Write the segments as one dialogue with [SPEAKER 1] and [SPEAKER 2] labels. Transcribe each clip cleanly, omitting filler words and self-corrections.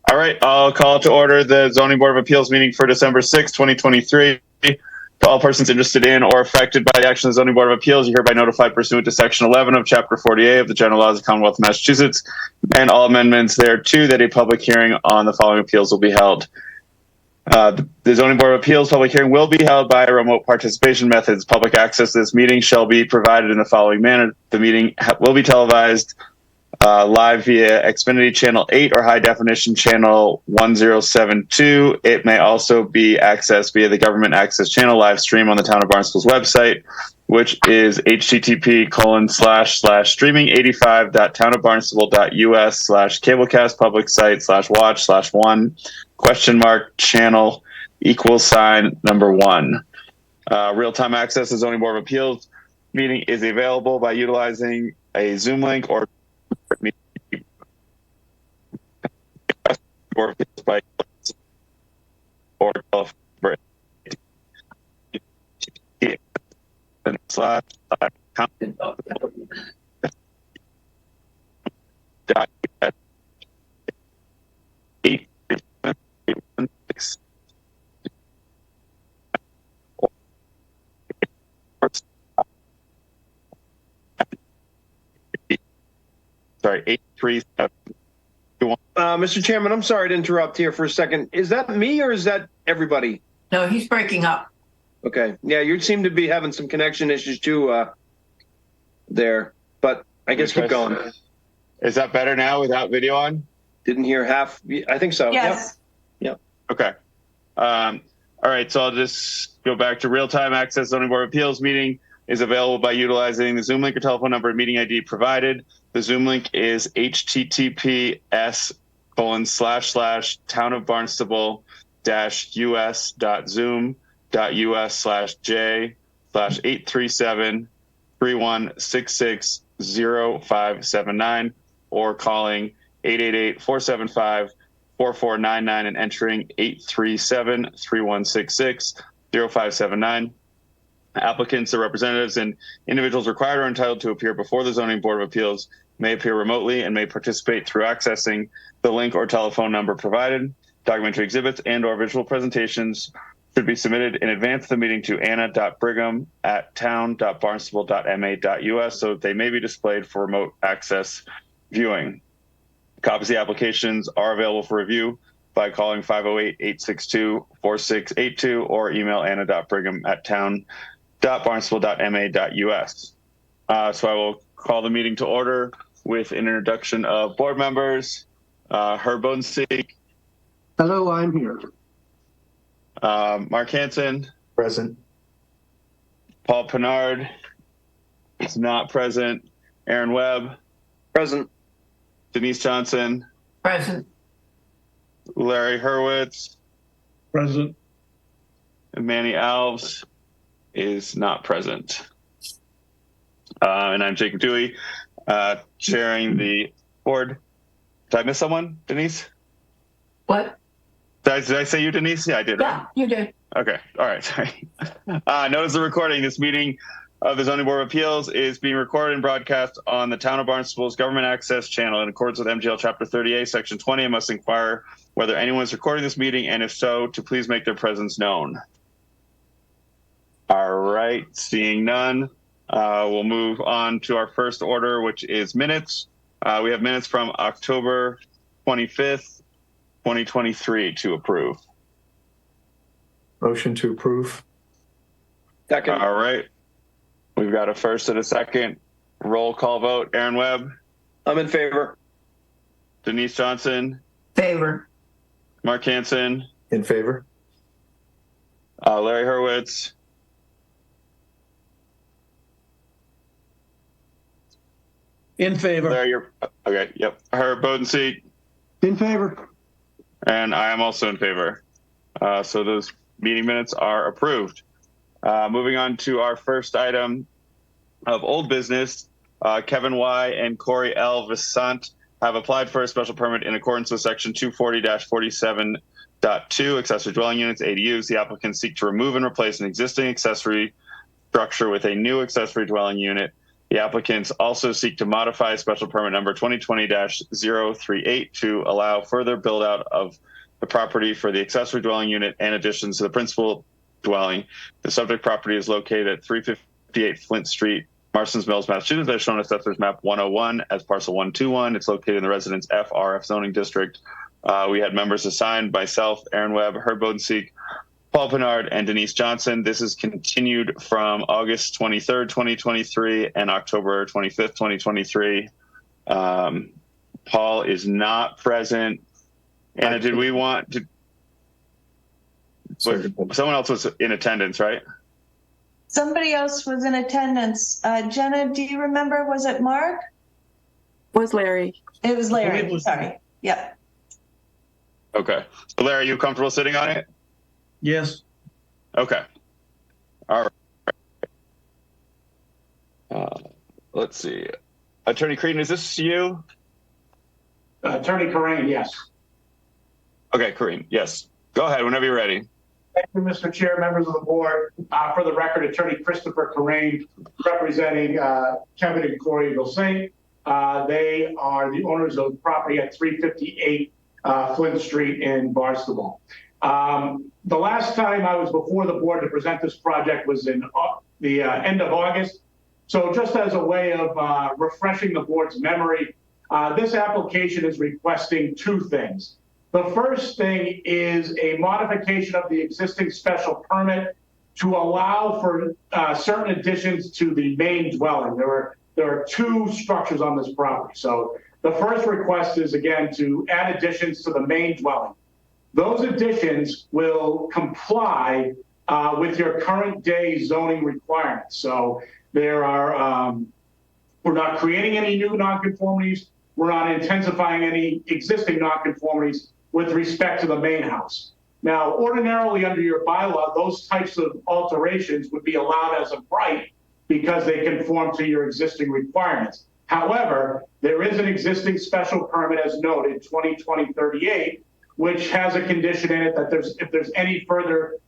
[SPEAKER 1] All right, I'll call to order the Zoning Board of Appeals meeting for December 6, 2023. To all persons interested in or affected by the action of the Zoning Board of Appeals, you're hereby notified pursuant to Section 11 of Chapter 48 of the General Laws of the Commonwealth of Massachusetts and all amendments thereto that a public hearing on the following appeals will be held. The Zoning Board of Appeals public hearing will be held by remote participation methods. Public access to this meeting shall be provided in the following manner. The meeting will be televised live via Xfinity Channel 8 or High Definition Channel 1072. It may also be accessed via the Government Access Channel live stream on the Town of Barnstable's website, which is http://streaming85.townofbarnstable.us/cablecast public site/watch/1 ? Channel =1. Real-time access to Zoning Board of Appeals meeting is available by utilizing a Zoom link or by or slash sorry 837.
[SPEAKER 2] Mr. Chairman, I'm sorry to interrupt here for a second. Is that me or is that everybody?
[SPEAKER 3] No, he's breaking up.
[SPEAKER 2] Okay. Yeah, you seem to be having some connection issues too there, but I guess keep going.
[SPEAKER 1] Is that better now without video on?
[SPEAKER 2] Didn't hear half. I think so.
[SPEAKER 3] Yes.
[SPEAKER 2] Yep.
[SPEAKER 1] Okay. All right. So I'll just go back to real-time access. Zoning Board of Appeals meeting is available by utilizing the Zoom link or telephone number and meeting ID provided. The Zoom link is https://townofbarnstable-us.zoom.us/j/837-3166-0579 or calling 888-475-4499 and entering 837-3166-0579. Applicants or representatives and individuals required or entitled to appear before the Zoning Board of Appeals may appear remotely and may participate through accessing the link or telephone number provided. Documentary exhibits and or visual presentations should be submitted in advance of the meeting to anna.brigham@town.barnstable.ma.us so that they may be displayed for remote access viewing. Copies of the applications are available for review by calling 508-862-4682 or email anna.brigham@town.barnstable.ma.us. So I will call the meeting to order with an introduction of board members. Herb Bodenseek.
[SPEAKER 4] Hello, I'm here.
[SPEAKER 1] Mark Hansen.
[SPEAKER 4] Present.
[SPEAKER 1] Paul Pinard is not present. Aaron Webb.
[SPEAKER 2] Present.
[SPEAKER 1] Denise Johnson.
[SPEAKER 3] Present.
[SPEAKER 1] Larry Hurwitz.
[SPEAKER 4] Present.
[SPEAKER 1] And Manny Alves is not present. And I'm Jacob Dewey, chairing the board. Did I miss someone, Denise?
[SPEAKER 3] What?
[SPEAKER 1] Did I say you, Denise? Yeah, I did.
[SPEAKER 3] Yeah,
[SPEAKER 1] Right?
[SPEAKER 3] you did.
[SPEAKER 1] Okay. All right. Sorry. Notice the recording. This meeting of the Zoning Board of Appeals is being recorded and broadcast on the Town of Barnstable's Government Access Channel in accordance with MGL Chapter 38, Section 20. I must inquire whether anyone is recording this meeting, and if so, to please make their presence known. All right. Seeing none, we'll move on to our first order, which is minutes. We have minutes from October 25th, 2023 to approve.
[SPEAKER 4] Motion to approve.
[SPEAKER 2] Second.
[SPEAKER 1] All right. We've got a first and a second. Roll call vote. Aaron Webb.
[SPEAKER 2] I'm in favor.
[SPEAKER 1] Denise Johnson.
[SPEAKER 3] Favor.
[SPEAKER 1] Mark Hansen.
[SPEAKER 4] In favor.
[SPEAKER 1] Larry Hurwitz.
[SPEAKER 4] In favor.
[SPEAKER 1] Larry, you're okay. Yep. Herb Bodenseek.
[SPEAKER 4] In favor.
[SPEAKER 1] And I am also in favor. So those meeting minutes are approved. Moving on to our first item of old business, Kevin Y. and Corey L. Visant have applied for a special permit in accordance with Section 240-47.2, accessory dwelling units, ADUs. The applicants seek to remove and replace an existing accessory structure with a new accessory dwelling unit The applicants also seek to modify special permit number 2020-038 to allow further build out of the property for the accessory dwelling unit and additions to the principal dwelling. The subject property is located at 358 Flint Street, Marston's Mills, Massachusetts, as shown as Assessor's Map 101 as Parcel 121. It's located in the Residence FRF zoning district. We had members assigned: myself, Aaron Webb, Herb Bodenseek, Paul Pinard, and Denise Johnson. This is continued from August 23rd, 2023 and October 25th, 2023. Paul is not present. Anna, did we want to? Someone else was in attendance, right?
[SPEAKER 5] Somebody else was in attendance. Jenna, do you remember? Was it Mark?
[SPEAKER 6] Was Larry.
[SPEAKER 5] It was
[SPEAKER 4] I believe
[SPEAKER 5] Larry.
[SPEAKER 4] it was-
[SPEAKER 5] Sorry. Yep.
[SPEAKER 1] Okay. So Larry, are you comfortable sitting on it?
[SPEAKER 4] Yes.
[SPEAKER 1] Okay. All right. Let's see. Attorney Creedon, is this you?
[SPEAKER 7] Attorney Corain, yes.
[SPEAKER 1] Okay, Kareem, yes. Go ahead whenever you're ready.
[SPEAKER 7] Thank you, Mr. Chair, members of the board. For the record, Attorney Christopher Corain, representing Kevin and Corey Gilsaint. They are the owners of property at 358 Flint Street in Barnstable. The last time I was before the board to present this project was in the end of August. So just as a way of refreshing the board's memory, this application is requesting two things. The first thing is a modification of the existing special permit to allow for certain additions to the main dwelling. There are two structures on this property. So the first request is, again, to add additions to the main dwelling. Those additions will comply with your current day zoning requirements. So there are, we're not creating any new nonconformities. We're not intensifying any existing nonconformities with respect to the main house. Now, ordinarily under your bylaw, those types of alterations would be allowed as of right because they conform to your existing requirements. However, there is an existing special permit, as noted, 2020-38, which has a condition in it that if there's any further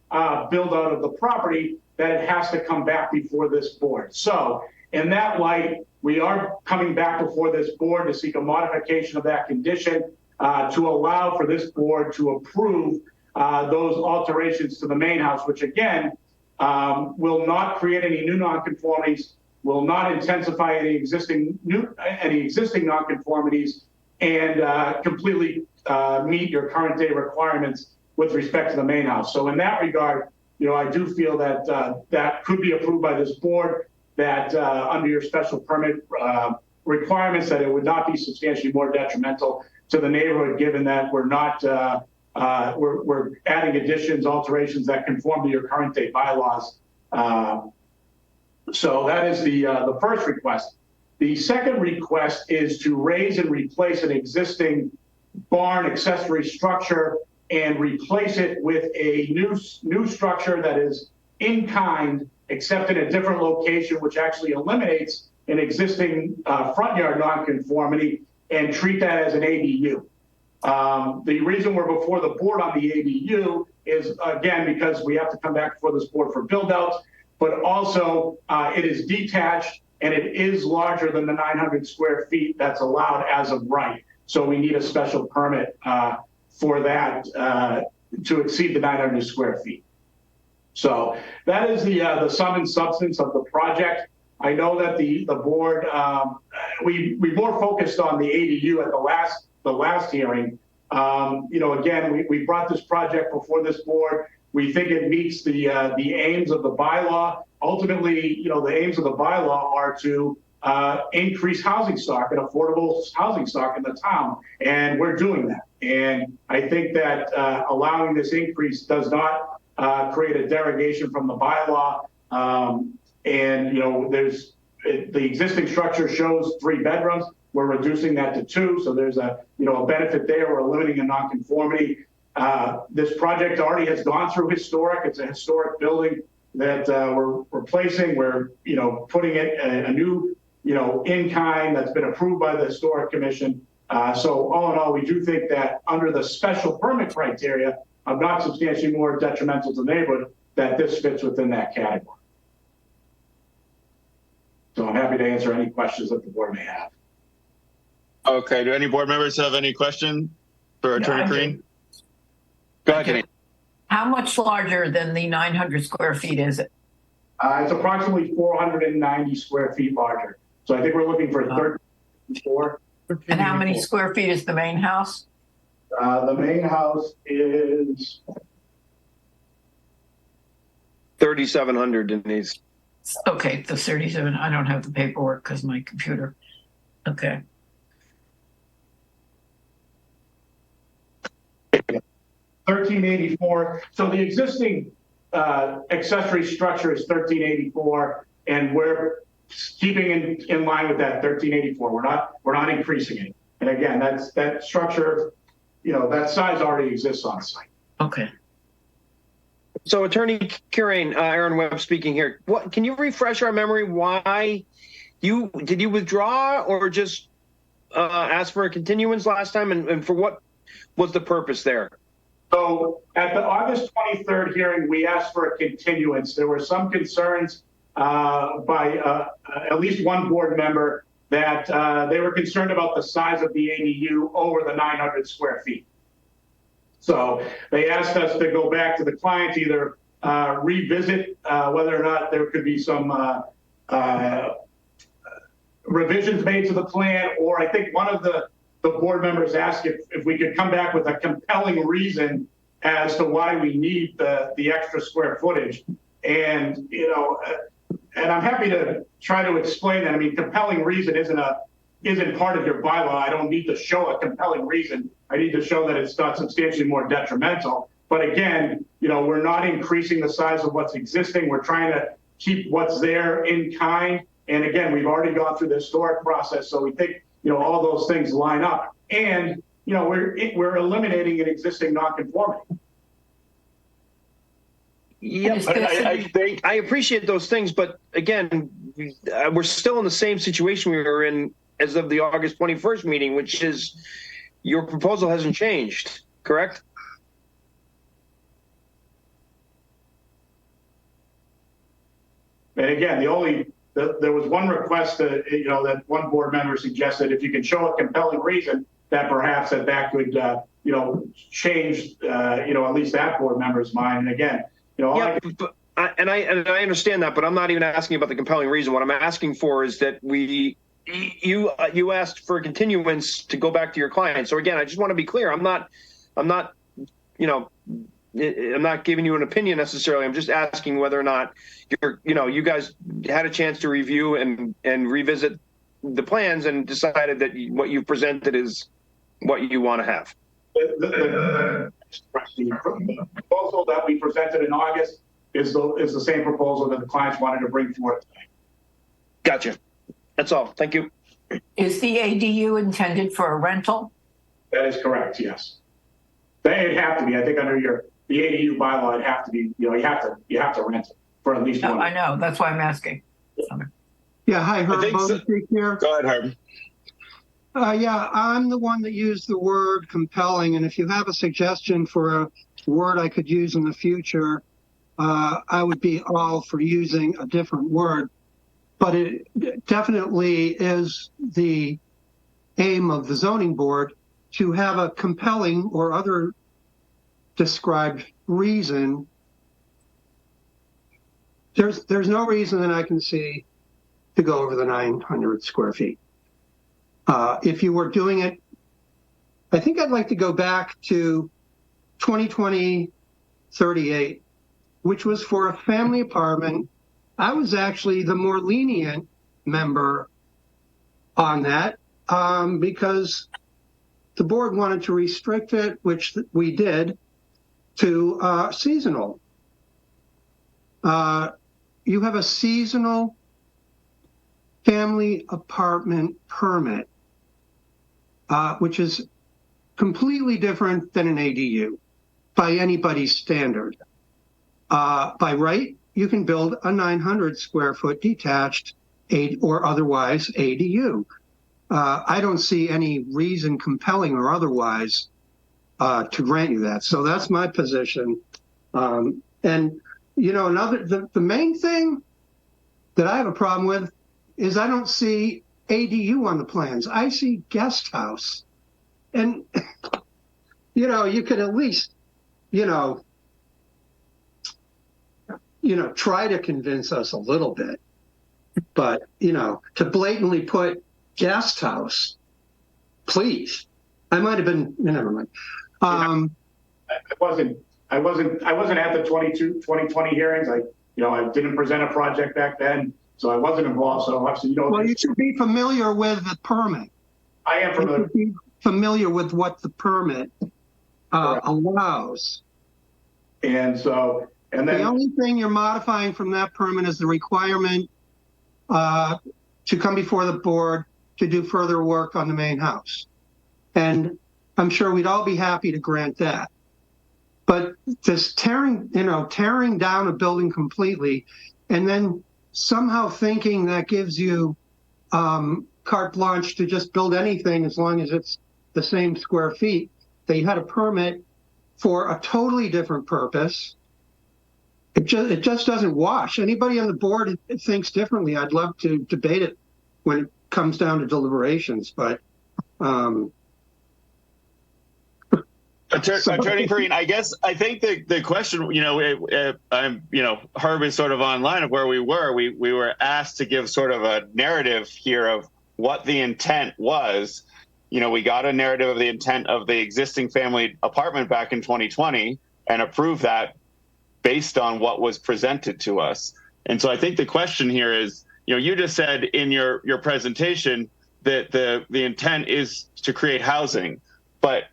[SPEAKER 7] build out of the property, that it has to come back before this board. So in that light, we are coming back before this board to seek a modification of that condition to allow for this board to approve those alterations to the main house, which again, will not create any new nonconformities, will not intensify any existing nonconformities, and completely meet your current day requirements with respect to the main house. So in that regard, I do feel that that could be approved by this board, that under your special permit requirements, that it would not be substantially more detrimental to the neighborhood, given that we're not, we're adding additions, alterations that conform to your current day bylaws. So that is the first request. The second request is to raise and replace an existing barn accessory structure and replace it with a new structure that is in kind, except in a different location, which actually eliminates an existing front yard nonconformity, and treat that as an ADU. The reason we're before the board on the ADU is, again, because we have to come back before this board for build outs, but also it is detached and it is larger than the 900 square feet that's allowed as of right. So we need a special permit for that to exceed the 900 square feet. So that is the sum and substance of the project. I know that the board, we more focused on the ADU at the last hearing. Again, we brought this project before this board. We think it meets the aims of the bylaw. Ultimately, the aims of the bylaw are to increase housing stock and affordable housing stock in the town, and we're doing that. And I think that allowing this increase does not create a derogation from the bylaw. There's the existing structure shows 3 bedrooms. We're reducing that to 2, so there's a benefit there. We're limiting a nonconformity. This project already has gone through historic. It's a historic building that we're replacing. We're putting it a new in kind that's been approved by the Historic Commission. So all in all, we do think that under the special permit criteria of not substantially more detrimental to the neighborhood, that this fits within that category. So I'm happy to answer any questions that the board may have.
[SPEAKER 1] Okay. Do any board members have any question for Attorney
[SPEAKER 3] I do.
[SPEAKER 1] Green? Go ahead, Kenny.
[SPEAKER 3] How much larger than the 900 square feet is it?
[SPEAKER 7] It's approximately 490 square feet larger. So I think we're looking for 34.
[SPEAKER 3] And how many square feet is the main house?
[SPEAKER 7] The main house is
[SPEAKER 2] 3,700, Denise.
[SPEAKER 3] Okay, the 37. I don't have the paperwork because my computer. Okay.
[SPEAKER 7] 1384. So the existing accessory structure is 1384, and we're keeping in line with that 1384. We're not increasing it. And again, that structure, that size already exists on site.
[SPEAKER 3] Okay.
[SPEAKER 2] So, Attorney Kirain, Aaron Webb speaking here. What can you refresh our memory? Why did you withdraw or just ask for a continuance last time, and for what was the purpose there?
[SPEAKER 7] So at the August 23rd hearing, we asked for a continuance. There were some concerns by at least one board member that they were concerned about the size of the ADU over the 900 square feet. So they asked us to go back to the client to either revisit whether or not there could be some revisions made to the plan, or I think one of the board members asked if we could come back with a compelling reason as to why we need the extra square footage. And, and I'm happy to try to explain that. I mean, compelling reason isn't part of your bylaw. I don't need to show a compelling reason. I need to show that it's not substantially more detrimental. But again, we're not increasing the size of what's existing. We're trying to keep what's there in kind. And again, we've already gone through the historic process. So we think, all those things line up. And, we're eliminating an existing nonconformity.
[SPEAKER 2] Yep, I appreciate those things, but again, we're still in the same situation we were in as of the August 21st meeting, which is your proposal hasn't changed, correct?
[SPEAKER 7] And again, there was one request that, that one board member suggested, if you can show a compelling reason, that perhaps that could, change, at least that board member's mind. And again, I
[SPEAKER 2] understand that, but I'm not even asking about the compelling reason. What I'm asking for is that you asked for a continuance to go back to your client. So again, I just want to be clear. I'm not giving you an opinion necessarily. I'm just asking whether or not you guys had a chance to review and revisit the plans and decided that what you presented is what you want to have.
[SPEAKER 7] The proposal that we presented in August is the same proposal that the clients wanted to bring forward today.
[SPEAKER 2] Gotcha. That's all. Thank you.
[SPEAKER 3] Is the ADU intended for a rental?
[SPEAKER 7] That is correct. Yes. It'd have to be. I think under the ADU bylaw, it'd have to be. You have to rent it for at least
[SPEAKER 3] No,
[SPEAKER 7] one.
[SPEAKER 3] I know. That's why I'm asking.
[SPEAKER 4] Yeah, hi, Herb
[SPEAKER 1] so.
[SPEAKER 4] here.
[SPEAKER 1] Go ahead, Herb.
[SPEAKER 4] Yeah, I'm the one that used the word compelling, and if you have a suggestion for a word I could use in the future, I would be all for using a different word. But it definitely is the aim of the zoning board to have a compelling or other described reason. There's no reason that I can see to go over the 900 square feet. If you were doing it, I think I'd like to go back to 2020-38, which was for a family apartment. I was actually the more lenient member on that because the board wanted to restrict it, which we did, to seasonal. You have a seasonal family apartment permit, which is completely different than an ADU by anybody's standard. By right, you can build a 900 square foot detached or otherwise ADU. I don't see any reason, compelling or otherwise, to grant you that. So that's my position. And the main thing that I have a problem with is I don't see ADU on the plans. I see guest house. And, you could at least, try to convince us a little bit. But, to blatantly put guest house, please. I might have been, never mind.
[SPEAKER 7] I wasn't at the 2020 hearings. I didn't present a project back then, so I wasn't involved. So obviously,
[SPEAKER 4] Well, you should be familiar with the permit.
[SPEAKER 7] I am familiar.
[SPEAKER 4] You should be familiar with what the permit allows.
[SPEAKER 7] And then
[SPEAKER 4] The only thing you're modifying from that permit is the requirement to come before the board to do further work on the main house. And I'm sure we'd all be happy to grant that. But this tearing down a building completely and then somehow thinking that gives you carte blanche to just build anything as long as it's the same square feet, that you had a permit for a totally different purpose. It just doesn't wash. Anybody on the board thinks differently. I'd love to debate it when it comes down to deliberations, but
[SPEAKER 1] Attorney Perrine, I think the question, Herb is sort of online of where we were. We were asked to give sort of a narrative here of what the intent was. We got a narrative of the intent of the existing family apartment back in 2020 and approved that based on what was presented to us. And so I think the question here is, you just said in your presentation that the intent is to create housing, but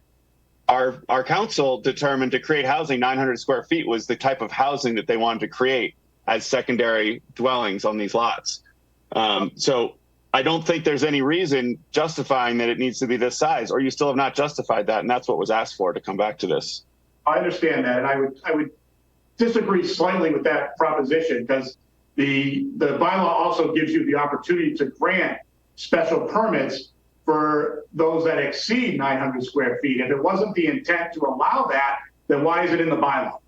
[SPEAKER 1] our council determined to create housing 900 square feet was the type of housing that they wanted to create as secondary dwellings on these lots. So I don't think there's any reason justifying that it needs to be this size, or you still have not justified that, and that's what was asked for to come back to this.
[SPEAKER 7] I understand that, and I would disagree slightly with that proposition because the bylaw also gives you the opportunity to grant special permits for those that exceed 900 square feet. If it wasn't the intent to allow that, then why is it in the bylaw?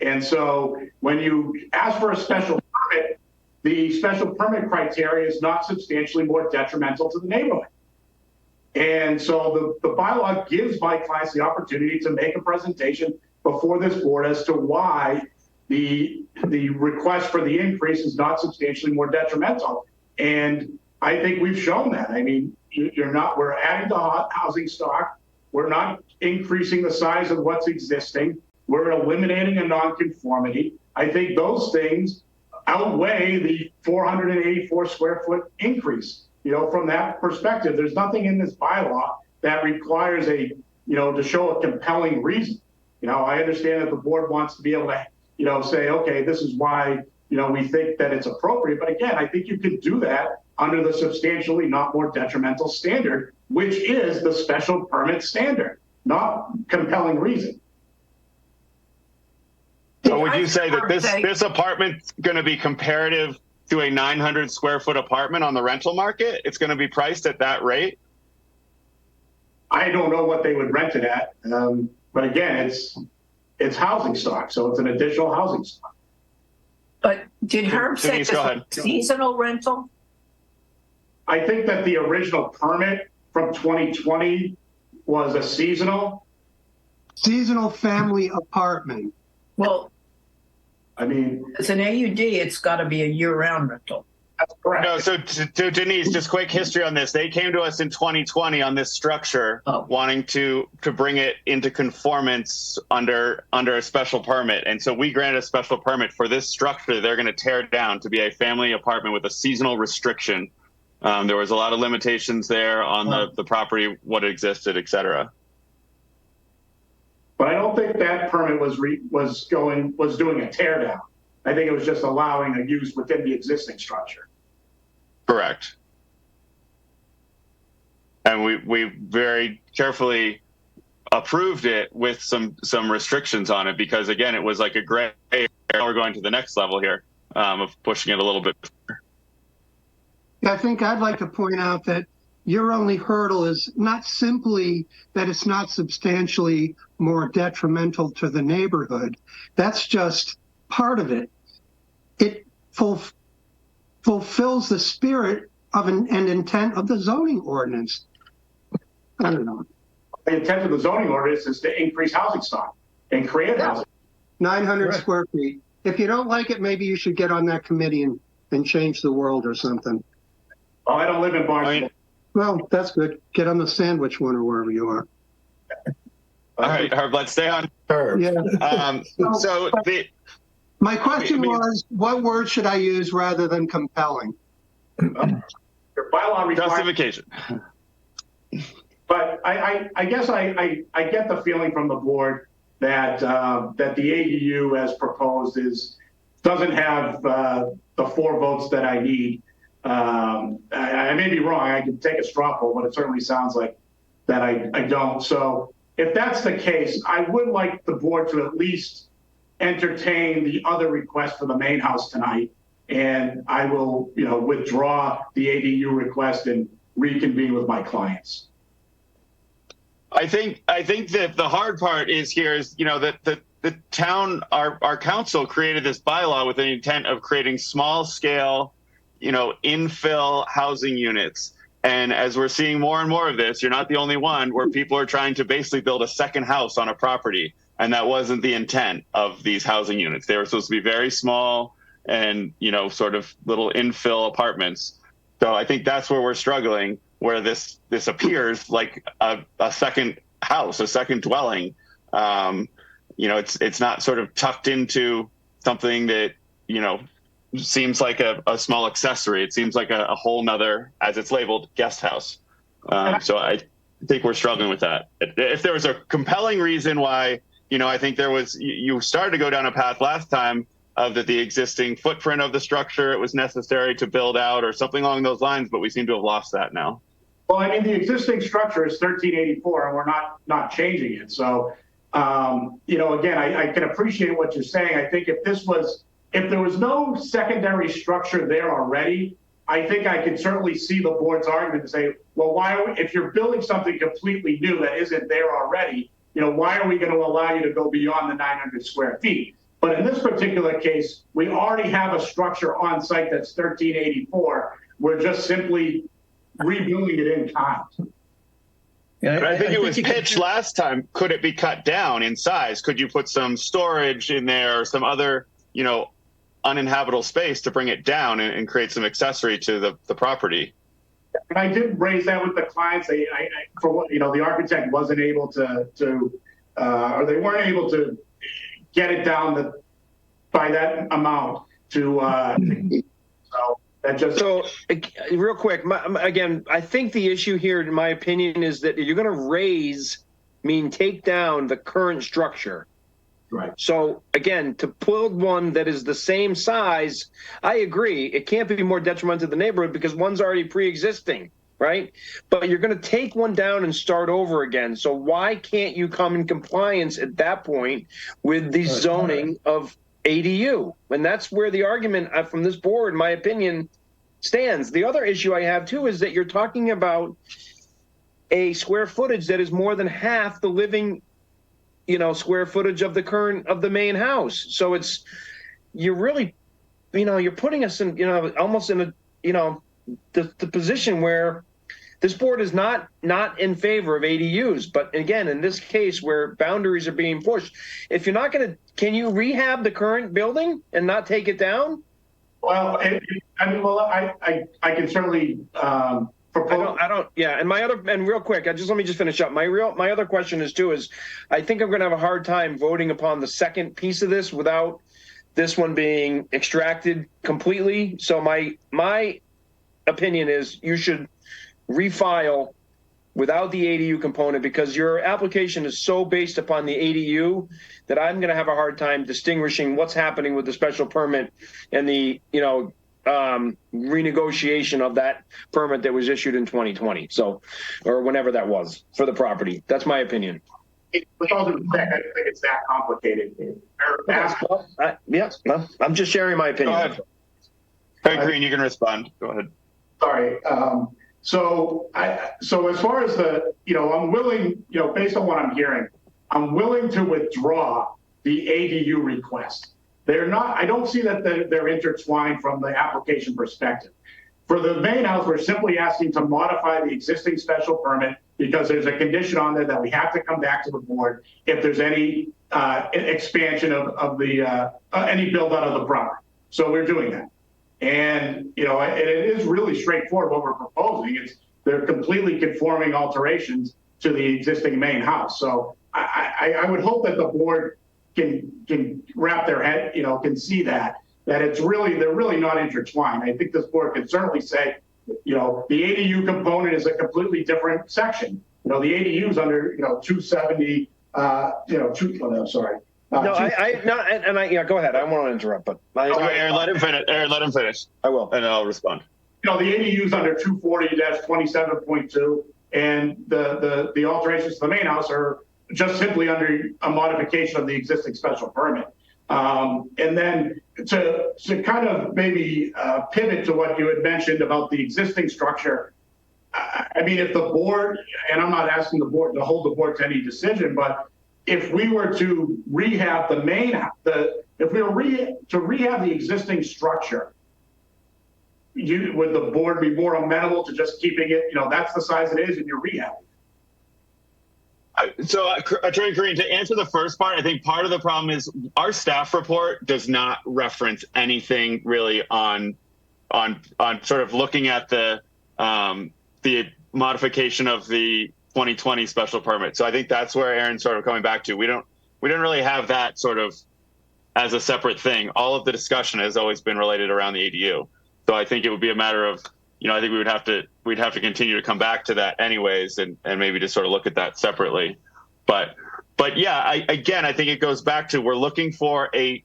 [SPEAKER 7] And so when you ask for a special permit, the special permit criteria is not substantially more detrimental to the neighborhood. And so the bylaw gives my clients the opportunity to make a presentation before this board as to why the request for the increase is not substantially more detrimental. And I think we've shown that. I mean, we're adding to housing stock. We're not increasing the size of what's existing. We're eliminating a nonconformity. I think those things outweigh the 484 square foot increase. From that perspective, there's nothing in this bylaw that requires to show a compelling reason. I understand that the board wants to be able to, say, okay, this is why, we think that it's appropriate. But again, I think you could do that under the substantially not more detrimental standard, which is the special permit standard, not compelling reason.
[SPEAKER 1] So would you say that this apartment's going to be comparative to a 900 square foot apartment on the rental market? It's going to be priced at that rate?
[SPEAKER 7] I don't know what they would rent it at. But again, it's housing stock. So it's an additional housing stock.
[SPEAKER 3] But did Herb say
[SPEAKER 1] Denise,
[SPEAKER 3] it's
[SPEAKER 1] go
[SPEAKER 3] a
[SPEAKER 1] ahead.
[SPEAKER 3] seasonal rental?
[SPEAKER 7] I think that the original permit from 2020 was a seasonal
[SPEAKER 4] family apartment.
[SPEAKER 3] Well,
[SPEAKER 7] I mean,
[SPEAKER 3] it's an AUD, it's got to be a year-round rental.
[SPEAKER 7] that's correct.
[SPEAKER 1] No, so to Denise, just quick history on this. They came to us in 2020 on this structure, wanting to bring it into conformance under a special permit. And so we granted a special permit for this structure they're going to tear down to be a family apartment with a seasonal restriction. There was a lot of limitations there on the property, what existed, et cetera.
[SPEAKER 7] But I don't think that permit was doing a tear down. I think it was just allowing a use within the existing structure.
[SPEAKER 1] Correct. And we very carefully approved it with some restrictions on it because, again, it was like a gray area. We're going to the next level here of pushing it a little bit.
[SPEAKER 4] I think I'd like to point out that your only hurdle is not simply that it's not substantially more detrimental to the neighborhood. That's just part of it. It fulfills the spirit of an intent of the zoning ordinance. I don't know.
[SPEAKER 7] The intent of the zoning ordinance is to increase housing stock and create housing.
[SPEAKER 4] 900
[SPEAKER 2] Right.
[SPEAKER 4] square feet. If you don't like it, maybe you should get on that committee and change the world or something.
[SPEAKER 7] Well, I don't live in Barnstable.
[SPEAKER 4] Well, that's good. Get on the sandwich one or wherever you are.
[SPEAKER 1] All right, Herb, let's stay on.
[SPEAKER 4] Yeah.
[SPEAKER 1] So
[SPEAKER 4] My question
[SPEAKER 1] I mean-
[SPEAKER 4] was, what word should I use rather than compelling?
[SPEAKER 7] Your bylaw requires,
[SPEAKER 1] justification.
[SPEAKER 7] but I guess I get the feeling from the board that that the ADU as proposed doesn't have the 4 votes that I need. I may be wrong. I can take a straw poll, but it certainly sounds like that I don't. So if that's the case, I would like the board to at least entertain the other request for the main house tonight, and I will, withdraw the ADU request and reconvene with my clients.
[SPEAKER 1] I think that the hard part is that the town, our council created this bylaw with the intent of creating small scale, infill housing units. And as we're seeing more and more of this, you're not the only one where people are trying to basically build a second house on a property. And that wasn't the intent of these housing units. They were supposed to be very small and, sort of little infill apartments. So I think that's where we're struggling, where this appears like a second house, a second dwelling. It's not sort of tucked into something that, seems like a small accessory. It seems like a whole nother, as it's labeled, guest house. So I think we're struggling with that. If there was a compelling reason why, I think you started to go down a path last time of that the existing footprint of the structure, it was necessary to build out or something along those lines, but we seem to have lost that now.
[SPEAKER 7] Well, I mean, the existing structure is 1384, and we're not changing it. So, again, I can appreciate what you're saying. I think if there was no secondary structure there already, I think I could certainly see the board's argument and say, well, if you're building something completely new that isn't there already, why are we going to allow you to go beyond the 900 square feet? But in this particular case, we already have a structure on site that's 1384. We're just simply rebuilding it in kind.
[SPEAKER 1] Yeah, I think it was pitched last time. Could it be cut down in size? Could you put some storage in there or some other, uninhabitable space to bring it down and create some accessory to the property?
[SPEAKER 7] And I did raise that with the clients. The architect wasn't able to or they weren't able to get it down by that amount to. So that just.
[SPEAKER 2] So real quick, again, I think the issue here, in my opinion, is that you're going to take down the current structure.
[SPEAKER 7] Right.
[SPEAKER 2] So again, to build one that is the same size, I agree. It can't be more detrimental to the neighborhood because one's already pre-existing, right? But you're going to take one down and start over again. So why can't you come in compliance at that point with the zoning of ADU? And that's where the argument from this board, in my opinion, stands. The other issue I have too is that you're talking about a square footage that is more than half the living square footage of the main house. So you're really, you're putting us in, almost in the position where this board is not in favor of ADUs. But again, in this case where boundaries are being pushed, if you're not can you rehab the current building and not take it down?
[SPEAKER 7] Well, I can certainly,
[SPEAKER 2] I don't. Yeah, and real quick, let me just finish up. My other question is I think I'm going to have a hard time voting upon the second piece of this without this one being extracted completely. So my opinion is you should refile without the ADU component because your application is so based upon the ADU that I'm going to have a hard time distinguishing what's happening with the special permit and the renegotiation of that permit that was issued in 2020, or whenever that was for the property. That's my opinion.
[SPEAKER 7] With all due respect, I don't think it's that complicated.
[SPEAKER 2] I'm just sharing my opinion.
[SPEAKER 1] Go ahead. Craig Green, you can respond. Go ahead.
[SPEAKER 7] Sorry. So as far as I'm willing, based on what I'm hearing, I'm willing to withdraw the ADU request. I don't see that they're intertwined from the application perspective. For the main house, we're simply asking to modify the existing special permit because there's a condition on there that we have to come back to the board if there's any expansion of the any build out of the property. So we're doing that. And, you know, it is really straightforward what we're proposing. They're completely conforming alterations to the existing main house. So I would hope that the board can wrap their head, you know, can see that they're really not intertwined. I think this board can certainly say, you know, the ADU component is a completely different section. You know, the ADU's under, you know, 270, you know, I'm sorry.
[SPEAKER 2] Yeah, go ahead. I want to interrupt, but
[SPEAKER 1] Aaron, let him finish. Aaron, let him finish.
[SPEAKER 2] I will,
[SPEAKER 1] and I'll respond.
[SPEAKER 7] You know, the ADU's under 240-27.2, and the alterations to the main house are just simply under a modification of the existing special permit. And then to kind of maybe pivot to what you had mentioned about the existing structure, I mean, if the board, and I'm not asking the board to hold the board to any decision, but if we were to rehab the main, if we were to rehab the existing structure, would the board be more amenable to just keeping it, you know, that's the size it is and you're rehabbing?
[SPEAKER 1] So, Attorney Green, to answer the first part, I think part of the problem is our staff report does not reference anything really on sort of looking at the modification of the 2020 special permit. So I think that's where Aaron's sort of coming back to. We don't really have that sort of as a separate thing. All of the discussion has always been related around the ADU. So I think it would be a matter of, you know, I think we'd have to continue to come back to that anyways, and maybe just sort of look at that separately. But yeah, I think it goes back to, we're looking for to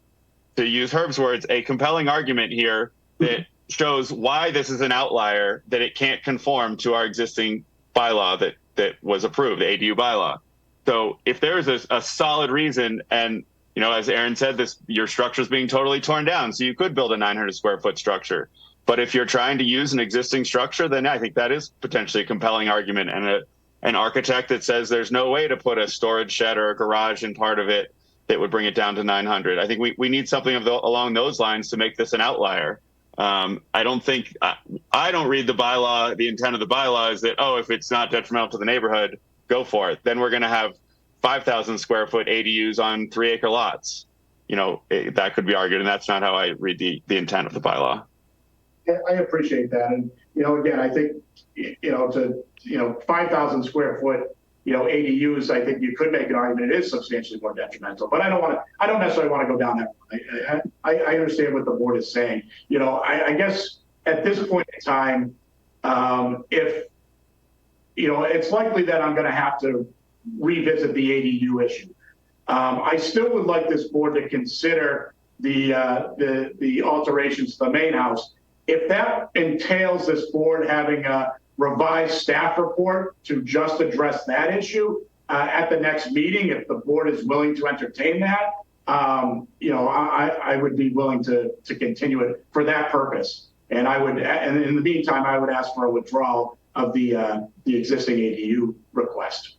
[SPEAKER 1] use Herb's words, a compelling argument here that shows why this is an outlier, that it can't conform to our existing bylaw that was approved, the ADU bylaw. So if there is a solid reason, and, you know, as Aaron said, your structure is being totally torn down, so you could build a 900 square foot structure. But if you're trying to use an existing structure, then I think that is potentially a compelling argument. And an architect that says there's no way to put a storage shed or a garage in part of it that would bring it down to 900. I think we need something along those lines to make this an outlier. I don't read the bylaw. The intent of the bylaw is that, if it's not detrimental to the neighborhood, go for it. Then we're going to have 5,000 square foot ADUs on 3-acre lots. You know, that could be argued, and that's not how I read the intent of the bylaw.
[SPEAKER 7] I appreciate that. And, you know, again, I think, 5,000 square foot, ADUs, I think you could make an argument it is substantially more detrimental, but I don't necessarily want to go down that road. I understand what the board is saying. You know, I guess at this point in time, if, it's likely that I'm going to have to revisit the ADU issue. I still would like this board to consider the alterations to the main house. If that entails this board having a revised staff report to just address that issue at the next meeting, if the board is willing to entertain that, I would be willing to continue it for that purpose. And and in the meantime, I would ask for a withdrawal of the existing ADU request.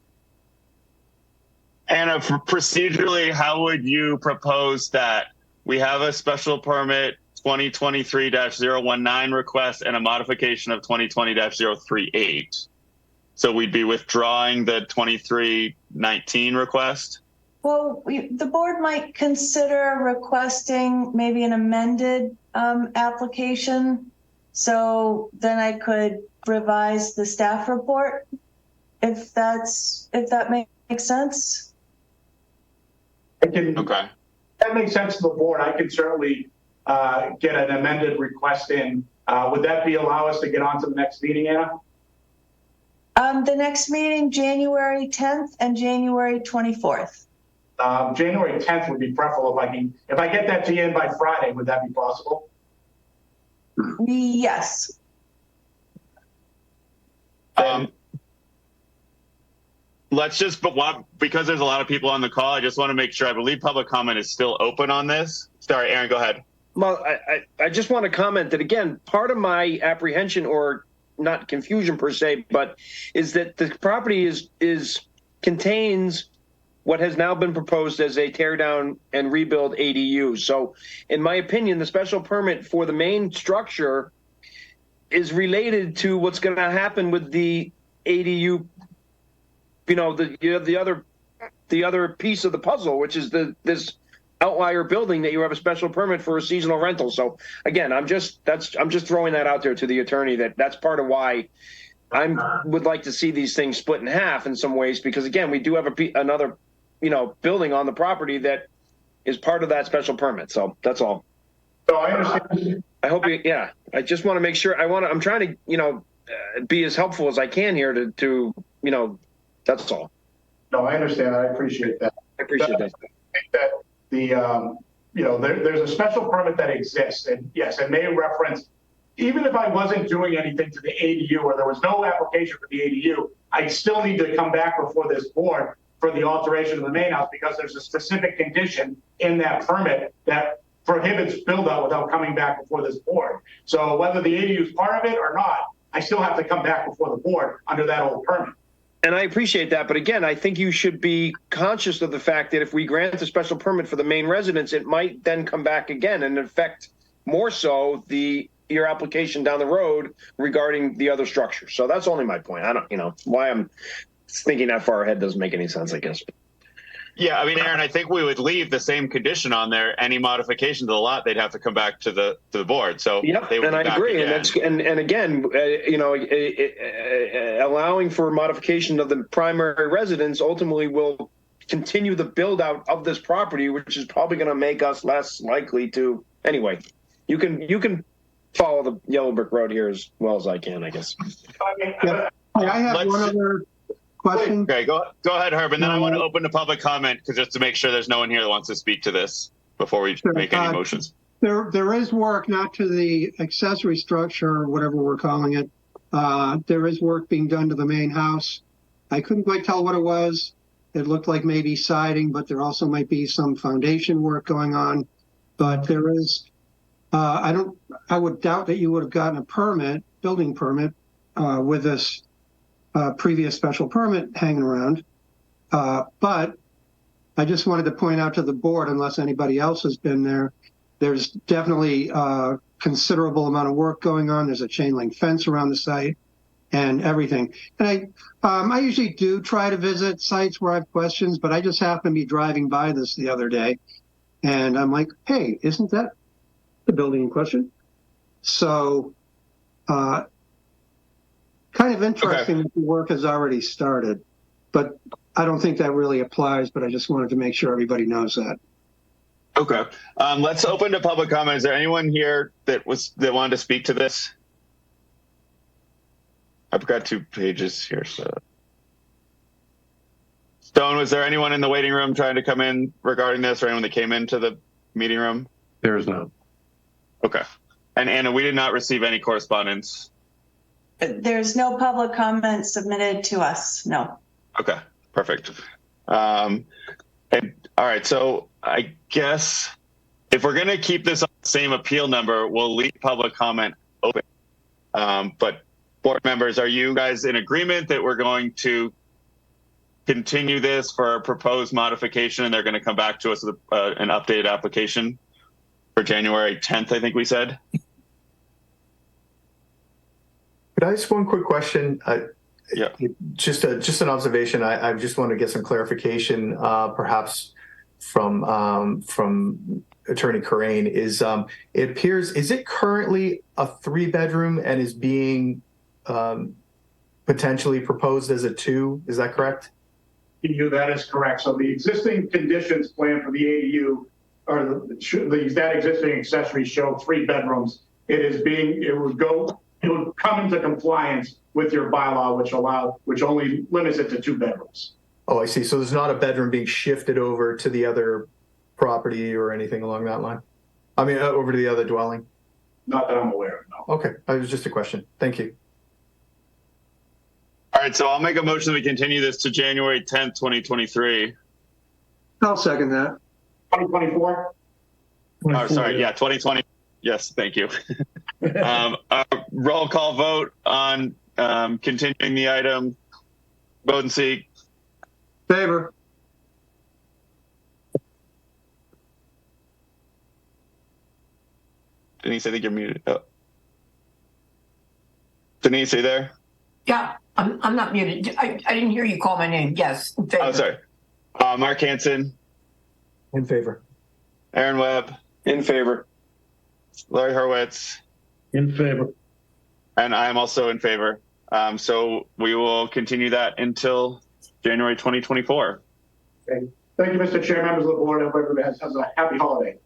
[SPEAKER 1] Anna, procedurally, how would you propose that we have a special permit 2023-019 request and a modification of 2020-038? So we'd be withdrawing the 2319 request?
[SPEAKER 5] Well, the board might consider requesting maybe an amended application. So then I could revise the staff report, if that makes sense.
[SPEAKER 1] Okay.
[SPEAKER 7] That makes sense to the board. I can certainly get an amended request in. Would that allow us to get on to the next meeting, Anna?
[SPEAKER 5] The next meeting, January 10th and January 24th.
[SPEAKER 7] January 10th would be preferable if I get that to you in by Friday, would that be possible?
[SPEAKER 5] Yes.
[SPEAKER 1] Because there's a lot of people on the call, I just want to make sure, I believe public comment is still open on this. Sorry, Aaron, go ahead.
[SPEAKER 2] Well, I just want to comment that, again, part of my apprehension, or not confusion per se, but is that the property contains what has now been proposed as a tear down and rebuild ADU. So in my opinion, the special permit for the main structure is related to what's going to happen with the ADU. You know, the other piece of the puzzle, which is this outlier building that you have a special permit for a seasonal rental. So again, I'm just throwing that out there to the attorney that's part of why I would like to see these things split in half in some ways, because again, we do have another, building on the property that is part of that special permit. So that's all.
[SPEAKER 7] So I understand.
[SPEAKER 2] I hope I just want to make sure I'm trying to, be as helpful as I can here to that's all.
[SPEAKER 7] No, I understand. I appreciate that.
[SPEAKER 2] I appreciate that.
[SPEAKER 7] That the, there's a special permit that exists, and yes, it may reference, even if I wasn't doing anything to the ADU or there was no application for the ADU, I'd still need to come back before this board for the alteration of the main house, because there's a specific condition in that permit that prohibits build out without coming back before this board. So whether the ADU is part of it or not, I still have to come back before the board under that old permit.
[SPEAKER 2] And I appreciate that. But again, I think you should be conscious of the fact that if we grant a special permit for the main residence, it might then come back again and affect more so your application down the road regarding the other structure. So that's only my point. I don't, why I'm thinking that far ahead doesn't make any sense, I guess.
[SPEAKER 1] Yeah, I mean, Aaron, I think we would leave the same condition on there. Any modification to the lot, they'd have to come back to the board. So
[SPEAKER 2] yep,
[SPEAKER 1] they would
[SPEAKER 2] and I agree.
[SPEAKER 1] again.
[SPEAKER 2] And again, allowing for modification of the primary residence ultimately will continue the build out of this property, which is probably going to make us less likely to. Anyway, you can follow the yellow brick road here as well as I can, I guess.
[SPEAKER 4] I have one other question.
[SPEAKER 1] Okay, go ahead, Herb, and then I want to open to public comment, because just to make sure there's no one here that wants to speak to this before we make any motions.
[SPEAKER 4] There is work, not to the accessory structure or whatever we're calling it. There is work being done to the main house. I couldn't quite tell what it was. It looked like maybe siding, but there also might be some foundation work going on. But there is, I would doubt that you would have gotten a building permit with this previous special permit hanging around. But I just wanted to point out to the board, unless anybody else has been there, there's definitely a considerable amount of work going on. There's a chain link fence around the site and everything. And I usually do try to visit sites where I have questions, but I just happened to be driving by this the other day, and I'm like, hey, isn't that the building in question? So kind of interesting that the work has already started, but I don't think that really applies, but I just wanted to make sure everybody knows that.
[SPEAKER 1] Okay. Let's open to public comment. Is there anyone here that wanted to speak to this? I've got 2 pages here. So, Stone, was there anyone in the waiting room trying to come in regarding this, or anyone that came into the meeting room?
[SPEAKER 8] There is none.
[SPEAKER 1] Okay. And Anna, we did not receive any correspondence.
[SPEAKER 5] There's no public comment submitted to us. No.
[SPEAKER 1] Okay, perfect. And all right, so I guess if we're going to keep this on the same appeal number, we'll leave public comment open. But board members, are you guys in agreement that we're going to continue this for a proposed modification, and they're going to come back to us with an updated application for January 10th, I think we said?
[SPEAKER 8] Could I ask one quick question?
[SPEAKER 1] Yeah.
[SPEAKER 8] Just an observation. I just want to get some clarification, perhaps from Attorney Corain. Is it currently a 3-bedroom and is being potentially proposed as a 2? Is that correct?
[SPEAKER 7] That is correct. So the existing conditions plan for the ADU, or that existing accessory, show 3 bedrooms. It would come into compliance with your bylaw, which only limits it to 2 bedrooms.
[SPEAKER 8] Oh, I see. So there's not a bedroom being shifted over to the other property or anything along that line? I mean, over to the other dwelling?
[SPEAKER 7] Not that I'm aware of, no.
[SPEAKER 8] Okay. It was just a question. Thank you.
[SPEAKER 1] All right, so I'll make a motion to continue this to January 10th, 2023.
[SPEAKER 4] I'll second that.
[SPEAKER 7] 2024?
[SPEAKER 1] Oh, sorry, yeah, 2020. Yes, thank you. Roll call vote on continuing the item. Bodenseek.
[SPEAKER 4] Favor.
[SPEAKER 1] Denise, I think you're muted. Oh. Denise, are you there?
[SPEAKER 3] Yeah, I'm not muted. I didn't hear you call my name. Yes, in favor.
[SPEAKER 1] Oh, sorry. Mark Hanson,
[SPEAKER 8] In favor.
[SPEAKER 1] Aaron Webb,
[SPEAKER 2] In favor.
[SPEAKER 1] Larry Hurwitz,
[SPEAKER 7] In favor.
[SPEAKER 1] and I am also in favor. So we will continue that until January 2024.
[SPEAKER 7] Thank you, Mr. Chair, members of the board. I hope everybody has a happy holiday.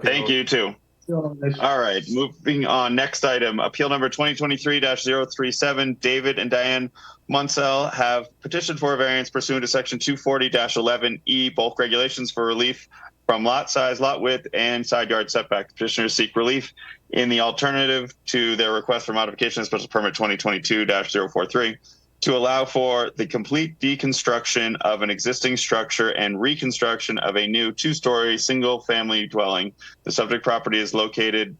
[SPEAKER 1] Thank you too. All right, moving on. Next item, appeal number 2023-037. David and Diane Munsell have petitioned for a variance pursuant to section 240-11E, bulk regulations for relief from lot size, lot width, and side yard setback. Petitioners seek relief in the alternative to their request for modification of special permit 2022-043 to allow for the complete deconstruction of an existing structure and reconstruction of a new two-story single-family dwelling. The subject property is located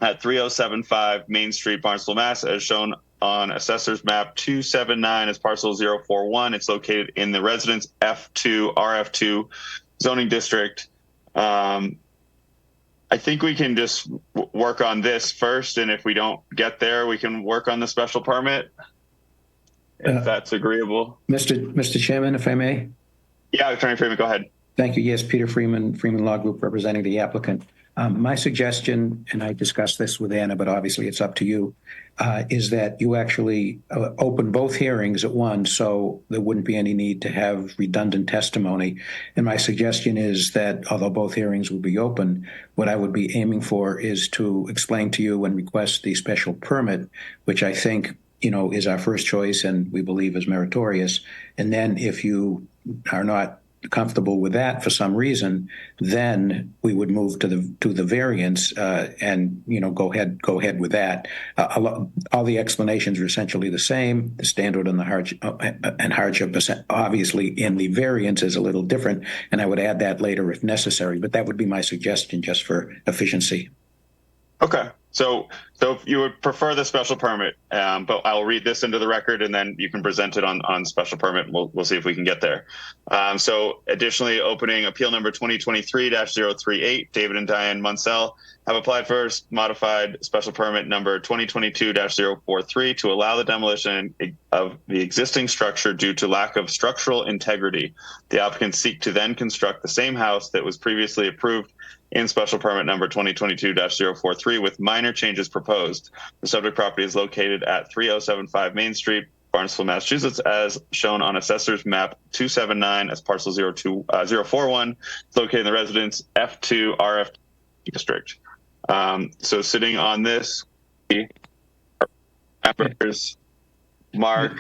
[SPEAKER 1] at 3075 Main Street, Barnstable, Mass, as shown on Assessor's Map 279 as parcel 041. It's located in the Residence F2 RF2 zoning district. I think we can just work on this first, and if we don't get there, we can work on the special permit. If that's agreeable.
[SPEAKER 9] Mr. Chairman, if I may.
[SPEAKER 1] Yeah, Attorney Freeman, go ahead.
[SPEAKER 9] Thank you. Yes, Peter Freeman, Freeman Law Group, representing the applicant. My suggestion, and I discussed this with Anna, but obviously it's up to you, is that you actually open both hearings at once, so there wouldn't be any need to have redundant testimony. And my suggestion is that although both hearings will be open, what I would be aiming for is to explain to you and request the special permit, which I think is our first choice and we believe is meritorious. And then if you are not comfortable with that for some reason, then we would move to the variance and go ahead with that. All the explanations are essentially the same. The standard and the hardship obviously in the variance is a little different, and I would add that later if necessary. But that would be my suggestion, just for efficiency.
[SPEAKER 1] Okay. So if you would prefer the special permit, but I'll read this into the record and then you can present it on special permit. We'll see if we can get there. So additionally, opening appeal number 2023-038, David and Diane Munsell have applied for modified special permit number 2022-043 to allow the demolition of the existing structure due to lack of structural integrity. The applicants seek to then construct the same house that was previously approved in special permit number 2022-043 with minor changes proposed. The subject property is located at 3075 Main Street, Barnstable, Massachusetts, as shown on Assessor's Map 279 as parcel 041. It's located in the Residence F2 RF district. So sitting on this, members, Mark.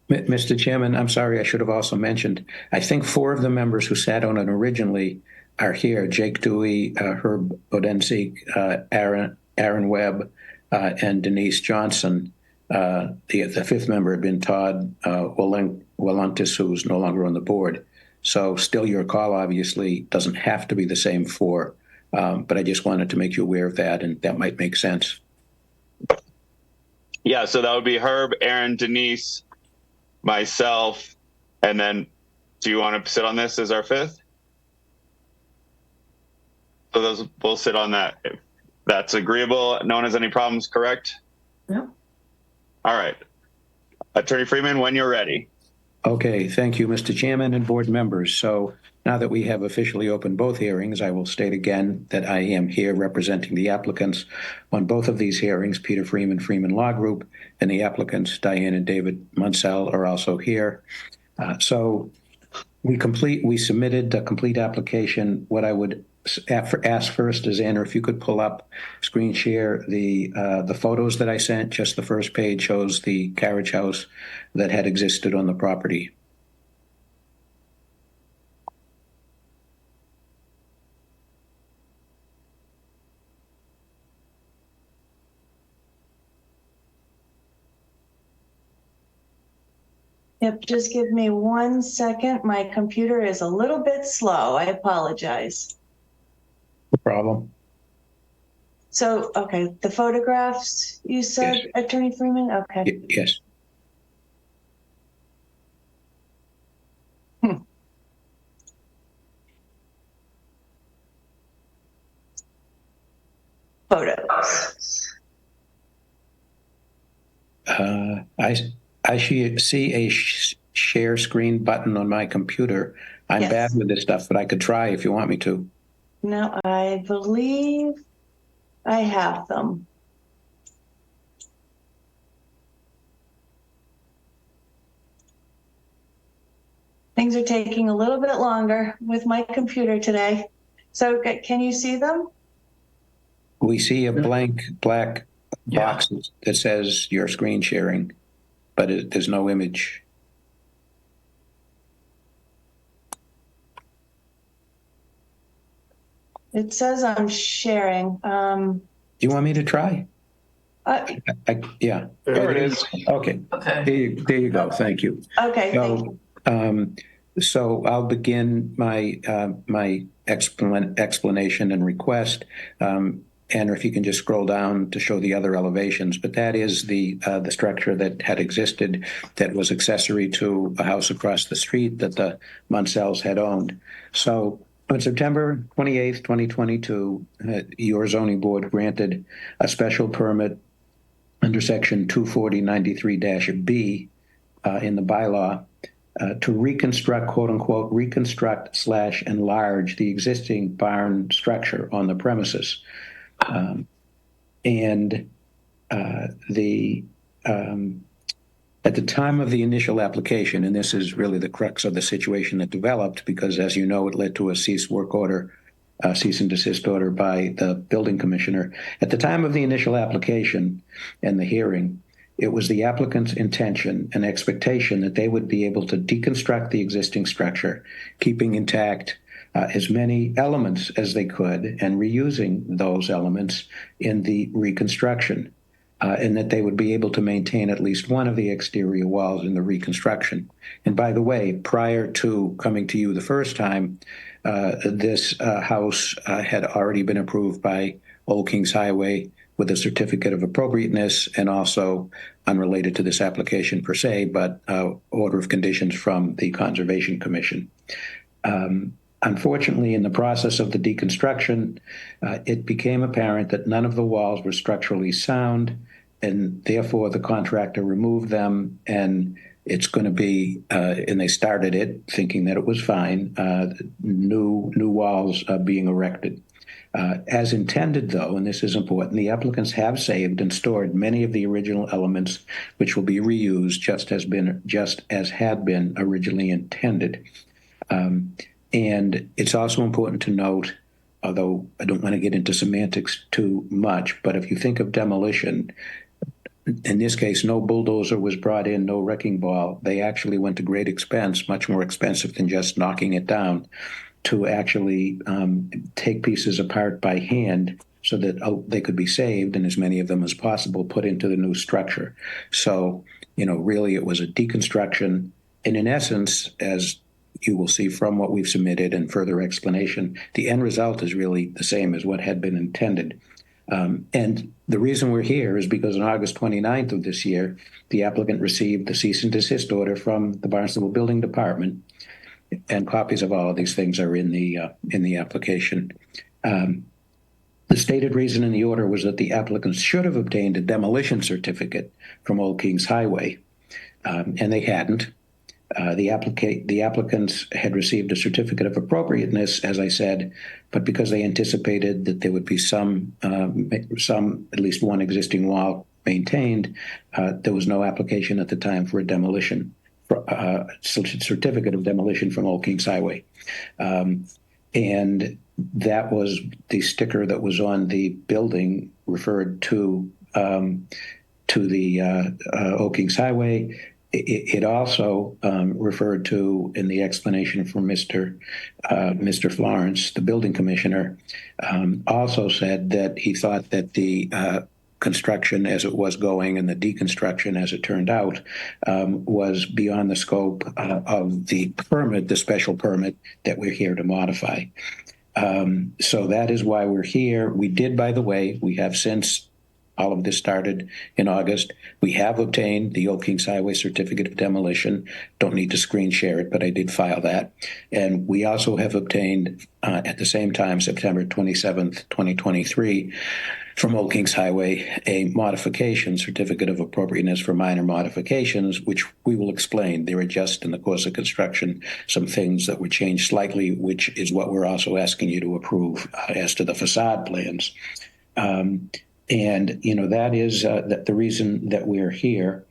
[SPEAKER 9] Mr. Chairman, I'm sorry, I should have also mentioned, I think 4 of the members who sat on it originally are here: Jake Dewey, Herb Odensik, Aaron Webb, and Denise Johnson. The 5th member had been Todd Walantis, who's no longer on the board. So still your call, obviously, doesn't have to be the same 4, but I just wanted to make you aware of that, and that might make sense.
[SPEAKER 1] Yeah, so that would be Herb, Aaron, Denise, myself, and then do you want to sit on this as our 5th? So those we'll sit on that. If that's agreeable. No one has any problems, correct?
[SPEAKER 3] No.
[SPEAKER 1] All right. Attorney Freeman, when you're ready.
[SPEAKER 9] Okay, thank you, Mr. Chairman and board members. So now that we have officially opened both hearings, I will state again that I am here representing the applicants on both of these hearings. Peter Freeman, Freeman Law Group, and the applicants, Diane and David Munsell, are also here. So we submitted a complete application. What I would ask first is, Anna, if you could pull up, screen share the photos that I sent. Just the first page shows the carriage house that had existed on the property.
[SPEAKER 5] Yep, just give me 1 second. My computer is a little bit slow. I apologize.
[SPEAKER 9] No problem.
[SPEAKER 5] So, okay, the photographs you said,
[SPEAKER 9] Yes.
[SPEAKER 5] Attorney Freeman? Okay.
[SPEAKER 9] Yes.
[SPEAKER 5] Photos.
[SPEAKER 9] I see a share screen button on my computer. I'm
[SPEAKER 5] Yes.
[SPEAKER 9] bad with this stuff, but I could try if you want me to.
[SPEAKER 5] No, I believe I have them. Things are taking a little bit longer with my computer today. So can you see them?
[SPEAKER 9] We see a blank black
[SPEAKER 3] Yeah.
[SPEAKER 9] box that says your screen sharing, but there's no image.
[SPEAKER 5] It says I'm sharing.
[SPEAKER 9] Do you want me to try? Yeah.
[SPEAKER 1] There it is.
[SPEAKER 9] Okay.
[SPEAKER 3] Okay.
[SPEAKER 9] There you go. Thank you.
[SPEAKER 5] Okay, thank you.
[SPEAKER 9] So I'll begin my my explanation and request. And if you can just scroll down to show the other elevations, but that is the structure that had existed that was accessory to a house across the street that the Munsells had owned. So on September 28th, 2022, your zoning board granted a special permit under section 24093-B in the bylaw to reconstruct, quote unquote, reconstruct/enlarge the existing barn structure on the premises. At the time of the initial application, and this is really the crux of the situation that developed, because as you know, it led to a cease and desist order by the building commissioner. At the time of the initial application and the hearing, it was the applicant's intention and expectation that they would be able to deconstruct the existing structure, keeping intact as many elements as they could and reusing those elements in the reconstruction, and that they would be able to maintain at least one of the exterior walls in the reconstruction. And by the way, prior to coming to you the first time, this house had already been approved by Old Kings Highway with a certificate of appropriateness, and also unrelated to this application per se, but order of conditions from the Conservation Commission. Unfortunately, in the process of the deconstruction, it became apparent that none of the walls were structurally sound, and therefore the contractor removed them, and it's going to be, and they started it thinking that it was fine, new walls being erected. As intended, though, and this is important, the applicants have saved and stored many of the original elements, which will be reused just as had been originally intended. And it's also important to note, although I don't want to get into semantics too much, but if you think of demolition, in this case, no bulldozer was brought in, no wrecking ball. They actually went to great expense, much more expensive than just knocking it down, to actually take pieces apart by hand so that they could be saved, and as many of them as possible put into the new structure. So, really it was a deconstruction. And in essence, as you will see from what we've submitted and further explanation, the end result is really the same as what had been intended. And the reason we're here is because on August 29th of this year, the applicant received the cease and desist order from the Barnstable Building Department, and copies of all of these things are in the application. The stated reason in the order was that the applicants should have obtained a demolition certificate from Old Kings Highway, and they hadn't. The applicants had received a certificate of appropriateness, as I said, but because they anticipated that there would be some, at least one existing wall maintained, there was no application at the time for a demolition, certificate of demolition from Old Kings Highway. And that was the sticker that was on the building referred to the Old Kings Highway. It also referred to, in the explanation from Mr. Florence, the building commissioner, also said that he thought that the construction as it was going and the deconstruction as it turned out was beyond the scope of the permit, the special permit that we're here to modify. So that is why we're here. We did, by the way, we have since All of this started in August. We have obtained the Old Kings Highway Certificate of Demolition. Don't need to screen share it, but I did file that. And we also have obtained, at the same time, September 27th, 2023, from Old Kings Highway, a modification certificate of appropriateness for minor modifications, which we will explain. There are just in the course of construction some things that were changed slightly, which is what we're also asking you to approve as to the facade plans. And, you know, that is the reason that we're here.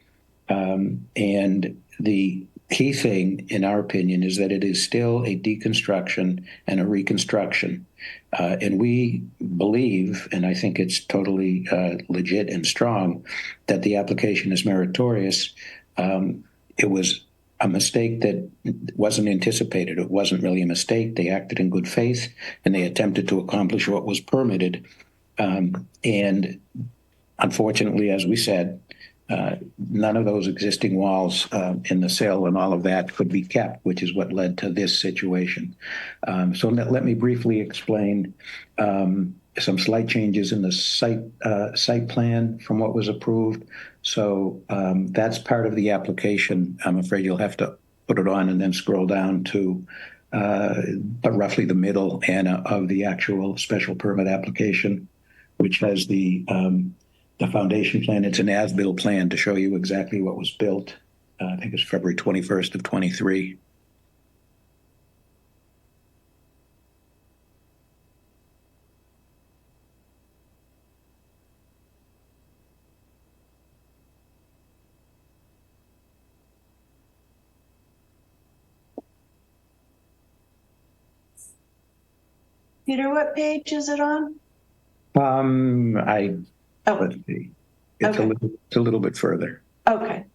[SPEAKER 9] And the key thing, in our opinion, is that it is still a deconstruction and a reconstruction. And we believe, and I think it's totally legit and strong, that the application is meritorious. It was a mistake that wasn't anticipated. It wasn't really a mistake. They acted in good faith, and they attempted to accomplish what was permitted. And unfortunately, as we said, none of those existing walls in the sill and all of that could be kept, which is what led to this situation. So let me briefly explain some slight changes in the site plan from what was approved. So that's part of the application. I'm afraid you'll have to put it on and then scroll down to roughly the middle and of the actual special permit application, which has the foundation plan. It's an as-built plan to show you exactly what was built. I think it's February 21st of 23.
[SPEAKER 5] Peter, what page is it on?
[SPEAKER 9] Let's see. It's
[SPEAKER 5] Okay.
[SPEAKER 9] It's a little bit further.
[SPEAKER 5] Okay.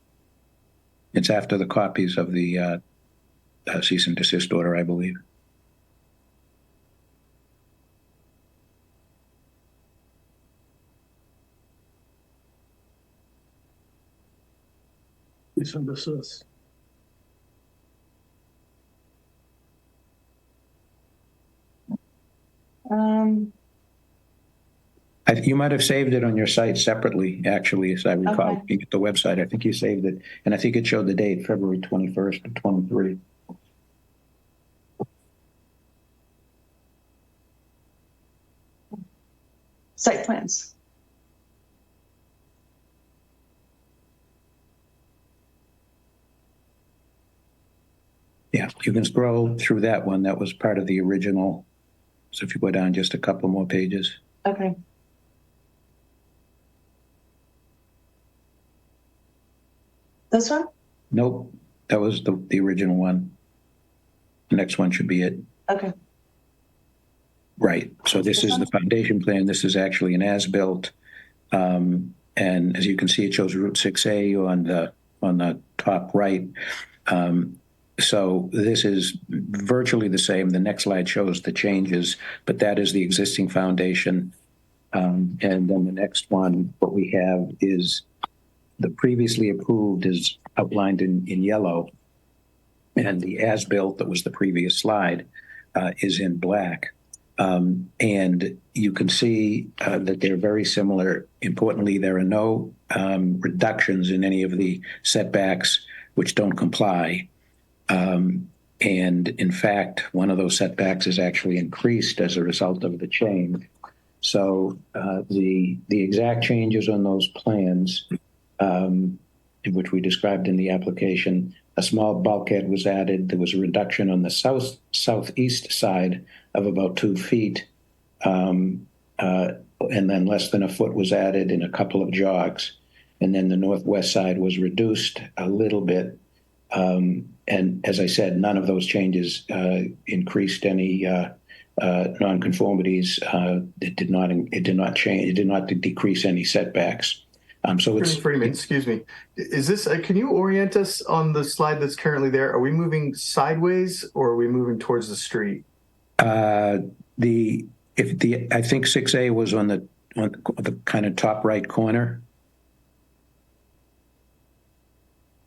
[SPEAKER 9] It's after the copies of the cease and desist order, I believe.
[SPEAKER 10] Cease and desist.
[SPEAKER 9] You might have saved it on your site separately, actually, as I recall.
[SPEAKER 5] Okay.
[SPEAKER 9] You get the website. I think you saved it, and I think it showed the date, February 21st of 23.
[SPEAKER 5] Site plans.
[SPEAKER 9] Yeah, you can scroll through that one. That was part of the original. So if you go down just a couple more pages.
[SPEAKER 5] Okay. This one?
[SPEAKER 9] Nope, that was the original one. The next one should be it.
[SPEAKER 5] Okay.
[SPEAKER 9] Right. So this is the foundation plan. This is actually an as-built. And as you can see, it shows Route 6A on the top right. So this is virtually the same. The next slide shows the changes, but that is the existing foundation. And then the next one, what we have is the previously approved is outlined in yellow, and the as-built that was the previous slide is in black. And you can see that they're very similar. Importantly, there are no reductions in any of the setbacks which don't comply. And in fact, one of those setbacks is actually increased as a result of the change. So the exact changes on those plans, which we described in the application, a small bulkhead was added. There was a reduction on the southeast side of about 2 feet, and then less than a foot was added in a couple of jogs. And then the northwest side was reduced a little bit. And as I said, none of those changes increased any nonconformities. It did not change. It did not decrease any setbacks. So it's
[SPEAKER 8] Freeman, excuse me. Is this? Can you orient us on the slide that's currently there? Are we moving sideways or are we moving towards the street?
[SPEAKER 9] I think 6A was on the kind of top right corner,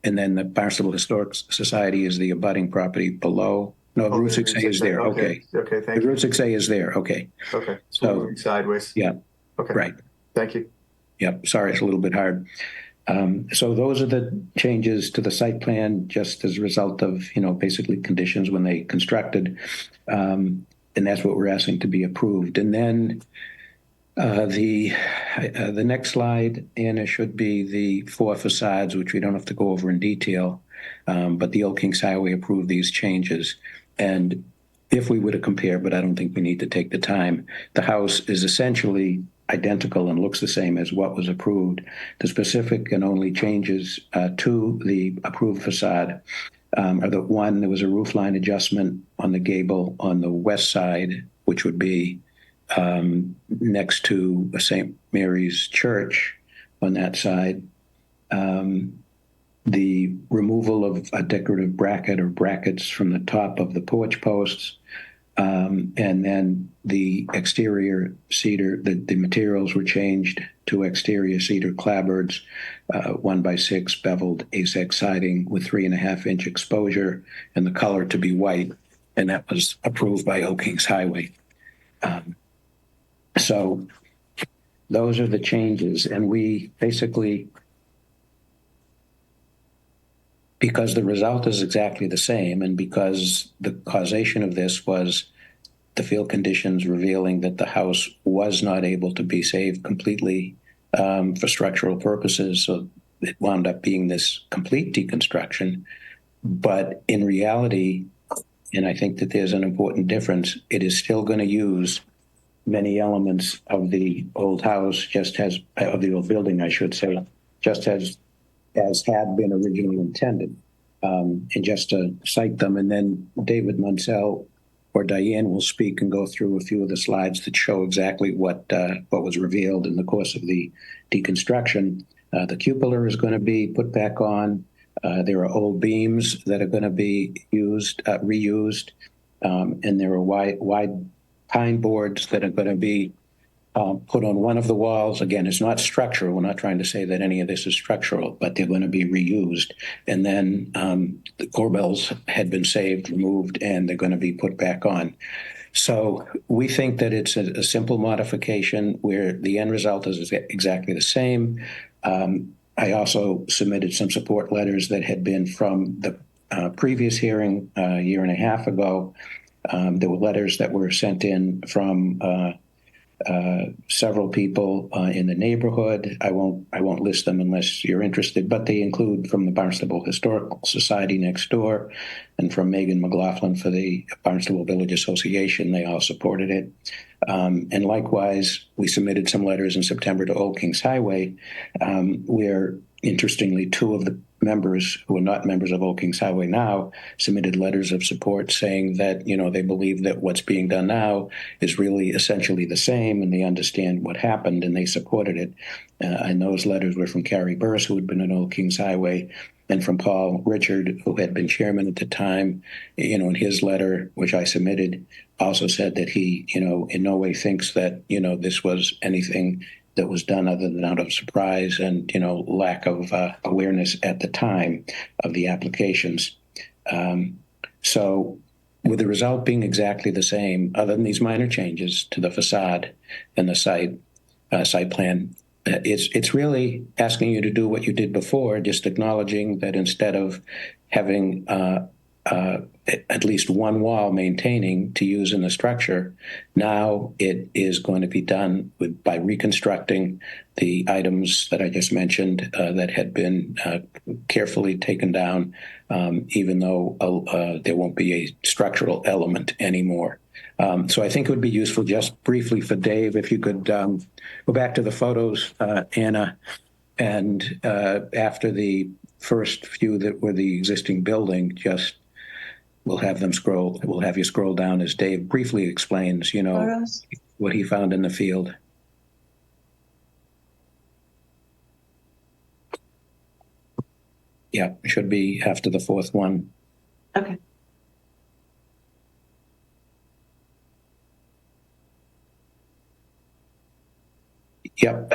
[SPEAKER 9] and then the Barnstable Historic Society is the abutting property below. No, Route 6A is there. Okay.
[SPEAKER 8] Okay. Thank
[SPEAKER 9] The
[SPEAKER 8] you.
[SPEAKER 9] Route 6A is there. Okay.
[SPEAKER 8] Okay.
[SPEAKER 9] So
[SPEAKER 8] moving sideways.
[SPEAKER 9] yeah.
[SPEAKER 8] Okay.
[SPEAKER 9] Right.
[SPEAKER 8] Thank you.
[SPEAKER 9] Yep, sorry, it's a little bit hard. So those are the changes to the site plan, just as a result of, basically conditions when they constructed. And that's what we're asking to be approved. And then the next slide, Anna, should be the 4 facades, which we don't have to go over in detail. But the Old Kings Highway approved these changes. And if we were to compare, but I don't think we need to take the time, the house is essentially identical and looks the same as what was approved. The specific and only changes to the approved facade are that one, there was a roof line adjustment on the gable on the west side, which would be next to St. Mary's Church on that side. The removal of a decorative bracket or brackets from the top of the porch posts. And then the exterior cedar, the materials were changed to exterior cedar clapboards, 1x6 beveled ASEC siding with 3.5-inch exposure, and the color to be white. And that was approved by Old Kings Highway. So those are the changes. And we basically, because the result is exactly the same, and because the causation of this was the field conditions revealing that the house was not able to be saved completely for structural purposes, so it wound up being this complete deconstruction. But in reality, and I think that there's an important difference, it is still going to use many elements of the old house, just as of the old building, I should say, just as had been originally intended. And just to cite them, and then David Munsell or Diane will speak and go through a few of the slides that show exactly what was revealed in the course of the deconstruction. The cupola is going to be put back on. There are old beams that are going to be reused, and there are wide pine boards that are going to be put on one of the walls. Again, it's not structural. We're not trying to say that any of this is structural, but they're going to be reused. And then the corbels had been saved, removed, and they're going to be put back on. So we think that it's a simple modification where the end result is exactly the same. I also submitted some support letters that had been from the previous hearing a year and a half ago. There were letters that were sent in from several people in the neighborhood. I won't list them unless you're interested, but they include from the Barnstable Historical Society next door, and from Megan McLaughlin for the Barnstable Village Association. They all supported it. And likewise, we submitted some letters in September to Old Kings Highway, where, interestingly, 2 of the members who are not members of Old Kings Highway now submitted letters of support saying that, they believe that what's being done now is really essentially the same, and they understand what happened, and they supported it. And those letters were from Carrie Burris, who had been at Old Kings Highway, and from Paul Richard, who had been chairman at the time. In his letter, which I submitted, also said that he, in no way thinks that, this was anything that was done other than out of surprise and, lack of awareness at the time of the applications. So with the result being exactly the same, other than these minor changes to the facade and the site plan, it's really asking you to do what you did before, just acknowledging that instead of having at least one wall maintaining to use in the structure, now it is going to be done by reconstructing the items that I just mentioned that had been carefully taken down, even though there won't be a structural element anymore. So I think it would be useful just briefly for Dave, if you could go back to the photos, Anna, and after the first few that were the existing building, we'll have you scroll down as Dave briefly explains,
[SPEAKER 5] Photos?
[SPEAKER 9] what he found in the field. Yeah, it should be after the 4th one.
[SPEAKER 5] Okay.
[SPEAKER 9] Yep.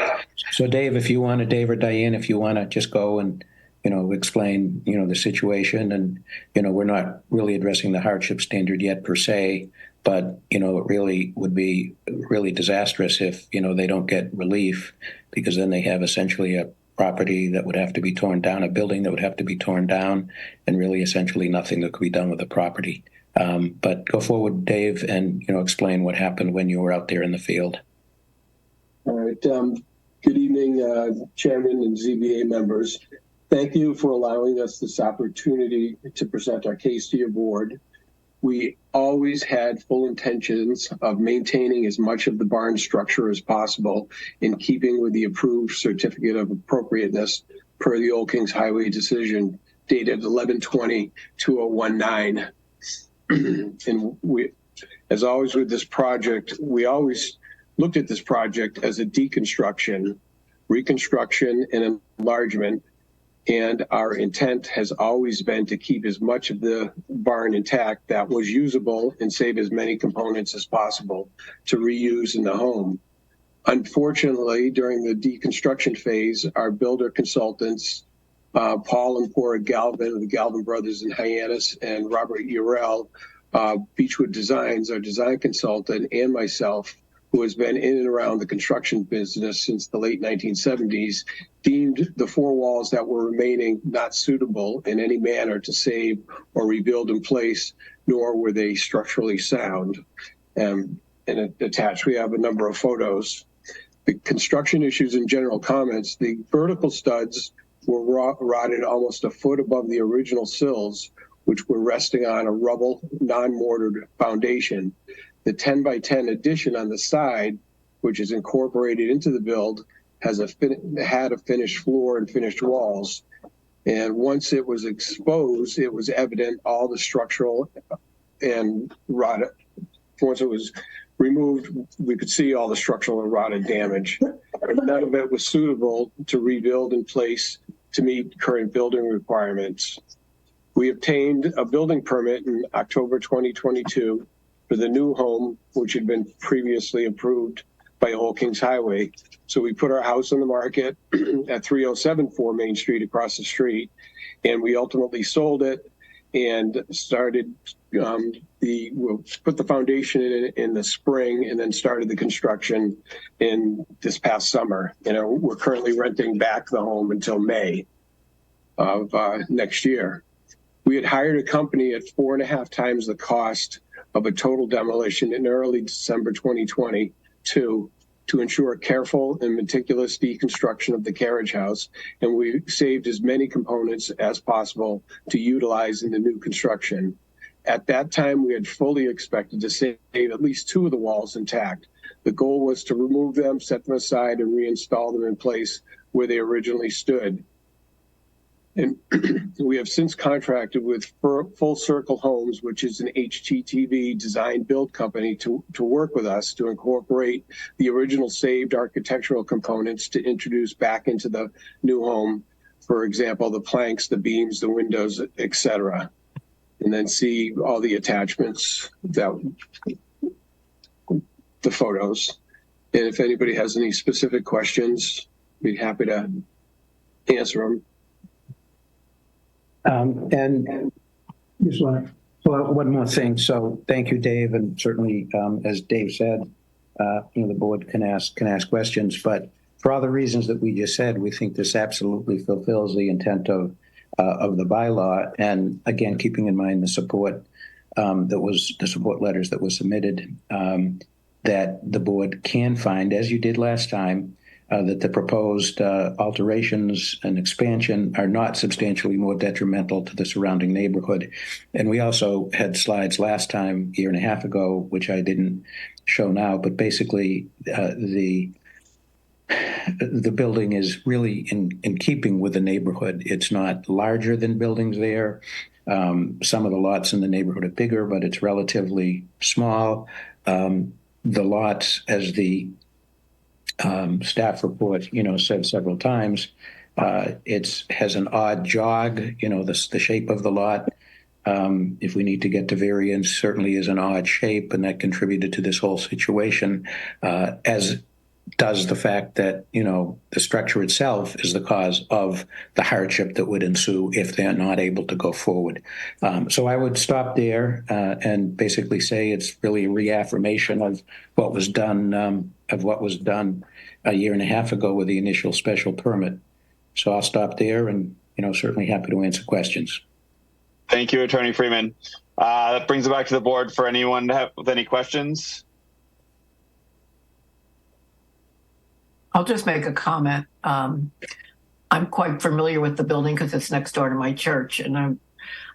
[SPEAKER 9] So Dave or Diane, if you want to just go and explain, the situation. And, we're not really addressing the hardship standard yet per se, but, it really would be really disastrous if, they don't get relief, because then they have essentially a property that would have to be torn down, a building that would have to be torn down, and really essentially nothing that could be done with the property. But go forward, Dave, and, explain what happened when you were out there in the field.
[SPEAKER 10] All right. Good evening, Chairman and ZBA members. Thank you for allowing us this opportunity to present our case to your board. We always had full intentions of maintaining as much of the barn structure as possible in keeping with the approved certificate of appropriateness per the Old Kings Highway decision dated 11/20/2019. And we, as always with this project, we always looked at this project as a deconstruction, reconstruction, and enlargement. And our intent has always been to keep as much of the barn intact that was usable and save as many components as possible to reuse in the home. Unfortunately, during the deconstruction phase, our builder consultants, Paul and Cora Galvin of the Galvin Brothers in Hyannis, and Robert Urell, Beechwood Designs, our design consultant, and myself, who has been in and around the construction business since the late 1970s, deemed the four walls that were remaining not suitable in any manner to save or rebuild in place, nor were they structurally sound. And attached, we have a number of photos. The construction issues and general comments: the vertical studs were rotted almost a foot above the original sills, which were resting on a rubble, non-mortared foundation. The 10 by 10 addition on the side, which is incorporated into the build, had a finished floor and finished walls. And once it was exposed, it was evident all the structural and rotted. Once it was removed, we could see all the structural and rotted damage. None of it was suitable to rebuild in place to meet current building requirements. We obtained a building permit in October 2022 for the new home, which had been previously approved by Old Kings Highway. So we put our house on the market at 3074 Main Street across the street, and we ultimately sold it and started we'll put the foundation in the spring and then started the construction in this past summer. We're currently renting back the home until May of next year. We had hired a company at 4.5 times the cost of a total demolition in early December 2022 to ensure careful and meticulous deconstruction of the carriage house, and we saved as many components as possible to utilize in the new construction. At that time, we had fully expected to save at least 2 of the walls intact. The goal was to remove them, set them aside, and reinstall them in place where they originally stood. And we have since contracted with Full Circle Homes, which is an HGTV design build company, to work with us to incorporate the original saved architectural components to introduce back into the new home. For example, the planks, the beams, the windows, etc. And then see all the attachments, the photos. And if anybody has any specific questions, I'd be happy to answer them.
[SPEAKER 9] And just one more thing. So thank you, Dave, and certainly, as Dave said, the board can ask questions. But for all the reasons that we just said, we think this absolutely fulfills the intent of the bylaw. And again, keeping in mind the support the support letters that were submitted, that the board can find, as you did last time, that the proposed alterations and expansion are not substantially more detrimental to the surrounding neighborhood. And we also had slides last time, 1.5 years ago, which I didn't show now, but basically the building is really in keeping with the neighborhood. It's not larger than buildings there. Some of the lots in the neighborhood are bigger, but it's relatively small. The lots, as the staff report, said several times, it has an odd jog, the shape of the lot. If we need to get to variance, certainly is an odd shape, and that contributed to this whole situation. As does the fact that, the structure itself is the cause of the hardship that would ensue if they're not able to go forward. So I would stop there and basically say it's really a reaffirmation of what was done a year and a half ago with the initial special permit. So I'll stop there and, certainly happy to answer questions.
[SPEAKER 1] Thank you, Attorney Freeman. That brings it back to the board for anyone with any questions.
[SPEAKER 3] I'll just make a comment. I'm quite familiar with the building because it's next door to my church, and I'm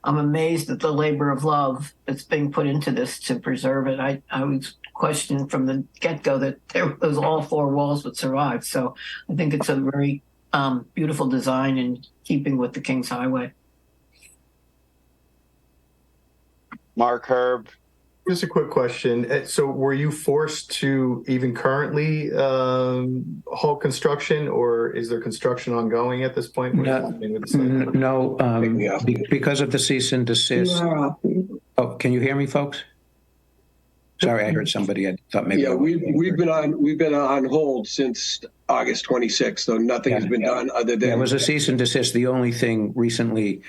[SPEAKER 3] amazed at the labor of love that's being put into this to preserve it. I was questioning from the get-go that those all four walls would survive. So I think it's a very beautiful design in keeping with the King's Highway.
[SPEAKER 1] Mark, Herb.
[SPEAKER 8] Just a quick question. So were you forced to even currently halt construction, or is there construction ongoing at this point?
[SPEAKER 9] No, because of the cease and desist. Oh, can you hear me, folks? Sorry, I heard somebody. I thought maybe.
[SPEAKER 10] Yeah, we've been on hold since August 26th, so nothing has been done other than.
[SPEAKER 9] There was a cease and desist. The only thing recently,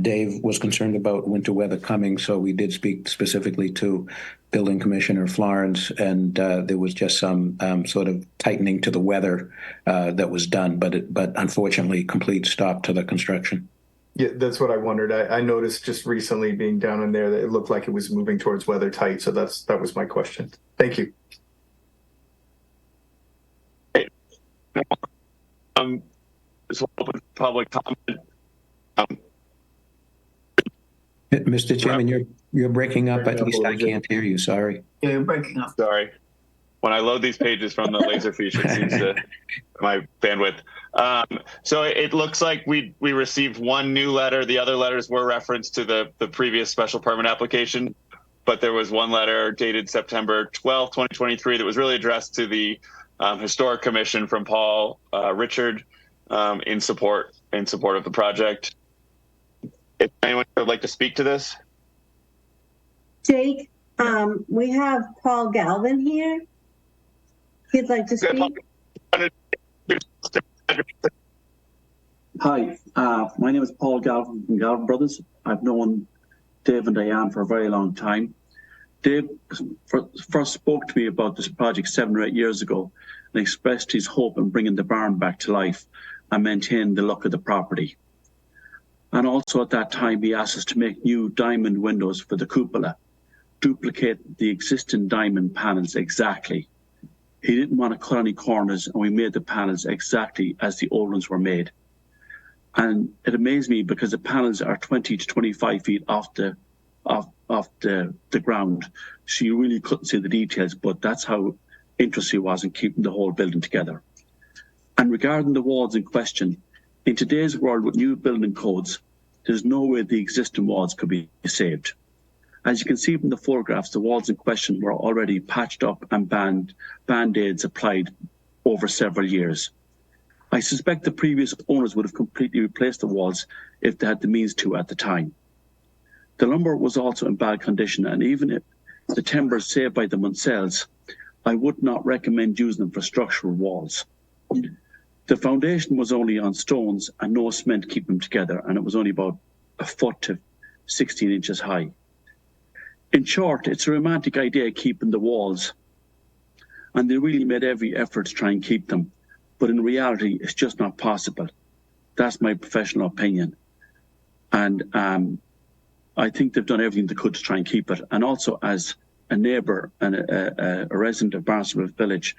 [SPEAKER 9] Dave was concerned about winter weather coming, so we did speak specifically to Building Commissioner Florence, and there was just some sort of tightening to the weather that was done, but unfortunately, complete stop to the construction.
[SPEAKER 8] Yeah, that's what I wondered. I noticed just recently being down in there that it looked like it was moving towards weather tight, so that was my question. Thank you.
[SPEAKER 1] This will open public comment.
[SPEAKER 9] Mr. Chairman, you're breaking up. At least I can't hear you. Sorry.
[SPEAKER 3] Yeah, you're breaking up.
[SPEAKER 1] Sorry. When I load these pages from the Laserfish, it seems to my bandwidth. So it looks like we received one new letter. The other letters were referenced to the previous special permit application, but there was one letter dated September 12, 2023 that was really addressed to the Historic Commission from Paul Richard in support of the project. If anyone would like to speak to this.
[SPEAKER 11] Jake, we have Paul Galvin here. He'd like to speak.
[SPEAKER 12] Hi, my name is Paul Galvin from Galvin Brothers. I've known Dave and Diane for a very long time. Dave first spoke to me about this project 7 or 8 years ago and expressed his hope in bringing the barn back to life and maintaining the look of the property. And also at that time, he asked us to make new diamond windows for the cupola, duplicate the existing diamond panels exactly. He didn't want to cut any corners, and we made the panels exactly as the old ones were made. And it amazed me because the panels are 20 to 25 feet off the ground. So you really couldn't see the details, but that's how interested he was in keeping the whole building together. And regarding the walls in question, in today's world with new building codes, there's no way the existing walls could be saved. As you can see from the photographs, the walls in question were already patched up and band-aids applied over several years. I suspect the previous owners would have completely replaced the walls if they had the means to at the time. The lumber was also in bad condition, and even if the timber saved by them themselves, I would not recommend using them for structural walls. The foundation was only on stones and no cement to keep them together, and it was only about a foot to 16 inches high. In short, it's a romantic idea keeping the walls, and they really made every effort to try and keep them, but in reality, it's just not possible. That's my professional opinion. And I think they've done everything they could to try and keep it. And also as a neighbour and a resident of Barnstable Village,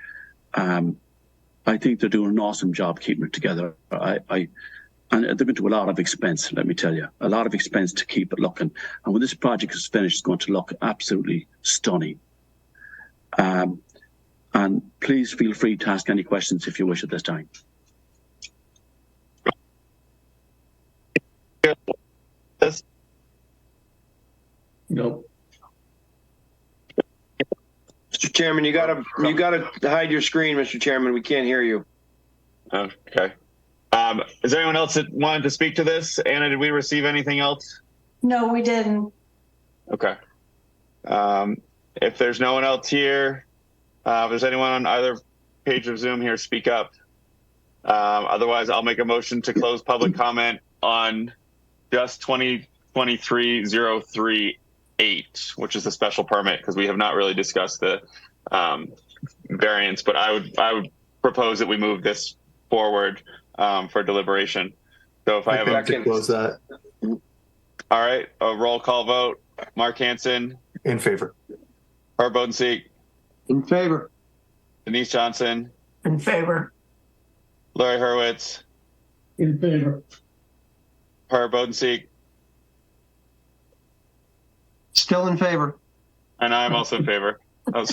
[SPEAKER 12] I think they're doing an awesome job keeping it together. And they've been to a lot of expense, let me tell you, a lot of expense to keep it looking. And when this project is finished, it's going to look absolutely stunning. And please feel free to ask any questions if you wish at this time.
[SPEAKER 8] No.
[SPEAKER 2] Mr. Chairman, you gotta hide your screen, Mr. Chairman. We can't hear you.
[SPEAKER 1] Okay. Is there anyone else that wanted to speak to this? Anna, did we receive anything else?
[SPEAKER 5] No, we didn't.
[SPEAKER 1] Okay. If there's no one else here, if there's anyone on either page of Zoom here, speak up. Otherwise, I'll make a motion to close public comment on just 2023-038, which is the special permit, because we have not really discussed the variance. But I would propose that we move this forward for deliberation. So if I have
[SPEAKER 8] to close that.
[SPEAKER 1] All right, a roll call vote. Mark Hansen.
[SPEAKER 8] In favor.
[SPEAKER 1] Herb Bodenseek.
[SPEAKER 4] In favor.
[SPEAKER 1] Denise Johnson.
[SPEAKER 3] In favor.
[SPEAKER 1] Larry Hurwitz.
[SPEAKER 13] In favor.
[SPEAKER 1] Herb Bodenseek.
[SPEAKER 4] Still in favor.
[SPEAKER 1] And I'm also in favor.
[SPEAKER 2] I'm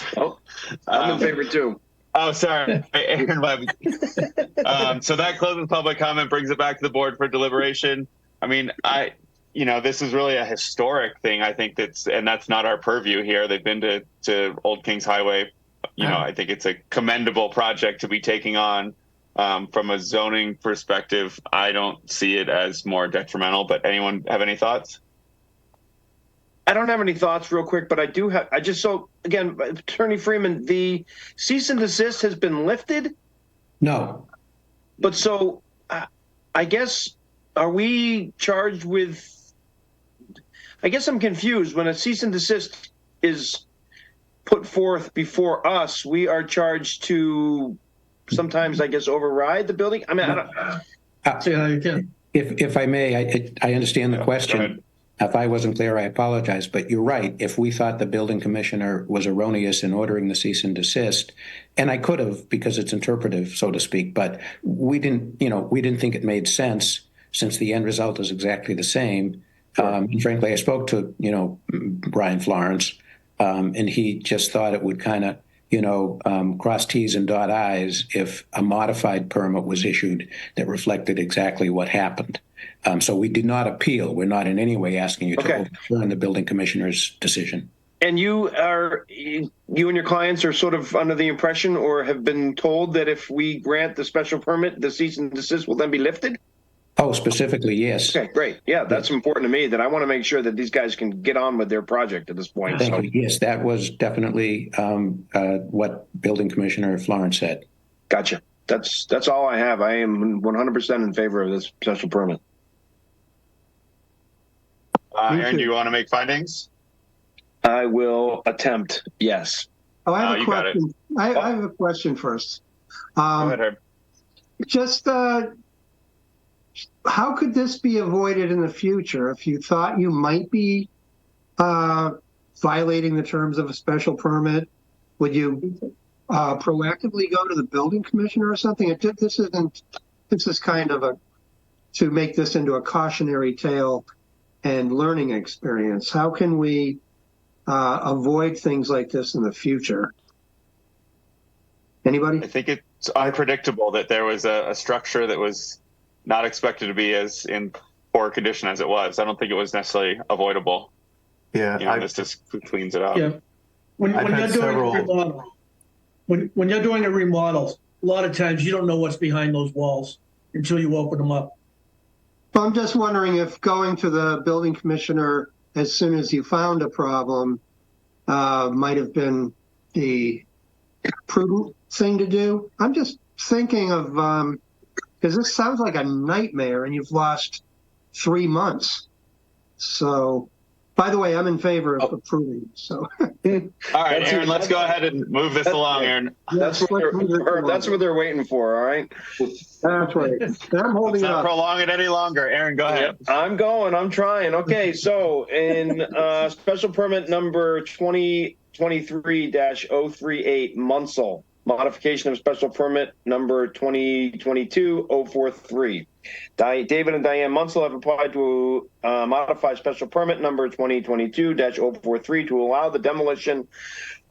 [SPEAKER 2] in favor too.
[SPEAKER 1] Oh, sorry. Aaron, so that closes public comment, brings it back to the board for deliberation. I mean, this is really a historic thing. I think that's not our purview here. They've been to Old Kings Highway. I think it's a commendable project to be taking on. From a zoning perspective, I don't see it as more detrimental, but anyone have any thoughts?
[SPEAKER 2] I don't have any thoughts real quick, but again, Attorney Freeman, the cease and desist has been lifted?
[SPEAKER 9] No.
[SPEAKER 2] But so I guess, are we charged with, I guess I'm confused. When a cease and desist is put forth before us, we are charged to sometimes, I guess, override the building? I mean,
[SPEAKER 9] If I may, I understand the question. If I wasn't clear, I apologize, but you're right. If we thought the building commissioner was erroneous in ordering the cease and desist, and I could have, because it's interpretive, so to speak, but we didn't think it made sense since the end result is exactly the same. And frankly, I spoke to, Brian Florence, and he just thought it would kind of, cross T's and dot I's if a modified permit was issued that reflected exactly what happened. So we did not appeal. We're not in any way asking you to overturn the building commissioner's decision.
[SPEAKER 2] And you and your clients are sort of under the impression or have been told that if we grant the special permit, the cease and desist will then be lifted?
[SPEAKER 9] Oh, specifically, yes.
[SPEAKER 2] Okay, great. Yeah, that's important to me, that I want to make sure that these guys can get on with their project at this point.
[SPEAKER 9] Thank you. Yes, that was definitely what Building Commissioner Florence said.
[SPEAKER 2] Gotcha. That's all I have. I am 100% in favor of this special permit.
[SPEAKER 1] Aaron, do you want to make findings?
[SPEAKER 2] I will attempt. Yes.
[SPEAKER 4] Oh, I have a question. I have a question first.
[SPEAKER 1] Go ahead, Herb.
[SPEAKER 4] Just how could this be avoided in the future if you thought you might be violating the terms of a special permit? Would you proactively go to the building commissioner or something? This is kind of to make this into a cautionary tale and learning experience. How can we avoid things like this in the future? Anybody?
[SPEAKER 1] I think it's unpredictable that there was a structure that was not expected to be as in poor condition as it was. I don't think it was necessarily avoidable.
[SPEAKER 8] Yeah,
[SPEAKER 1] this just cleans it up.
[SPEAKER 13] Yeah, when you're doing a remodel, a lot of times you don't know what's behind those walls until you open them up.
[SPEAKER 4] Well, I'm just wondering if going to the building commissioner as soon as you found a problem might have been the prudent thing to do. I'm just thinking of, because this sounds like a nightmare and you've lost 3 months. So, by the way, I'm in favor of approving. So,
[SPEAKER 1] all right, Aaron, let's go ahead and move this along, Aaron.
[SPEAKER 2] That's what they're waiting for. All right.
[SPEAKER 4] That's right. I'm holding
[SPEAKER 1] Let's
[SPEAKER 4] it
[SPEAKER 1] not
[SPEAKER 4] up.
[SPEAKER 1] prolong it any longer. Aaron, go ahead.
[SPEAKER 2] I'm trying. Okay, so in special permit number 2023-038, Munsell, modification of special permit number 2022-043. David and Diane Munsell have applied to modify special permit number 2022-043 to allow the demolition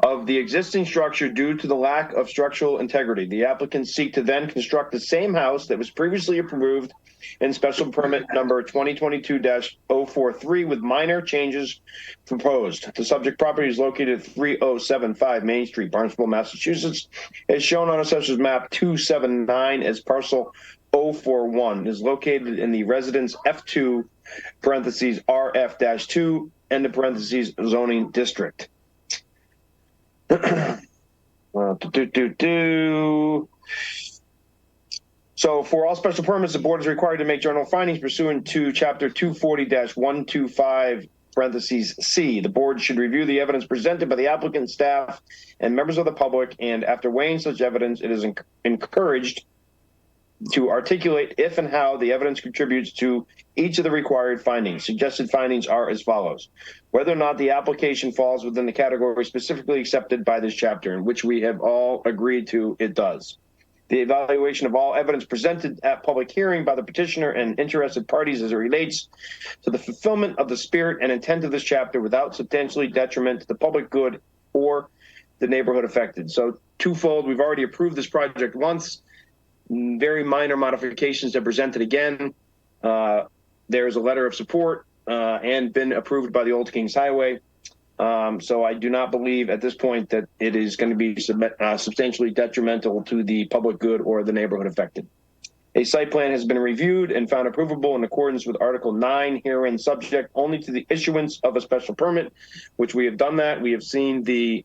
[SPEAKER 2] of the existing structure due to the lack of structural integrity. The applicants seek to then construct the same house that was previously approved in special permit number 2022-043 with minor changes proposed. The subject property is located at 3075 Main Street, Barnstable, Massachusetts. As shown on Assessor's Map 279 as parcel 041, is located in the residence F2 parentheses RF-2 end of parentheses zoning district. So for all special permits, the board is required to make general findings pursuant to Chapter 240-125 parentheses C. The board should review the evidence presented by the applicant, staff, and members of the public, and after weighing such evidence, it is encouraged to articulate if and how the evidence contributes to each of the required findings. Suggested findings are as follows. Whether or not the application falls within the category specifically accepted by this chapter, in which we have all agreed to it does. The evaluation of all evidence presented at public hearing by the petitioner and interested parties as it relates to the fulfillment of the spirit and intent of this chapter without substantially detriment to the public good or the neighborhood affected. So twofold, we've already approved this project once. Very minor modifications are presented again. There's a letter of support and been approved by the Old Kings Highway. So I do not believe at this point that it is going to be substantially detrimental to the public good or the neighborhood affected. A site plan has been reviewed and found approvable in accordance with Article 9 herein, subject only to the issuance of a special permit, which we have done that. We have seen the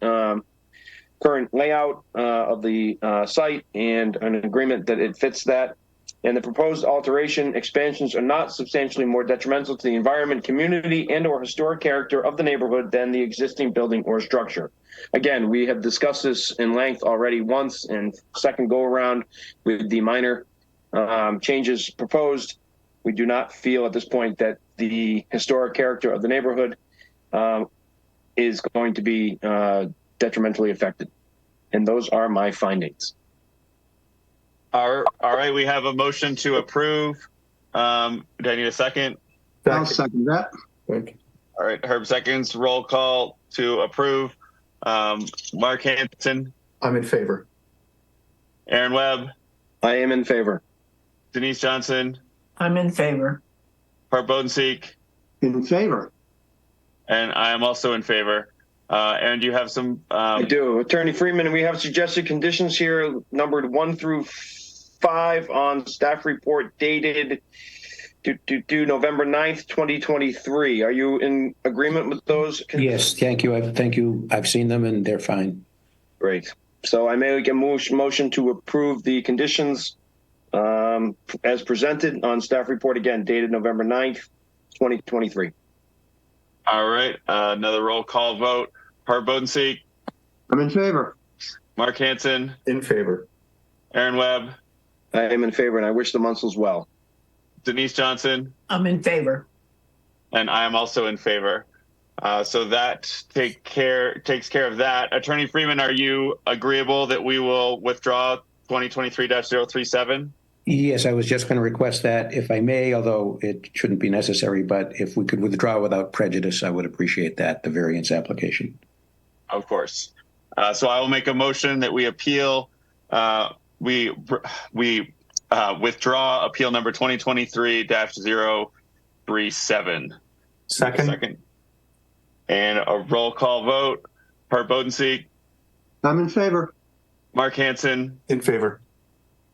[SPEAKER 2] current layout of the site and an agreement that it fits that. And the proposed alteration expansions are not substantially more detrimental to the environment, community, and or historic character of the neighborhood than the existing building or structure. Again, we have discussed this in length already once, and second go around with the minor changes proposed. We do not feel at this point that the historic character of the neighborhood is going to be detrimentally affected. And those are my findings.
[SPEAKER 1] All right, we have a motion to approve. Do I need a second?
[SPEAKER 4] I'll second that.
[SPEAKER 8] Okay.
[SPEAKER 1] All right, Herb seconds. Roll call to approve. Mark Hanson.
[SPEAKER 8] I'm in favor.
[SPEAKER 1] Aaron Webb.
[SPEAKER 2] I am in favor.
[SPEAKER 1] Denise Johnson.
[SPEAKER 3] I'm in favor.
[SPEAKER 1] Bart Bodenseek.
[SPEAKER 4] In favor.
[SPEAKER 1] And I am also in favor. Aaron, do you have some?
[SPEAKER 2] I do. Attorney Freeman, we have suggested conditions here numbered 1 through 5 on staff report dated November 9th, 2023. Are you in agreement with those?
[SPEAKER 9] Yes, thank you. Thank you. I've seen them and they're fine.
[SPEAKER 2] Great. So I make a motion to approve the conditions as presented on staff report, again, dated November 9th, 2023.
[SPEAKER 1] All right, another roll call vote. Bart Bodenseek.
[SPEAKER 4] I'm in favor.
[SPEAKER 1] Mark Hanson.
[SPEAKER 8] In favor.
[SPEAKER 1] Aaron Webb.
[SPEAKER 2] I am in favor, and I wish the Munsels well.
[SPEAKER 1] Denise Johnson.
[SPEAKER 3] I'm in favor.
[SPEAKER 1] And I am also in favor. So that takes care of that. Attorney Freeman, are you agreeable that we will withdraw 2023-037?
[SPEAKER 9] Yes, I was just going to request that, if I may, although it shouldn't be necessary, but if we could withdraw without prejudice, I would appreciate that, the variance application.
[SPEAKER 1] Of course. So I will make a motion that we appeal. We withdraw appeal number 2023-037.
[SPEAKER 8] Second.
[SPEAKER 1] And a roll call vote. Bart Bodenseek.
[SPEAKER 4] I'm in favor.
[SPEAKER 1] Mark Hanson.
[SPEAKER 8] In favor.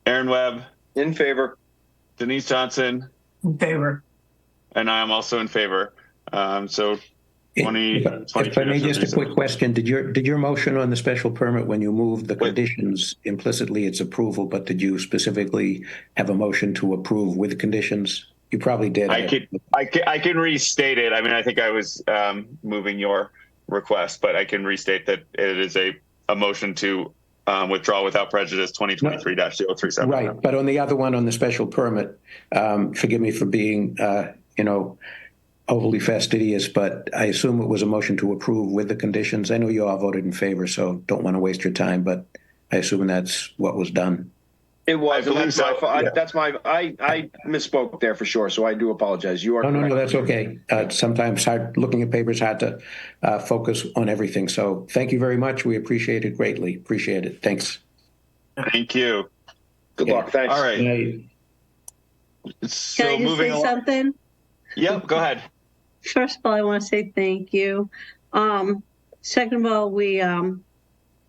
[SPEAKER 1] Aaron Webb.
[SPEAKER 2] In favor.
[SPEAKER 1] Denise Johnson.
[SPEAKER 3] In favor.
[SPEAKER 1] And I am also in favor. So
[SPEAKER 9] If I may, just a quick question. Did your motion on the special permit, when you moved the conditions, implicitly its approval, but did you specifically have a motion to approve with conditions? You probably did.
[SPEAKER 1] I can restate it. I mean, I think I was moving your request, but I can restate that it is a motion to withdraw without prejudice 2023-037.
[SPEAKER 9] Right, but on the other one, on the special permit, forgive me for being, overly fastidious, but I assume it was a motion to approve with the conditions. I know you all voted in favor, so don't want to waste your time, but I assume that's what was done.
[SPEAKER 2] It was.
[SPEAKER 1] I believe so.
[SPEAKER 2] I misspoke there for sure, so I do apologize. You are correct.
[SPEAKER 9] No, that's okay. Sometimes looking at papers hard to focus on everything. So thank you very much. We appreciate it greatly. Appreciate it. Thanks.
[SPEAKER 1] Thank you.
[SPEAKER 2] Good luck. Thanks.
[SPEAKER 1] All right.
[SPEAKER 11] Can
[SPEAKER 1] So
[SPEAKER 11] I just
[SPEAKER 1] moving
[SPEAKER 11] say
[SPEAKER 1] along.
[SPEAKER 11] something?
[SPEAKER 1] Yep, go ahead.
[SPEAKER 11] First of all, I want to say thank you. Second of all, we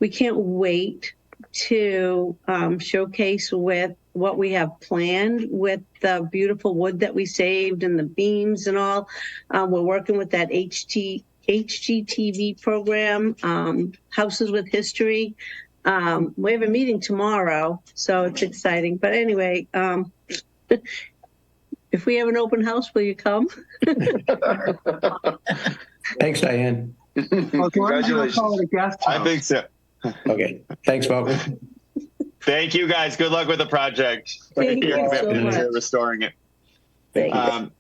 [SPEAKER 11] can't wait to showcase with what we have planned with the beautiful wood that we saved and the beams and all. We're working with that HGTV program, Houses with History. We have a meeting tomorrow, so it's exciting. But anyway, if we have an open house, will you come?
[SPEAKER 9] Thanks, Diane.
[SPEAKER 1] Congratulations. I think so.
[SPEAKER 9] Okay. Thanks, folks.
[SPEAKER 1] Thank you, guys. Good luck with the project.
[SPEAKER 11] Thank you so
[SPEAKER 1] Commitment
[SPEAKER 11] much.
[SPEAKER 1] to restoring it.
[SPEAKER 11] Thanks.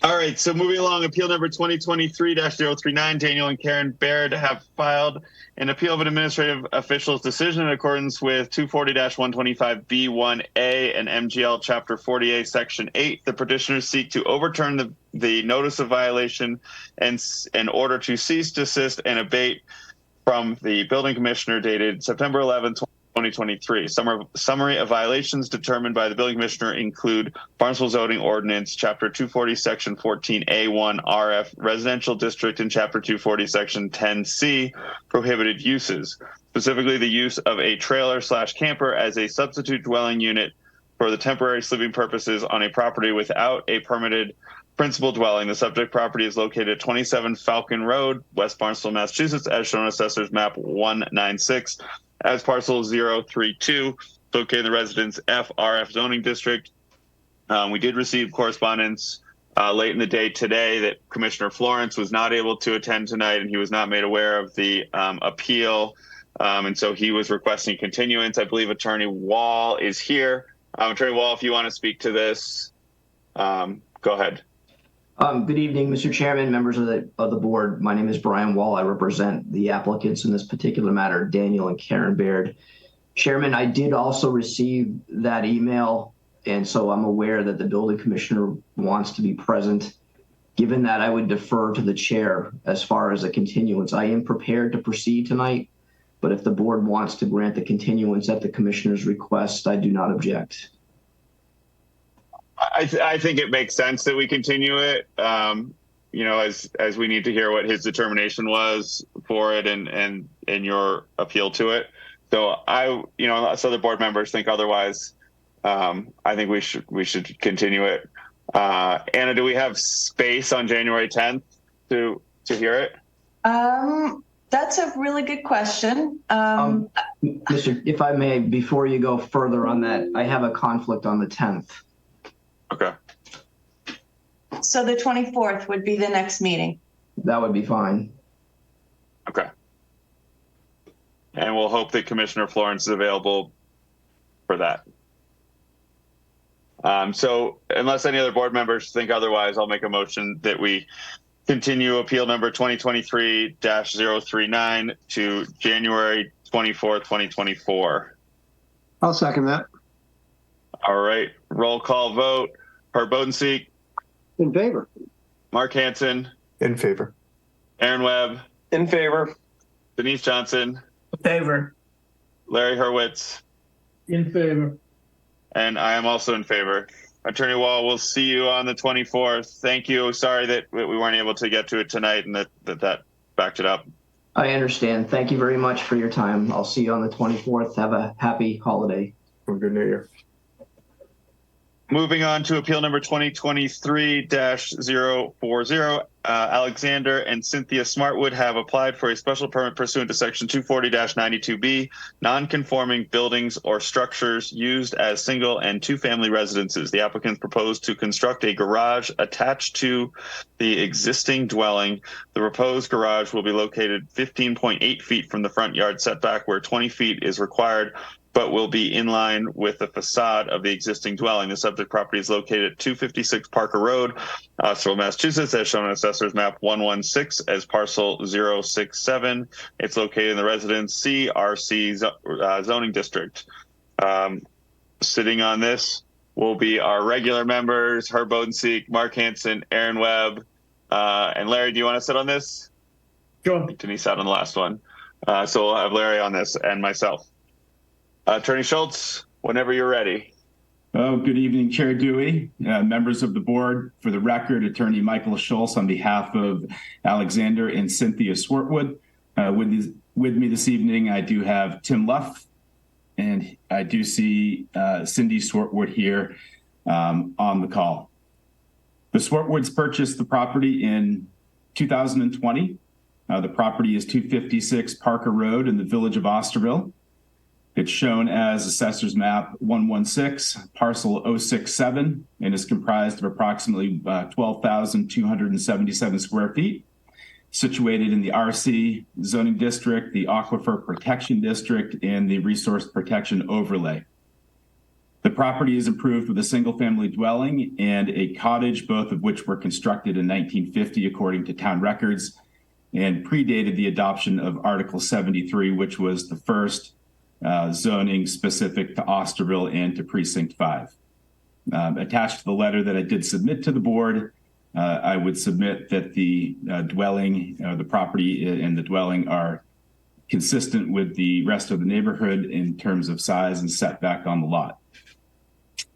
[SPEAKER 1] All right, so moving along, appeal number 2023-039, Daniel and Karen Baird have filed an appeal of an administrative official's decision in accordance with 240-125B1A and MGL Chapter 40A, Section 8. The petitioners seek to overturn the notice of violation and in order to cease, desist, and abate from the building commissioner dated September 11, 2023. Summary of violations determined by the building commissioner include Barnstable zoning ordinance, Chapter 240, Section 14A1 RF, residential district, and Chapter 240, Section 10C, prohibited uses, specifically the use of a trailer/camper as a substitute dwelling unit for the temporary sleeping purposes on a property without a permitted principal dwelling. The subject property is located at 27 Falcon Road, West Barnstable, Massachusetts, as shown on Assessor's Map 196. As parcel 032, located in the Residence FRF zoning district. We did receive correspondence late in the day today that Commissioner Florence was not able to attend tonight, and he was not made aware of the appeal. And so he was requesting continuance. I believe Attorney Wall is here. Attorney Wall, if you want to speak to this, go ahead.
[SPEAKER 14] Good evening, Mr. Chairman, members of the board. My name is Brian Wall. I represent the applicants in this particular matter, Daniel and Karen Baird. Chairman, I did also receive that email, and so I'm aware that the building commissioner wants to be present. Given that, I would defer to the chair as far as a continuance. I am prepared to proceed tonight, but if the board wants to grant the continuance at the commissioner's request, I do not object.
[SPEAKER 1] I think it makes sense that we continue it, you know, as we need to hear what his determination was for it and your appeal to it. So unless other board members think otherwise, I think we should continue it. Anna, do we have space on January 10th to hear it?
[SPEAKER 5] That's a really good question.
[SPEAKER 14] Mr. If I may, before you go further on that, I have a conflict on the 10th.
[SPEAKER 1] Okay.
[SPEAKER 5] So the 24th would be the next meeting.
[SPEAKER 14] That would be fine.
[SPEAKER 1] Okay. And we'll hope that Commissioner Florence is available for that. So unless any other board members think otherwise, I'll make a motion that we continue appeal number 2023-039 to January 24th, 2024.
[SPEAKER 4] I'll second that.
[SPEAKER 1] All right, roll call vote. Herb Bodenseek.
[SPEAKER 4] In favor.
[SPEAKER 1] Mark Hansen.
[SPEAKER 8] In favor.
[SPEAKER 1] Aaron Webb.
[SPEAKER 2] In favor.
[SPEAKER 1] Denise Johnson.
[SPEAKER 13] In favor.
[SPEAKER 1] Larry Hurwitz.
[SPEAKER 13] In favor.
[SPEAKER 1] And I am also in favor. Attorney Wall, we'll see you on the 24th. Thank you. Sorry that we weren't able to get to it tonight and that backed it up.
[SPEAKER 14] I understand. Thank you very much for your time. I'll see you on the 24th. Have a happy holiday.
[SPEAKER 8] Have a good New Year.
[SPEAKER 1] Moving on to appeal number 2023-040, Alexander and Cynthia Smartwood have applied for a special permit pursuant to section 240-92B, non-conforming buildings or structures used as single and two-family residences. The applicants propose to construct a garage attached to the existing dwelling. The proposed garage will be located 15.8 feet from the front yard setback, where 20 feet is required, but will be in line with the facade of the existing dwelling. The subject property is located at 256 Parker Road, Osterville, Massachusetts, as shown on Assessor's Map 116 as parcel 067. It's located in the Residence CRC zoning district. Sitting on this will be our regular members, Herb Bodenseek, Mark Hansen, Aaron Webb, and Larry, do you want to sit on this?
[SPEAKER 13] Sure.
[SPEAKER 1] Denise sat on the last one. So we'll have Larry on this and myself. Attorney Schultz, whenever you're ready.
[SPEAKER 15] Oh, good evening, Chair Dewey, members of the board. For the record, Attorney Michael Schultz on behalf of Alexander and Cynthia Swartwood. With me this evening, I do have Tim Luff, and I do see Cindy Swartwood here on the call. The Swartwoods purchased the property in 2020. The property is 256 Parker Road in the village of Osterville. It's shown as Assessor's Map 116, parcel 067, and is comprised of approximately 12,277 square feet, situated in the RC zoning district, the Aquifer Protection District, and the Resource Protection Overlay. The property is improved with a single-family dwelling and a cottage, both of which were constructed in 1950 according to town records, and predated the adoption of Article 73, which was the first zoning specific to Osterville and to Precinct 5. Attached to the letter that I did submit to the board, I would submit that the dwelling, the property and the dwelling are consistent with the rest of the neighborhood in terms of size and setback on the lot.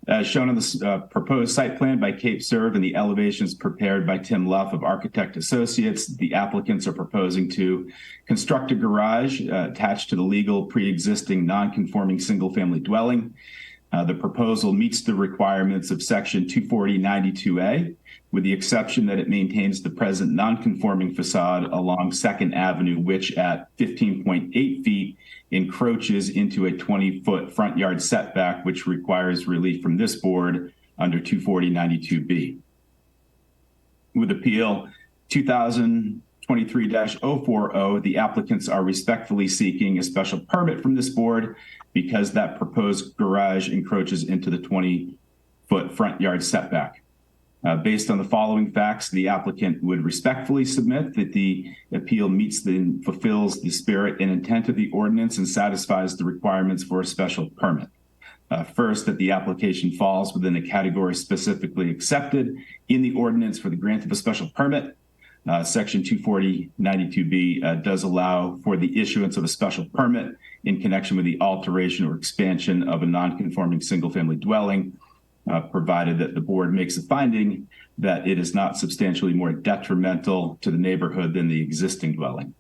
[SPEAKER 15] As shown on the proposed site plan by Cape Serve and the elevations prepared by Tim Luff of Architect Associates, the applicants are proposing to construct a garage attached to the legal pre-existing non-conforming single-family dwelling. The proposal meets the requirements of Section 240-92A, with the exception that it maintains the present non-conforming facade along 2nd Avenue, which at 15.8 feet encroaches into a 20-foot front yard setback, which requires relief from this board under 240-92B. With Appeal 2023-040, the applicants are respectfully seeking a special permit from this board because that proposed garage encroaches into the 20-foot front yard setback. Based on the following facts, the applicant would respectfully submit that the appeal meets and fulfills the spirit and intent of the ordinance and satisfies the requirements for a special permit. First, that the application falls within a category specifically accepted in the ordinance for the grant of a special permit. Section 240-92B does allow for the issuance of a special permit in connection with the alteration or expansion of a non-conforming single-family dwelling, provided that the board makes a finding that it is not substantially more detrimental to the neighborhood than the existing dwelling.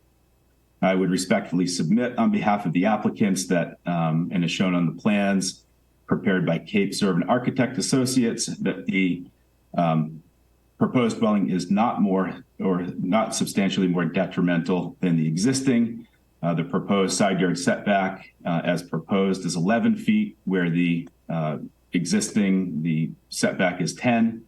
[SPEAKER 15] I would respectfully submit on behalf of the applicants that, and as shown on the plans prepared by Cape Serve and Architect Associates, that the proposed dwelling is not more or not substantially more detrimental than the existing. The proposed side yard setback as proposed is 11 feet, where the existing, the setback is 10.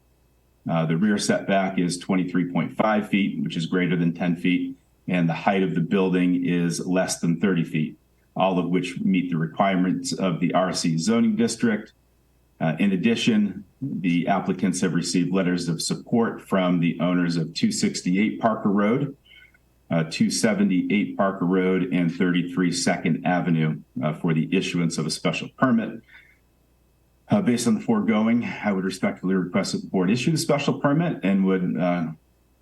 [SPEAKER 15] The rear setback is 23.5 feet, which is greater than 10 feet. And the height of the building is less than 30 feet, all of which meet the requirements of the RC zoning district. In addition, the applicants have received letters of support from the owners of 268 Parker Road, 278 Parker Road, and 33 2nd Avenue for the issuance of a special permit. Based on the foregoing, I would respectfully request that the board issue the special permit and would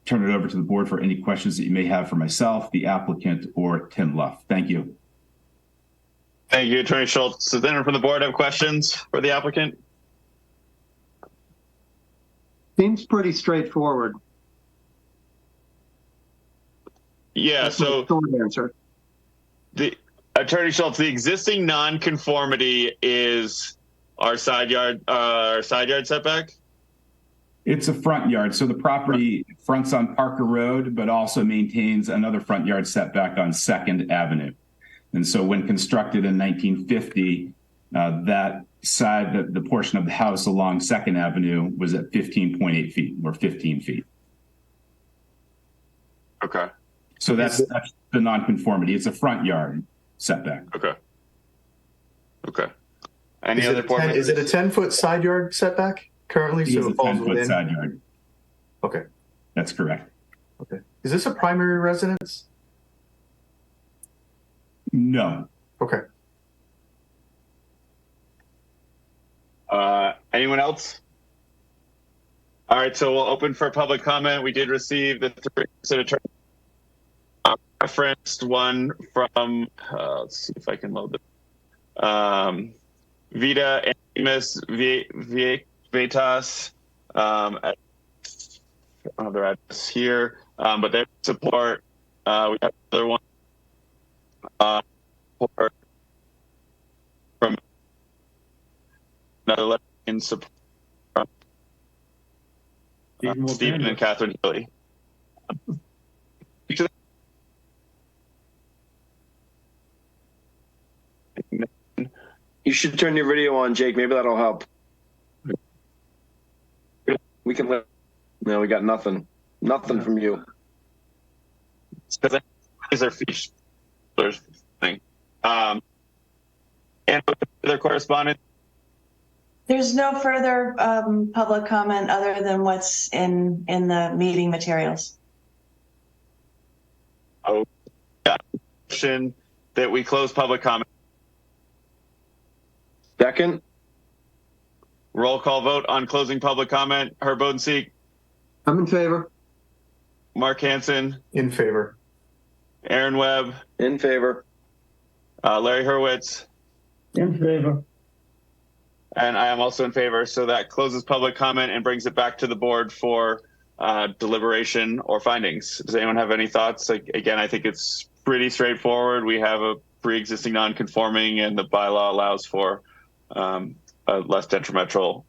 [SPEAKER 15] turn it over to the board for any questions that you may have for myself, the applicant, or Tim Luff. Thank you.
[SPEAKER 1] Thank you, Attorney Schultz. Does anyone from the board have questions for the applicant?
[SPEAKER 4] Seems pretty straightforward.
[SPEAKER 1] Yeah,
[SPEAKER 4] That's
[SPEAKER 1] so
[SPEAKER 4] short answer.
[SPEAKER 1] the Attorney Schultz, the existing non-conformity is our side yard setback?
[SPEAKER 15] It's a front yard. So the property fronts on Parker Road, but also maintains another front yard setback on 2nd Avenue. And so when constructed in 1950, that side, the portion of the house along 2nd Avenue was at 15.8 feet or 15 feet.
[SPEAKER 1] Okay.
[SPEAKER 15] So that's the nonconformity. It's a front yard setback.
[SPEAKER 1] Okay. Okay. Any other board members?
[SPEAKER 8] Is it a 10-foot side yard setback currently?
[SPEAKER 15] It is
[SPEAKER 8] So
[SPEAKER 15] a
[SPEAKER 8] it falls
[SPEAKER 15] 10-foot
[SPEAKER 8] within.
[SPEAKER 15] side yard.
[SPEAKER 8] Okay.
[SPEAKER 15] That's correct.
[SPEAKER 8] Okay. Is this a primary residence?
[SPEAKER 15] No.
[SPEAKER 8] Okay.
[SPEAKER 1] Anyone else? All right, so we'll open for public comment. We did receive the 3% attorney referenced one from, let's see if I can load them. Vita Animus Vietas at another address here, but they support. We have another one from another letter in support from Stephen and Catherine Healy.
[SPEAKER 2] You should turn your video on, Jake. Maybe that'll help. We can. No, we got nothing. Nothing from you.
[SPEAKER 1] These are features thing. And their correspondence.
[SPEAKER 5] There's no further public comment other than what's in the meeting materials.
[SPEAKER 1] Oh, yeah. That we close public comment.
[SPEAKER 2] Second.
[SPEAKER 1] Roll call vote on closing public comment. Herb Bodenseek.
[SPEAKER 4] I'm in favor.
[SPEAKER 1] Mark Hansen.
[SPEAKER 8] In favor.
[SPEAKER 1] Aaron Webb.
[SPEAKER 2] In favor.
[SPEAKER 1] Larry Hurwitz.
[SPEAKER 13] In favor.
[SPEAKER 1] And I am also in favor. So that closes public comment and brings it back to the board for deliberation or findings. Does anyone have any thoughts? Again, I think it's pretty straightforward. We have a pre-existing non-conforming, and the bylaw allows for a less detrimental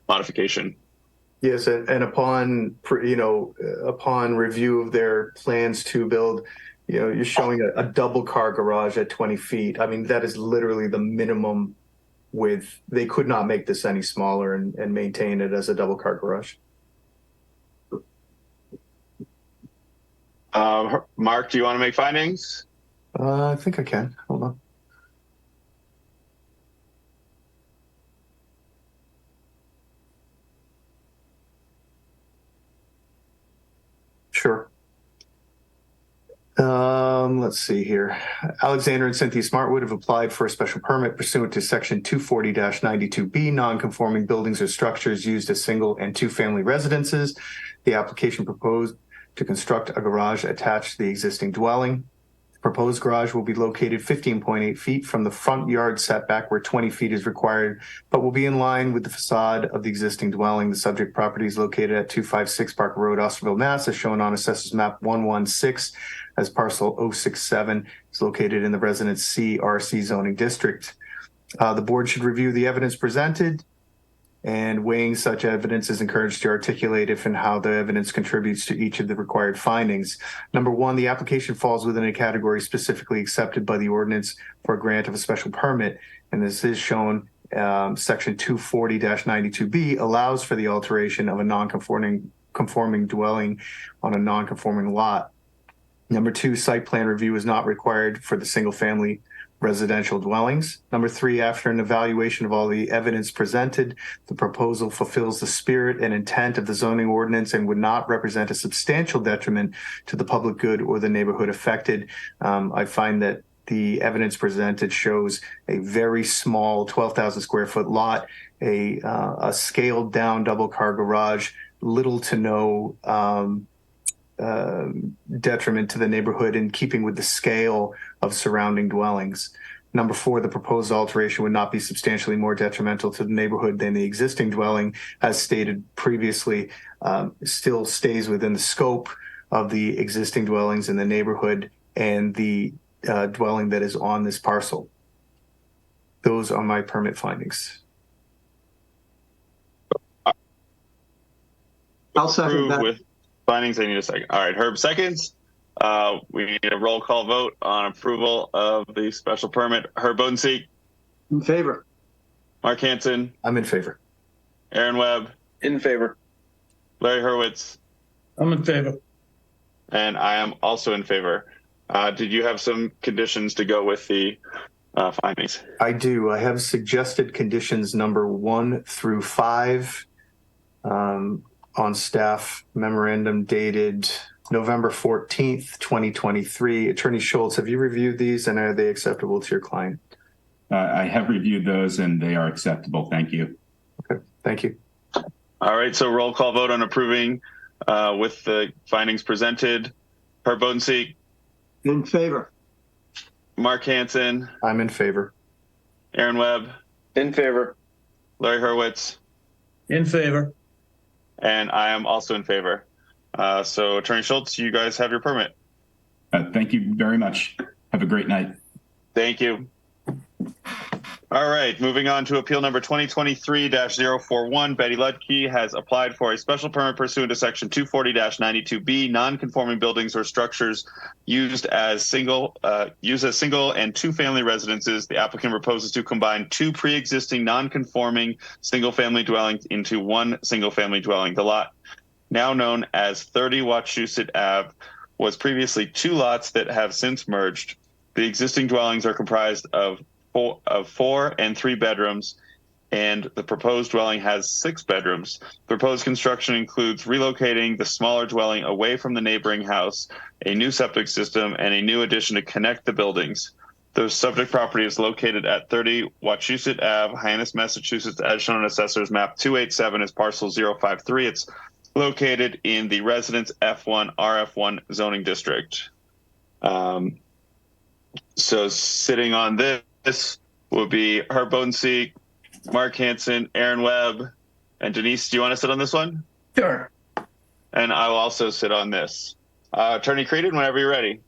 [SPEAKER 1] modification.
[SPEAKER 8] Yes, and upon upon review of their plans to build, you're showing a double car garage at 20 feet. I mean, that is literally the minimum width. They could not make this any smaller and maintain it as a double car garage.
[SPEAKER 1] Mark, do you want to make findings?
[SPEAKER 8] I think I can. Hold on. Sure. Let's see here. Alexander and Cynthia Smartwood have applied for a special permit pursuant to section 240-92B, non-conforming buildings or structures used as single and two-family residences. The application proposed to construct a garage attached to the existing dwelling. The proposed garage will be located 15.8 feet from the front yard setback where 20 feet is required, but will be in line with the facade of the existing dwelling. The subject property is located at 256 Parker Road, Osterville, Mass, as shown on Assessors Map 116 as parcel 067. It's located in the Residence C RC zoning district. The board should review the evidence presented, and weighing such evidence is encouraged to articulate if and how the evidence contributes to each of the required findings. Number one, the application falls within a category specifically accepted by the ordinance for a grant of a special permit, and this is shown. Section 240-92B allows for the alteration of a non-conforming dwelling on a non-conforming lot. Number two, site plan review is not required for the single-family residential dwellings. Number three, after an evaluation of all the evidence presented, the proposal fulfills the spirit and intent of the zoning ordinance and would not represent a substantial detriment to the public good or the neighborhood affected. I find that the evidence presented shows a very small 12,000 square foot lot, a scaled down double car garage, little to no detriment to the neighborhood in keeping with the scale of surrounding dwellings. Number four, the proposed alteration would not be substantially more detrimental to the neighborhood than the existing dwelling, as stated previously, still stays within the scope of the existing dwellings in the neighborhood and the dwelling that is on this parcel. Those are my permit findings.
[SPEAKER 4] I'll second that.
[SPEAKER 1] With findings, I need a second. All right, Herb seconds. We need a roll call vote on approval of the special permit. Herb Bodenseek.
[SPEAKER 4] In favor.
[SPEAKER 1] Mark Hansen.
[SPEAKER 8] I'm in favor.
[SPEAKER 1] Aaron Webb.
[SPEAKER 2] In favor.
[SPEAKER 1] Larry Hurwitz.
[SPEAKER 13] I'm in favor.
[SPEAKER 1] And I am also in favor. Did you have some conditions to go with the findings?
[SPEAKER 8] I do. I have suggested conditions number 1 through 5 on staff memorandum dated November 14th, 2023. Attorney Schultz, have you reviewed these and are they acceptable to your client?
[SPEAKER 15] I have reviewed those and they are acceptable. Thank you.
[SPEAKER 8] Okay, thank you.
[SPEAKER 1] All right, so roll call vote on approving with the findings presented. Herb Bodenseek.
[SPEAKER 4] In favor.
[SPEAKER 1] Mark Hansen.
[SPEAKER 8] I'm in favor.
[SPEAKER 1] Aaron Webb.
[SPEAKER 2] In favor.
[SPEAKER 1] Larry Hurwitz.
[SPEAKER 13] In favor.
[SPEAKER 1] And I am also in favor. So Attorney Schultz, you guys have your permit.
[SPEAKER 15] Thank you very much. Have a great night.
[SPEAKER 1] Thank you. All All right, moving on to appeal number 2023-041. Betty Ludke has applied for a special permit pursuant to section 240-92B, non-conforming buildings or structures used as single and two-family residences. The applicant proposes to combine two pre-existing non-conforming single-family dwellings into one single-family dwelling. The lot, now known as 30 Wachusett Ave, was previously two lots that have since merged. The existing dwellings are comprised of 4 and 3 bedrooms, and the proposed dwelling has 6 bedrooms. Proposed construction includes relocating the smaller dwelling away from the neighboring house, a new septic system, and a new addition to connect the buildings. The subject property is located at 30 Wachusett Ave, Hyannis, Massachusetts, as shown on Assessor's Map 287 as parcel 053. It's located in the Residence F1 RF1 zoning district. So sitting on this will be Herb Bodensee, Mark Hansen, Aaron Webb, and Denise. Do you want to sit on this one?
[SPEAKER 3] Sure.
[SPEAKER 1] And I will also sit on this. Attorney Creedon, whenever you're ready.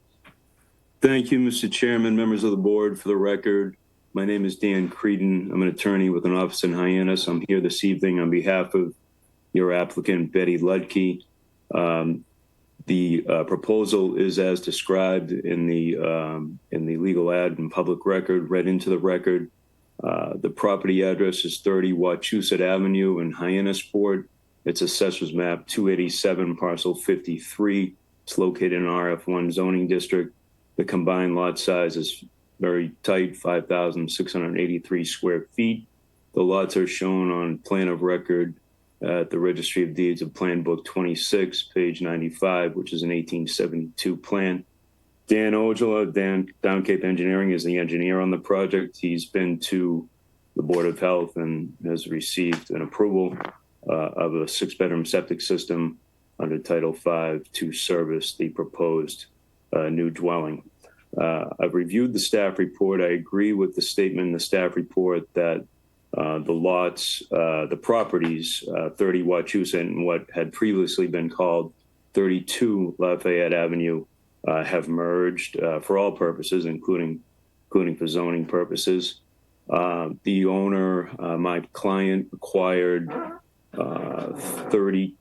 [SPEAKER 16] Thank you, Mr. Chairman, members of the board. For the record, my name is Dan Creedon. I'm an attorney with an office in Hyannis. I'm here this evening on behalf of your applicant, Betty Ludke. The proposal is as described in the legal ad and public record, read into the record. The property address is 30 Wachusett Avenue in Hyannisport. It's Assessor's Map 287, parcel 53. It's located in RF1 zoning district. The combined lot size is very tight, 5,683 square feet. The lots are shown on plan of record at the Registry of Deeds of Plan Book 26, page 95, which is an 1872 plan. Dan Ojala, Down Cape Engineering, is the engineer on the project. He's been to the Board of Health and has received an approval of a 6-bedroom septic system under Title V to service the proposed new dwelling. I've reviewed the staff report. I agree with the statement in the staff report that the lots, the properties, 30 Wachusett and what had previously been called 32 Lafayette Avenue, have merged for all purposes, including for zoning purposes. The owner, my client, acquired 30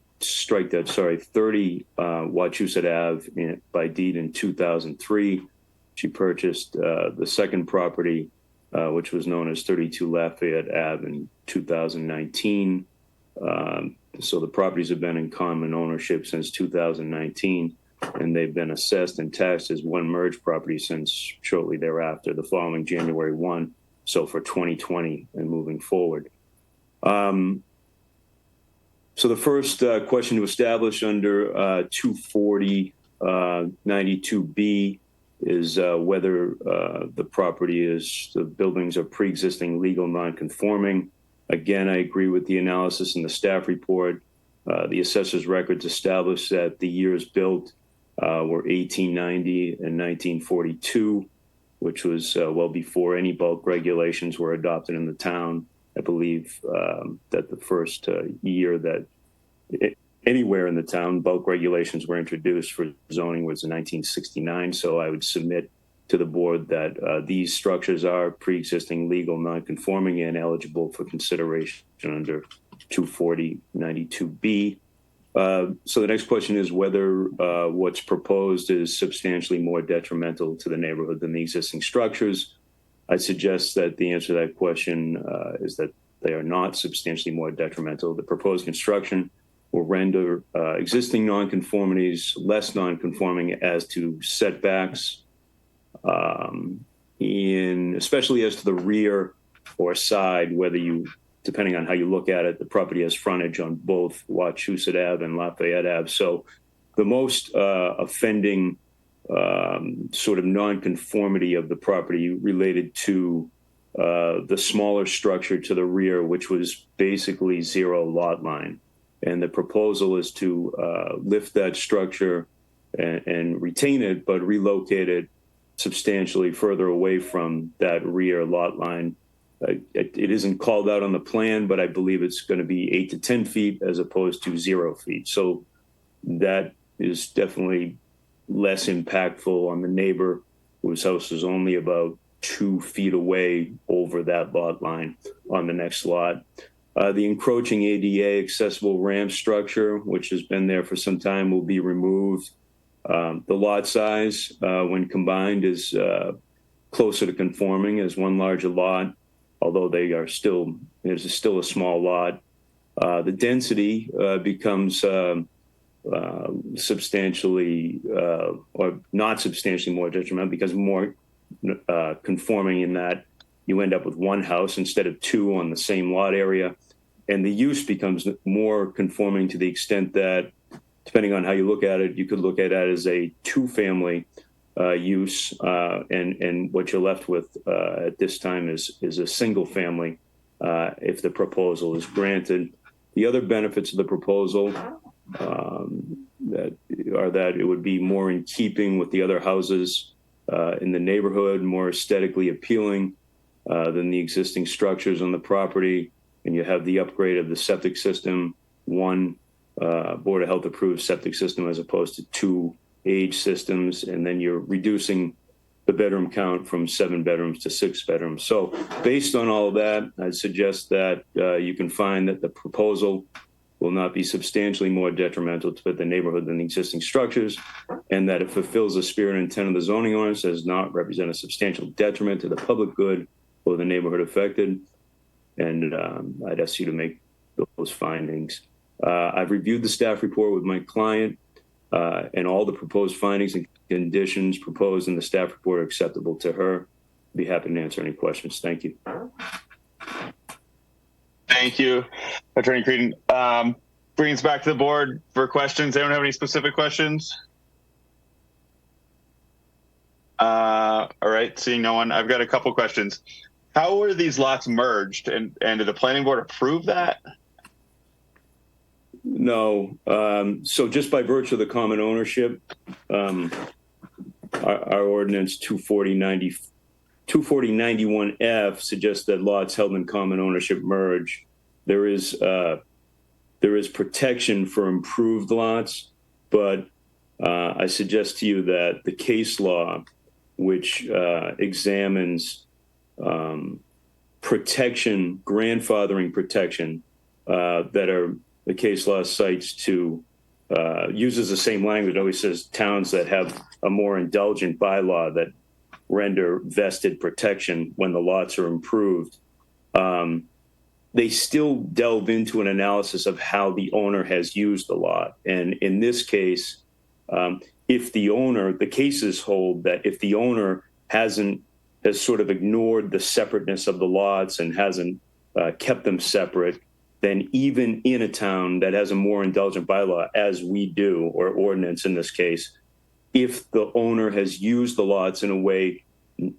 [SPEAKER 16] Wachusett Ave by deed in 2003. She purchased the second property, which was known as 32 Lafayette Ave, in 2019. So the properties have been in common ownership since 2019, and they've been assessed and taxed as one merged property since shortly thereafter, the following January 1, so for 2020 and moving forward. So the first question to establish under 240-92B is whether the buildings are pre-existing legal non-conforming. Again, I agree with the analysis in the staff report. The assessor's records establish that the years built were 1890 and 1942, which was well before any bulk regulations were adopted in the town. I believe that the first year that anywhere in the town bulk regulations were introduced for zoning was in 1969. So I would submit to the board that these structures are pre-existing legal non-conforming and eligible for consideration under 240-92B. So the next question is whether what's proposed is substantially more detrimental to the neighborhood than the existing structures. I suggest that the answer to that question is that they are not substantially more detrimental. The proposed construction will render existing nonconformities less nonconforming as to setbacks, especially as to the rear or side, whether you, depending on how you look at it, the property has frontage on both Wachusett Ave and Lafayette Ave. So the most offending sort of nonconformity of the property related to the smaller structure to the rear, which was basically zero lot line. And the proposal is to lift that structure and retain it, but relocate it substantially further away from that rear lot line. It isn't called out on the plan, but I believe it's going to be 8 to 10 feet as opposed to 0 feet. So that is definitely less impactful on the neighbor whose house is only about 2 feet away over that lot line on the next lot. The encroaching ADA accessible ramp structure, which has been there for some time, will be removed. The lot size, when combined, is closer to conforming as one larger lot, although there's still a small lot. The density becomes substantially, or not substantially more detrimental, because more conforming in that you end up with one house instead of 2 on the same lot area. And the use becomes more conforming to the extent that, depending on how you look at it, you could look at it as a 2-family use, and what you're left with at this time is a single family if the proposal is granted. The other benefits of the proposal that it would be more in keeping with the other houses in the neighborhood, more aesthetically appealing than the existing structures on the property. And you have the upgrade of the septic system, one Board of Health approved septic system as opposed to 2 age systems. And then you're reducing the bedroom count from 7 bedrooms to 6 bedrooms. So based on all of that, I'd suggest that you can find that the proposal will not be substantially more detrimental to the neighborhood than the existing structures, and that it fulfills the spirit and intent of the zoning ordinance, does not represent a substantial detriment to the public good or the neighborhood affected. And I'd ask you to make those findings. I've reviewed the staff report with my client, and all the proposed findings and conditions proposed in the staff report are acceptable to her. I'd be happy to answer any questions. Thank you.
[SPEAKER 1] Thank you, Attorney Creedon. Brings back to the board for questions. Anyone have any specific questions? All right, seeing no one, I've got a couple questions. How were these lots merged, and did the planning board approve that?
[SPEAKER 16] No. So just by virtue of the common ownership, our ordinance 24091F suggests that lots held in common ownership merge. There is protection for improved lots, but I suggest to you that the case law, which examines protection, grandfathering protection, that are the case law cites to uses the same language. It always says towns that have a more indulgent bylaw that render vested protection when the lots are improved. They still delve into an analysis of how the owner has used the lot. And in this case, if the owner, the cases hold that if the owner has sort of ignored the separateness of the lots and hasn't kept them separate, then even in a town that has a more indulgent bylaw, as we do, or ordinance in this case, if the owner has used the lots in a way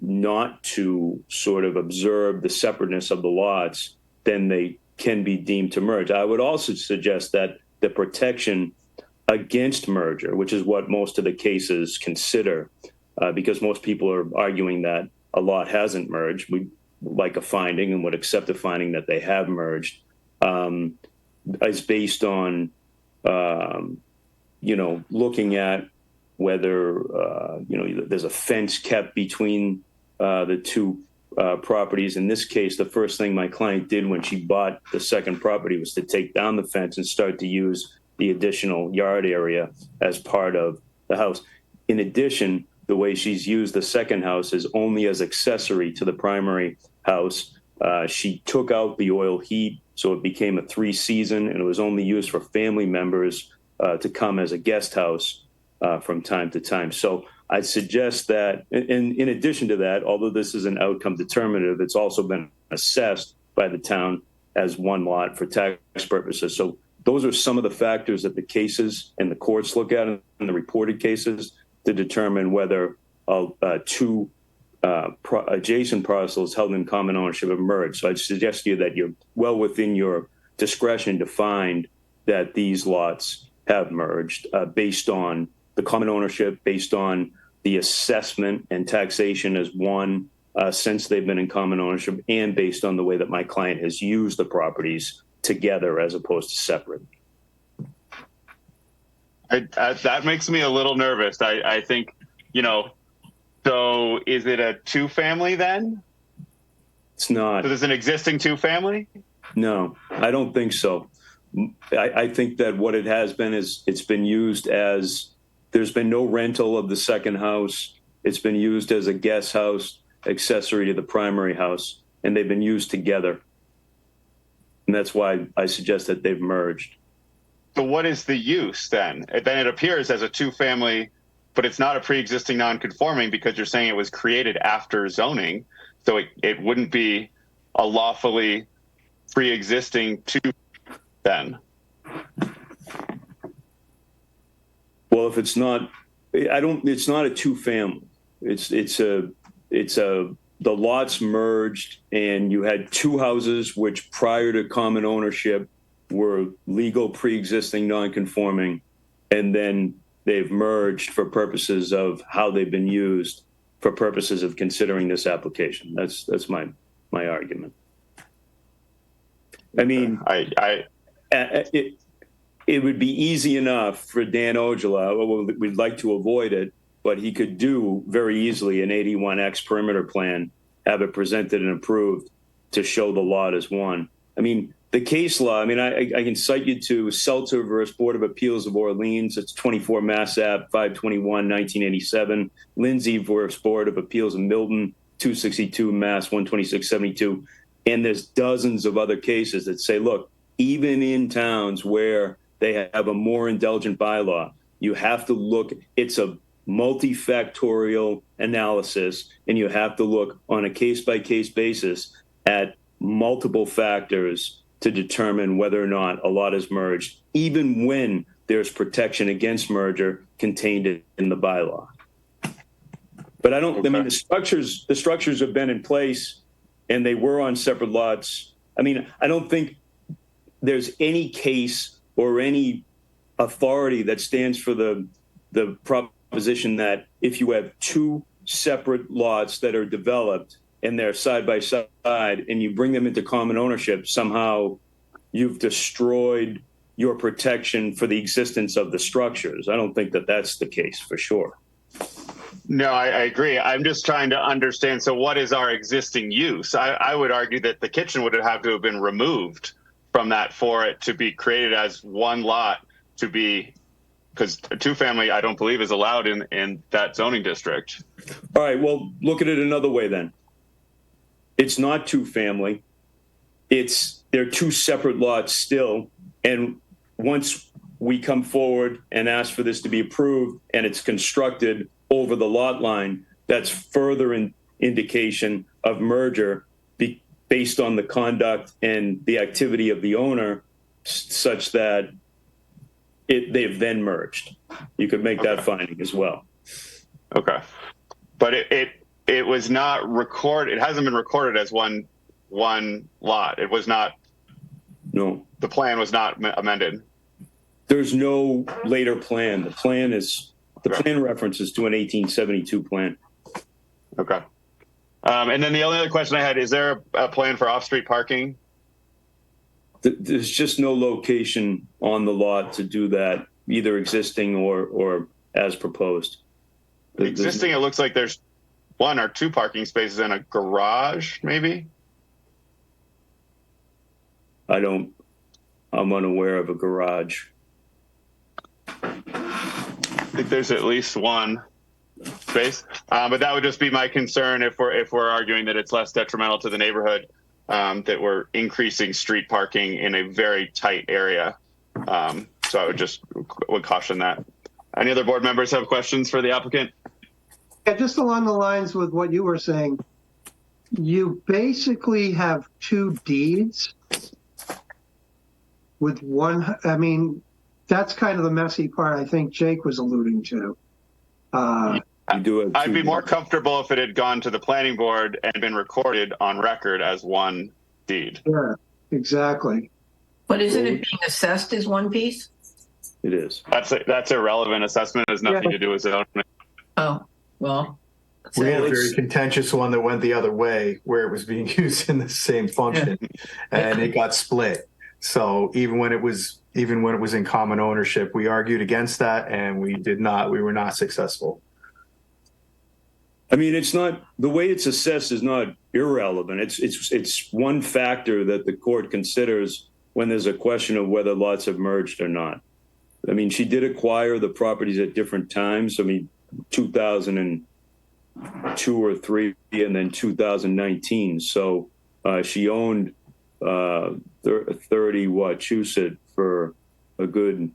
[SPEAKER 16] not to sort of observe the separateness of the lots, then they can be deemed to merge. I would also suggest that the protection against merger, which is what most of the cases consider, because most people are arguing that a lot hasn't merged. We like a finding and would accept a finding that they have merged, is based on, looking at whether, there's a fence kept between the two properties. In this case, the first thing my client did when she bought the second property was to take down the fence and start to use the additional yard area as part of the house. In addition, the way she's used the second house is only as accessory to the primary house. She took out the oil heat, so it became a 3-season, and it was only used for family members to come as a guest house from time to time. So I'd suggest that, and in addition to that, although this is an outcome determinative, it's also been assessed by the town as one lot for tax purposes. So those are some of the factors that the cases and the courts look at in the reported cases to determine whether two adjacent parcels held in common ownership have merged. So I'd suggest to you that you're well within your discretion to find that these lots have merged based on the common ownership, based on the assessment and taxation as one since they've been in common ownership, and based on the way that my client has used the properties together as opposed to separate. That
[SPEAKER 1] makes me a little nervous. I think, So is it a two-family then?
[SPEAKER 16] It's not.
[SPEAKER 1] So there's an existing two-family?
[SPEAKER 16] No, I don't think so. I think that what it has been is it's been used as, there's been no rental of the second house. It's been used as a guest house accessory to the primary house, and they've been used together. And that's why I suggest that they've merged.
[SPEAKER 1] So what is the use then? Then it appears as a two-family, but it's not a pre-existing non-conforming because you're saying it was created after zoning. So it wouldn't be a lawfully pre-existing two then.
[SPEAKER 16] Well, if it's not, it's not a two-family. The lots merged, and you had two houses which prior to common ownership were legal pre-existing non-conforming, and then they've merged for purposes of how they've been used for purposes of considering this application. That's my argument. I mean, it would be easy enough for Dan Ojala, well, we'd like to avoid it, but he could do very easily an 81X perimeter plan, have it presented and approved to show the lot as one. I mean, the case law, I mean, I can cite you to Seltzer versus Board of Appeals of Orleans. It's 24 Mass App 521, 1987. Lindsay versus Board of Appeals of Milton, 262 Mass 12672. And there's dozens of other cases that say, look, even in towns where they have a more indulgent bylaw, you have to look, it's a multifactorial analysis, and you have to look on a case-by-case basis at multiple factors to determine whether or not a lot is merged, even when there's protection against merger contained in the bylaw. But I mean, the structures have been in place, and they were on separate lots. I mean, I don't think there's any case or any authority that stands for the proposition that if you have two separate lots that are developed and they're side by side and you bring them into common ownership, somehow you've destroyed your protection for the existence of the structures. I don't think that that's the case for sure.
[SPEAKER 1] No, I agree. I'm just trying to understand. So what is our existing use? I would argue that the kitchen would have to have been removed from that for it to be created as one lot to be, because a two-family, I don't believe, is allowed in that zoning district.
[SPEAKER 16] All right, well, look at it another way then. It's not two-family. They're two separate lots still. And once we come forward and ask for this to be approved and it's constructed over the lot line, that's further indication of merger based on the conduct and the activity of the owner, such that they've then merged. You could make that finding as well.
[SPEAKER 1] Okay, but it was not recorded. It hasn't been recorded as one lot. It was not.
[SPEAKER 16] No,
[SPEAKER 1] the plan was not amended.
[SPEAKER 16] There's no later plan. The plan references to an 1872 plan.
[SPEAKER 1] Okay. And then the only other question I had, is there a plan for off-street parking?
[SPEAKER 16] There's just no location on the lot to do that, either existing or as proposed.
[SPEAKER 1] Existing, it looks like there's one or two parking spaces in a garage, maybe?
[SPEAKER 16] I'm unaware of a garage.
[SPEAKER 1] I think there's at least one space, but that would just be my concern if we're arguing that it's less detrimental to the neighborhood, that we're increasing street parking in a very tight area. So I would caution that. Any other board members have questions for the applicant?
[SPEAKER 4] Yeah, just along the lines with what you were saying, you basically have two deeds with one. I mean, that's kind of the messy part I think Jake was alluding to.
[SPEAKER 1] I'd be more comfortable if it had gone to the planning board and been recorded on record as one deed.
[SPEAKER 4] Yeah, exactly.
[SPEAKER 3] But isn't it being assessed as one piece?
[SPEAKER 16] It is.
[SPEAKER 1] That's irrelevant. Assessment has nothing to do with zoning.
[SPEAKER 3] Oh, well.
[SPEAKER 8] We had a very contentious one that went the other way, where it was being used in the same function, and it got split. So even when it was in common ownership, we argued against that, and we were not successful.
[SPEAKER 16] I mean, it's not, the way it's assessed is not irrelevant. It's one factor that the court considers when there's a question of whether lots have merged or not. I mean, she did acquire the properties at different times. I mean, 2002 or 3, and then 2019. So she owned 30 Wachusett for a good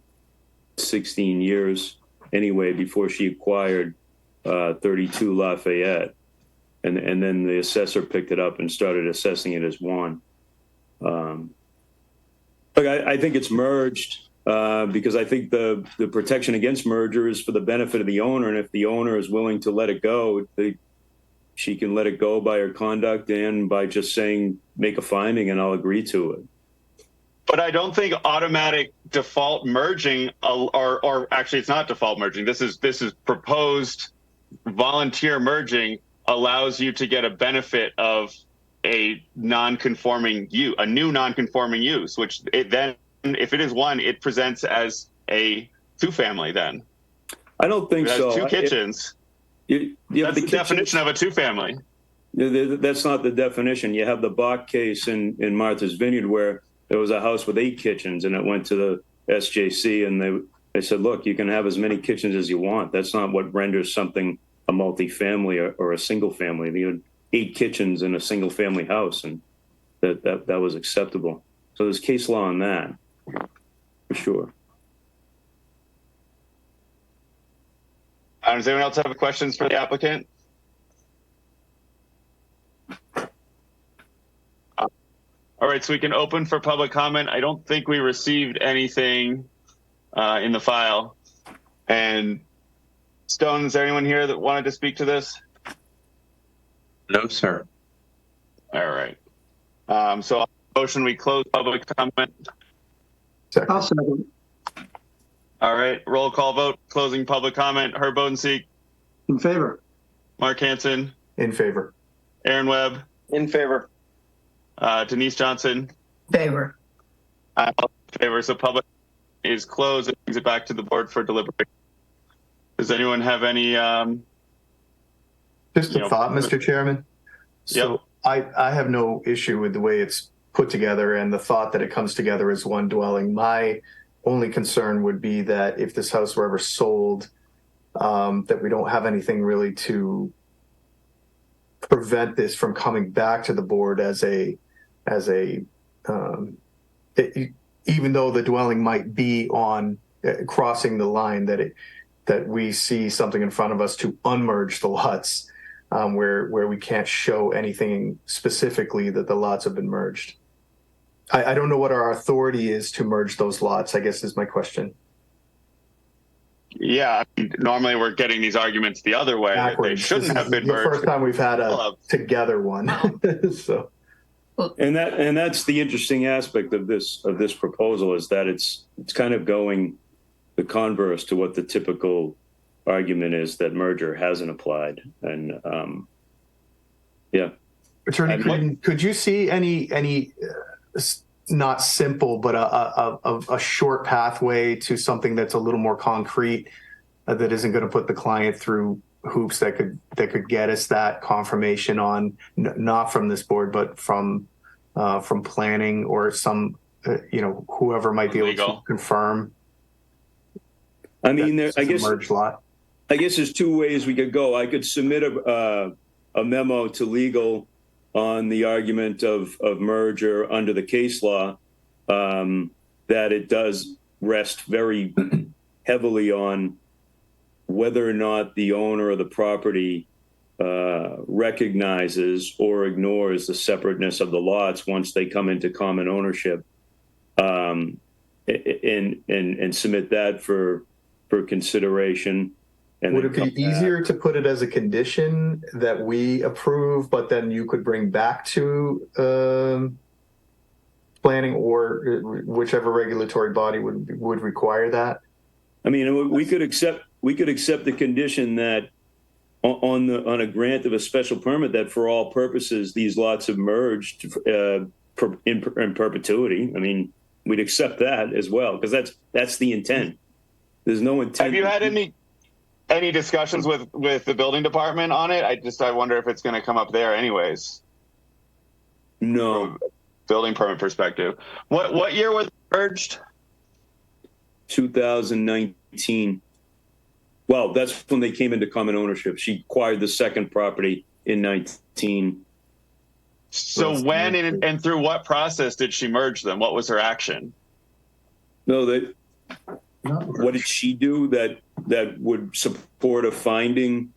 [SPEAKER 16] 16 years anyway before she acquired 32 Lafayette, and then the assessor picked it up and started assessing it as one. But I think it's merged because I think the protection against merger is for the benefit of the owner, and if the owner is willing to let it go, she can let it go by her conduct and by just saying, make a finding and I'll agree to it.
[SPEAKER 1] But I don't think automatic default merging, or actually it's not default merging. This is proposed volunteer merging allows you to get a benefit of a non-conforming use, a new non-conforming use, which then, if it is one, it presents as a two-family then.
[SPEAKER 16] I don't think so.
[SPEAKER 1] Two kitchens. That's the definition of a two-family.
[SPEAKER 16] That's not the definition. You have the Bach case in Martha's Vineyard where there was a house with 8 kitchens and it went to the SJC and they said, look, you can have as many kitchens as you want. That's not what renders something a multifamily or a single family. You had 8 kitchens in a single family house, and that was acceptable. So there's case law on that, for sure.
[SPEAKER 1] Does anyone else have questions for the applicant? All right, so we can open for public comment. I don't think we received anything in the file. And Stone, is there anyone here that wanted to speak to this?
[SPEAKER 17] No, sir.
[SPEAKER 1] All right. So motion, we close public comment.
[SPEAKER 4] I'll second.
[SPEAKER 1] All right, roll call vote, closing public comment. Herb Bodenseek.
[SPEAKER 4] In favor.
[SPEAKER 1] Mark Hansen.
[SPEAKER 8] In favor.
[SPEAKER 1] Aaron Webb.
[SPEAKER 2] In favor.
[SPEAKER 1] Denise Johnson.
[SPEAKER 3] Favor.
[SPEAKER 1] I'm in favor. So public is closed. It brings it back to the board for deliberation. Does anyone have any?
[SPEAKER 8] Just a thought, Mr. Chairman. So yep. I have no issue with the way it's put together and the thought that it comes together as one dwelling. My only concern would be that if this house were ever sold, that we don't have anything really to prevent this from coming back to the board even though the dwelling might be on crossing the line, that we see something in front of us to unmerge the lots, where we can't show anything specifically that the lots have been merged. I don't know what our authority is to merge those lots, I guess is my question.
[SPEAKER 1] Yeah, normally we're getting these arguments the other way. They shouldn't have been merged.
[SPEAKER 8] The first time we've had a together one. So,
[SPEAKER 16] and that's the interesting aspect of this proposal is that it's kind of going the converse to what the typical argument is that merger hasn't applied. And yeah,
[SPEAKER 8] Attorney Creedon, could you see any not simple, but a short pathway to something that's a little more concrete, that isn't going to put the client through hoops that could get us that confirmation on, not from this board, but from planning or some, whoever might be able to confirm?
[SPEAKER 16] I mean, I guess there's 2 ways we could go. I could submit a memo to legal on the argument of merger under the case law, that it does rest very heavily on whether or not the owner of the property recognizes or ignores the separateness of the lots once they come into common ownership, and submit that for consideration. And
[SPEAKER 8] would it be easier to put it as a condition that we approve, but then you could bring back to planning or whichever regulatory body would require that?
[SPEAKER 16] I mean, we could accept the condition that on a grant of a special permit that for all purposes these lots have merged in perpetuity. I mean, we'd accept that as well because that's the intent. There's no intent.
[SPEAKER 1] any discussions with the building department on it? I wonder if it's going to come up there anyways.
[SPEAKER 16] No.
[SPEAKER 1] From a building permit perspective. What year was it merged?
[SPEAKER 16] 2019. Well, that's when they came into common ownership. She acquired the second property in 19.
[SPEAKER 1] So when and through what process did she merge them? What was her action?
[SPEAKER 16] No, what did she do that would support a finding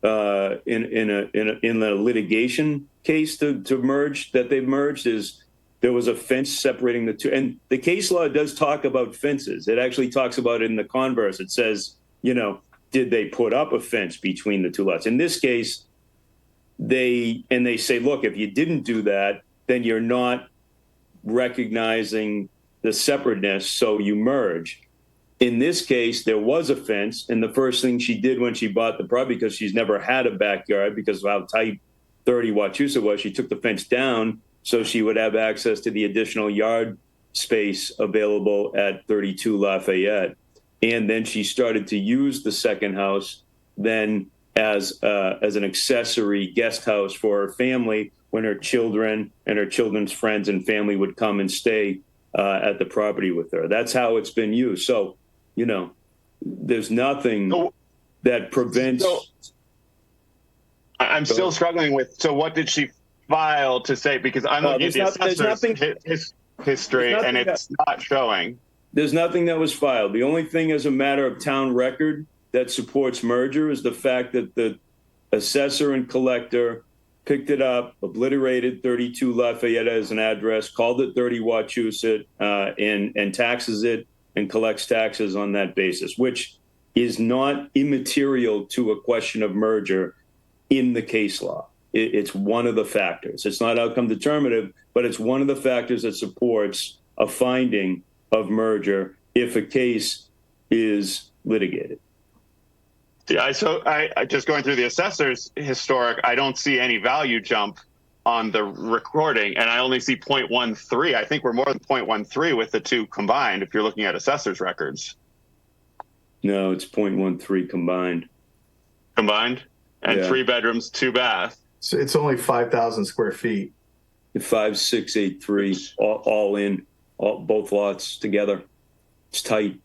[SPEAKER 16] in a litigation case to merge that they've merged? Is there was a fence separating the two, and the case law does talk about fences. It actually talks about it in the converse. It says, did they put up a fence between the two lots? In this case, they say, look, if you didn't do that, then you're not recognizing the separateness, so you merge. In this case, there was a fence, and the first thing she did when she bought the property, because she's never had a backyard because of how tight 30 Wachusett was, she took the fence down so she would have access to the additional yard space available at 32 Lafayette. And then she started to use the second house then as an accessory guest house for her family when her children and her children's friends and family would come and stay at the property with her. That's how it's been used. So, there's nothing that prevents.
[SPEAKER 1] I'm still struggling with. So, what did she file to say? Because I'm looking at the assessor's history, and it's not showing.
[SPEAKER 16] There's nothing that was filed. The only thing as a matter of town record that supports merger is the fact that the assessor and collector picked it up, obliterated 32 Lafayette as an address, called it 30 Wachusett, and taxes it and collects taxes on that basis, which is not immaterial to a question of merger in the case law. It's one of the factors. It's not outcome determinative, but it's one of the factors that supports a finding of merger if a case is litigated.
[SPEAKER 1] Yeah, so I just going through the assessor's historic, I don't see any value jump on the recording, and I only see 0.13. I think we're more than 0.13 with the two combined if you're looking at assessor's records.
[SPEAKER 16] No, it's 0.13 combined.
[SPEAKER 1] Combined? And
[SPEAKER 16] Yeah.
[SPEAKER 1] 3 bedrooms, 2 baths.
[SPEAKER 8] So it's only 5,000 square feet.
[SPEAKER 16] 5,683 all in, both lots together. It's tight.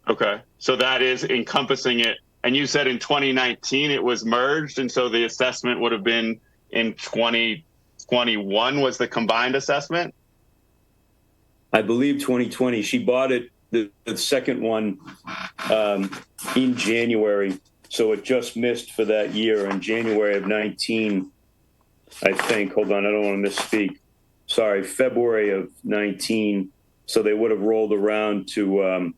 [SPEAKER 1] Okay, so that is encompassing it. And you said in 2019 it was merged, and so the assessment would have been in 2021 was the combined assessment?
[SPEAKER 16] I believe 2020. She bought it, the second one, in January. So it just missed for that year in January of 19, I think. Hold on, I don't want to misspeak. Sorry, February of 19. So they would have rolled around to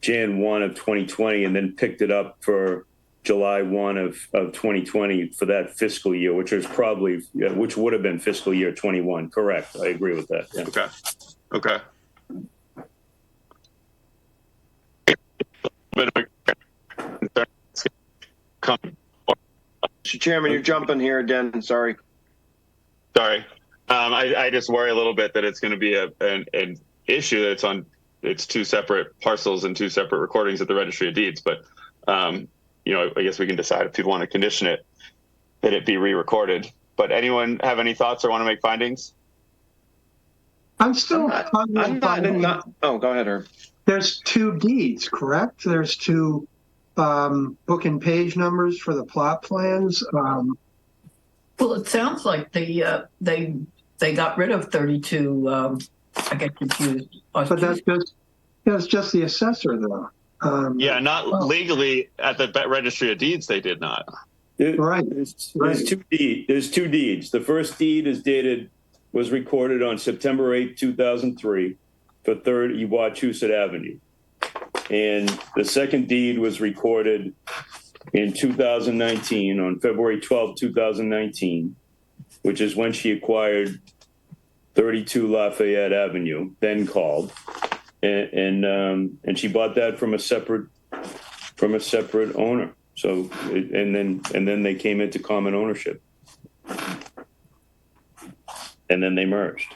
[SPEAKER 16] Jan 1 of 2020 and then picked it up for July 1 of 2020 for that fiscal year, which was probably, which would have been fiscal year 21. Correct. I agree with that. Yeah.
[SPEAKER 1] Okay.
[SPEAKER 2] Mr. Chairman, you're jumping here again. Sorry.
[SPEAKER 1] I just worry a little bit that it's going to be an issue that it's 2 separate parcels and 2 separate recordings at the Registry of Deeds. But, I guess we can decide if people want to condition it, that it be re-recorded. But anyone have any thoughts or want to make findings?
[SPEAKER 4] I'm still.
[SPEAKER 2] Oh, go ahead, Herb.
[SPEAKER 4] There's 2 deeds, correct? There's 2 book and page numbers for the plot plans.
[SPEAKER 3] Well, it sounds like they got rid of 32. I get confused.
[SPEAKER 4] But that's just the assessor, though.
[SPEAKER 1] Not legally at the Registry of Deeds. They did not.
[SPEAKER 4] Right.
[SPEAKER 16] There's 2 deeds. There's 2 deeds. The first deed was recorded on September 8, 2003 for 30 Wachusett Avenue. And the second deed was recorded in 2019 on February 12, 2019, which is when she acquired 32 Lafayette Avenue, then called, and she bought that from a separate owner. So and then they came into common ownership, and then they merged.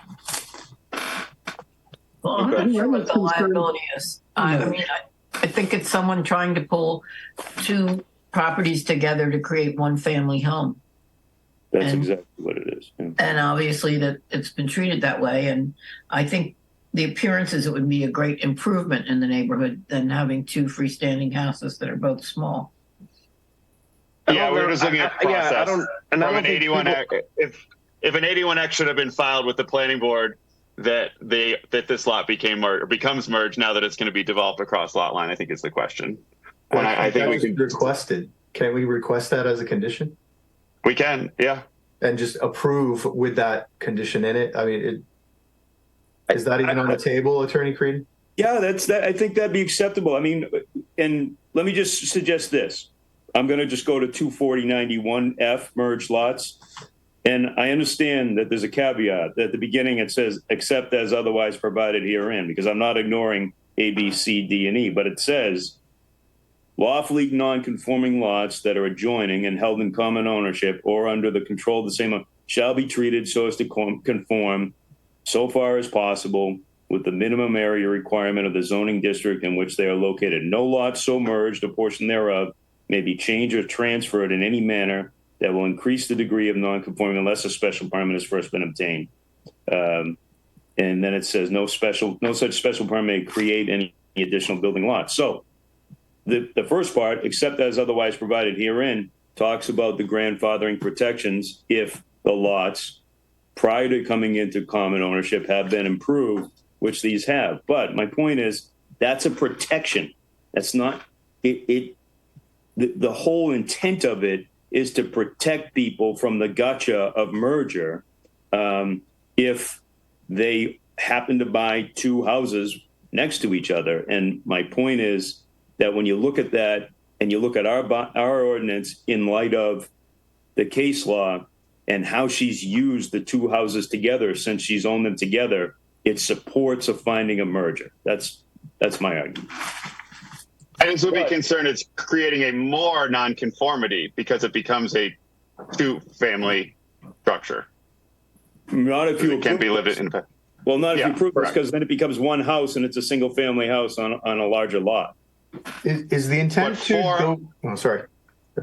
[SPEAKER 3] Well, I'm not sure what the liability is. I mean, I think it's someone trying to pull two properties together to create one family home.
[SPEAKER 16] That's exactly what it is. Yeah.
[SPEAKER 3] And obviously that it's been treated that way. And I think the appearances, it would be a great improvement in the neighborhood than having two freestanding houses that are both small.
[SPEAKER 1] Yeah, we were just looking at process.
[SPEAKER 2] Yeah, I don't
[SPEAKER 1] an
[SPEAKER 2] think
[SPEAKER 1] 81 if an 81X should have been filed with the planning board that this lot becomes merged now that it's going to be developed across lot line, I think is the question. And I think we can
[SPEAKER 8] requested. Can we request that as a condition?
[SPEAKER 1] We can, yeah.
[SPEAKER 8] And just approve with that condition in it. I mean, is that even on the table, Attorney Creed?
[SPEAKER 16] Yeah, I think that'd be acceptable. I mean, and let me just suggest this. I'm going to just go to 24091F merged lots. And I understand that there's a caveat. At the beginning, it says, except as otherwise provided herein, because I'm not ignoring A, B, C, D, and E, but it says lawfully non-conforming lots that are adjoining and held in common ownership or under the control of the same shall be treated so as to conform so far as possible with the minimum area requirement of the zoning district in which they are located. No lot so merged, a portion thereof, may be changed or transferred in any manner that will increase the degree of non-conforming unless a special permit has first been obtained. And then it says no such special permit may create any additional building lots. So the first part, except as otherwise provided herein, talks about the grandfathering protections if the lots prior to coming into common ownership have been improved, which these have. But my point is that's a protection. That's not the whole intent of it is to protect people from the gotcha of merger if they happen to buy two houses next to each other. And my point is that when you look at that and you look at our ordinance in light of the case law and how she's used the two houses together since she's owned them together, it supports a finding of merger. That's my argument.
[SPEAKER 1] I just would be concerned it's creating a more nonconformity because it becomes a two-family structure.
[SPEAKER 16] Not if you
[SPEAKER 1] it can't be lived in.
[SPEAKER 16] Well, not if you prove this, because then it becomes one house and it's a single-family house on a larger lot.
[SPEAKER 8] Is the intent to go? Oh, sorry.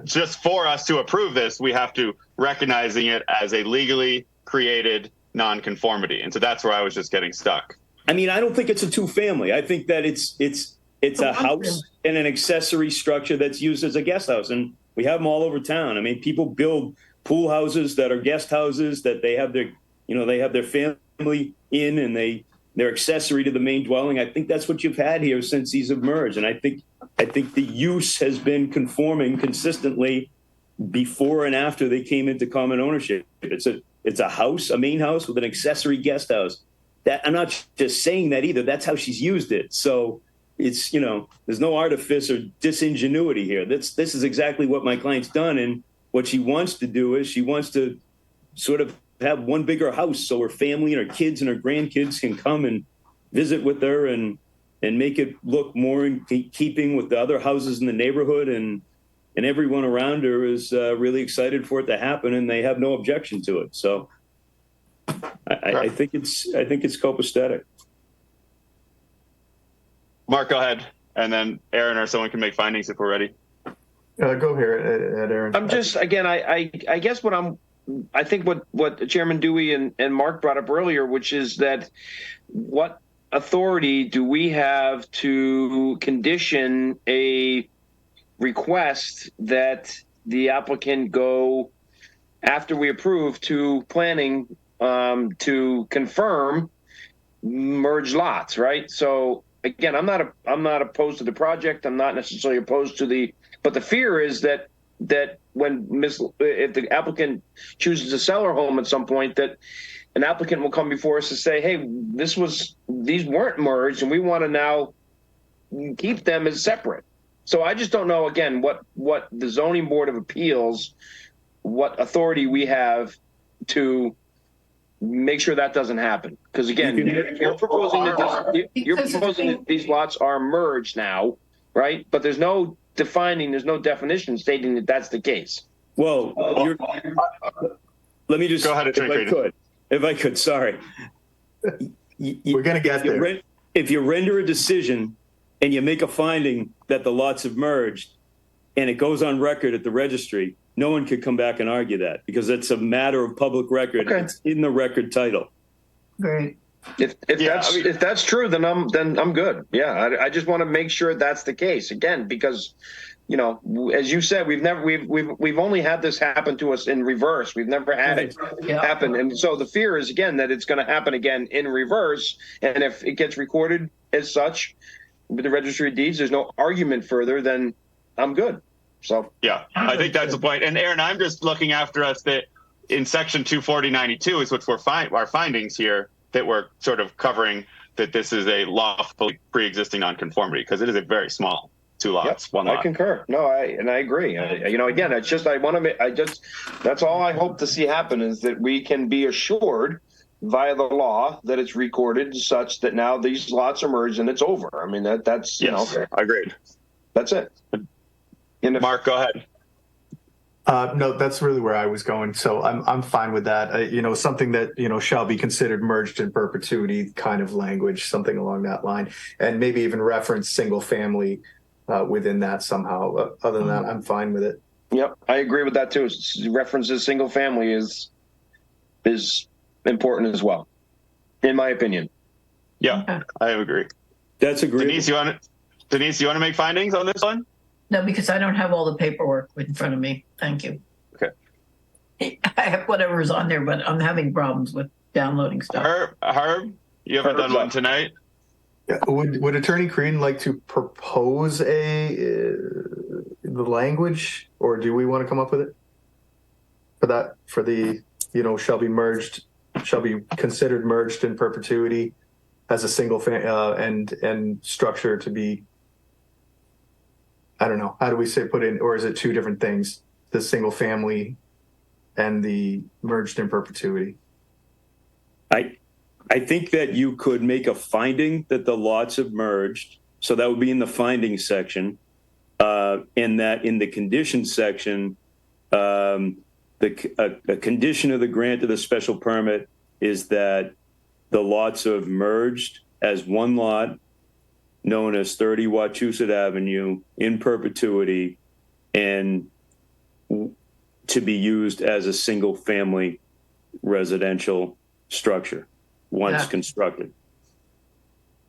[SPEAKER 1] Just for us to approve this, we have to recognizing it as a legally created nonconformity, and so that's where I was just getting stuck.
[SPEAKER 16] I mean, I don't think it's a two-family. I think that it's a house and an accessory structure that's used as a guest house. And we have them all over town. I mean, people build pool houses that are guest houses that they have their family in and they're accessory to the main dwelling. I think that's what you've had here since these have merged. And I think the use has been conforming consistently before and after they came into common ownership. It's a house, a main house with an accessory guest house. That I'm not just saying that either. That's how she's used it. So it's, there's no artifice or disingenuity here. This is exactly what my client's done. And what she wants to do is she wants to sort of have one bigger house so her family and her kids and her grandkids can come and visit with her and make it look more in keeping with the other houses in the neighborhood. And everyone around her is really excited for it to happen and they have no objection to it. So I think it's copacetic.
[SPEAKER 1] Mark, go ahead, and then Aaron or someone can make findings if we're ready.
[SPEAKER 8] Go here, Aaron.
[SPEAKER 2] I'm just again, I guess I think what Chairman Dewey and Mark brought up earlier, which is that what authority do we have to condition a request that the applicant go after we approve to planning to confirm merged lots, right? So again, I'm not opposed to the project. I'm not necessarily opposed to but the fear is that when if the applicant chooses to sell her home at some point, that an applicant will come before us to say, hey, these weren't merged and we want to now keep them as separate. So I just don't know, again, what the Zoning Board of Appeals, what authority we have to make sure that doesn't happen. Because again, you're proposing that these lots are merged now, right? But there's no definition stating that that's the case.
[SPEAKER 16] Well, let me just
[SPEAKER 1] go ahead,
[SPEAKER 16] if I could, sorry.
[SPEAKER 8] We're going to get there.
[SPEAKER 16] If you render a decision and you make a finding that the lots have merged, and it goes on record at the registry, no one could come back and argue that because it's a matter of public record.
[SPEAKER 2] Okay.
[SPEAKER 16] It's in the record title.
[SPEAKER 3] Great.
[SPEAKER 2] If that's true, then I'm good. Yeah, I just want to make sure that's the case again, because, you know, as you said, we've only had this happen to us in reverse. We've never had it happen, and so the fear is again that it's going to happen again in reverse. And if it gets recorded as such with the Registry of Deeds, there's no argument further, then I'm good. So
[SPEAKER 1] yeah, I think that's the point. And Aaron, I'm just looking after us that in section 24092 is what our findings here that we're sort of covering that this is a lawful pre-existing nonconformity because it is a very small 2 lots,
[SPEAKER 2] Yep,
[SPEAKER 1] 1 lot.
[SPEAKER 2] I concur. No, I agree. You know, again, it's just that's all I hope to see happen is that we can be assured via the law that it's recorded such that now these lots are merged and it's over. I mean, that's you know,
[SPEAKER 1] agreed.
[SPEAKER 2] That's it.
[SPEAKER 1] Mark, go ahead.
[SPEAKER 8] No, that's really where I was going. So I'm fine with that. You know, something that, you know, shall be considered merged in perpetuity kind of language, something along that line, and maybe even reference single family within that somehow. Other than that, I'm fine with it.
[SPEAKER 2] Yep, I agree with that too. References single family is important as well, in my opinion.
[SPEAKER 1] Yeah, I agree.
[SPEAKER 16] That's agreeable.
[SPEAKER 1] Denise, you want to make findings on this one?
[SPEAKER 3] No, because I don't have all the paperwork in front of me. Thank you.
[SPEAKER 1] Okay.
[SPEAKER 3] I have whatever's on there, but I'm having problems with downloading stuff.
[SPEAKER 1] Herb, you haven't done one tonight?
[SPEAKER 8] Yeah. Would Attorney Crean like to propose the language, or do we want to come up with it for the, you know, shall be considered merged in perpetuity as a single and structure to be, I don't know, how do we say put in, or is it 2 different things? The single family and the merged in perpetuity.
[SPEAKER 16] I think that you could make a finding that the lots have merged. So that would be in the findings section. And that in the conditions section, a condition of the grant of the special permit is that the lots have merged as 1 lot known as 30 Wachusett Avenue in perpetuity and to be used as a single family residential structure once constructed.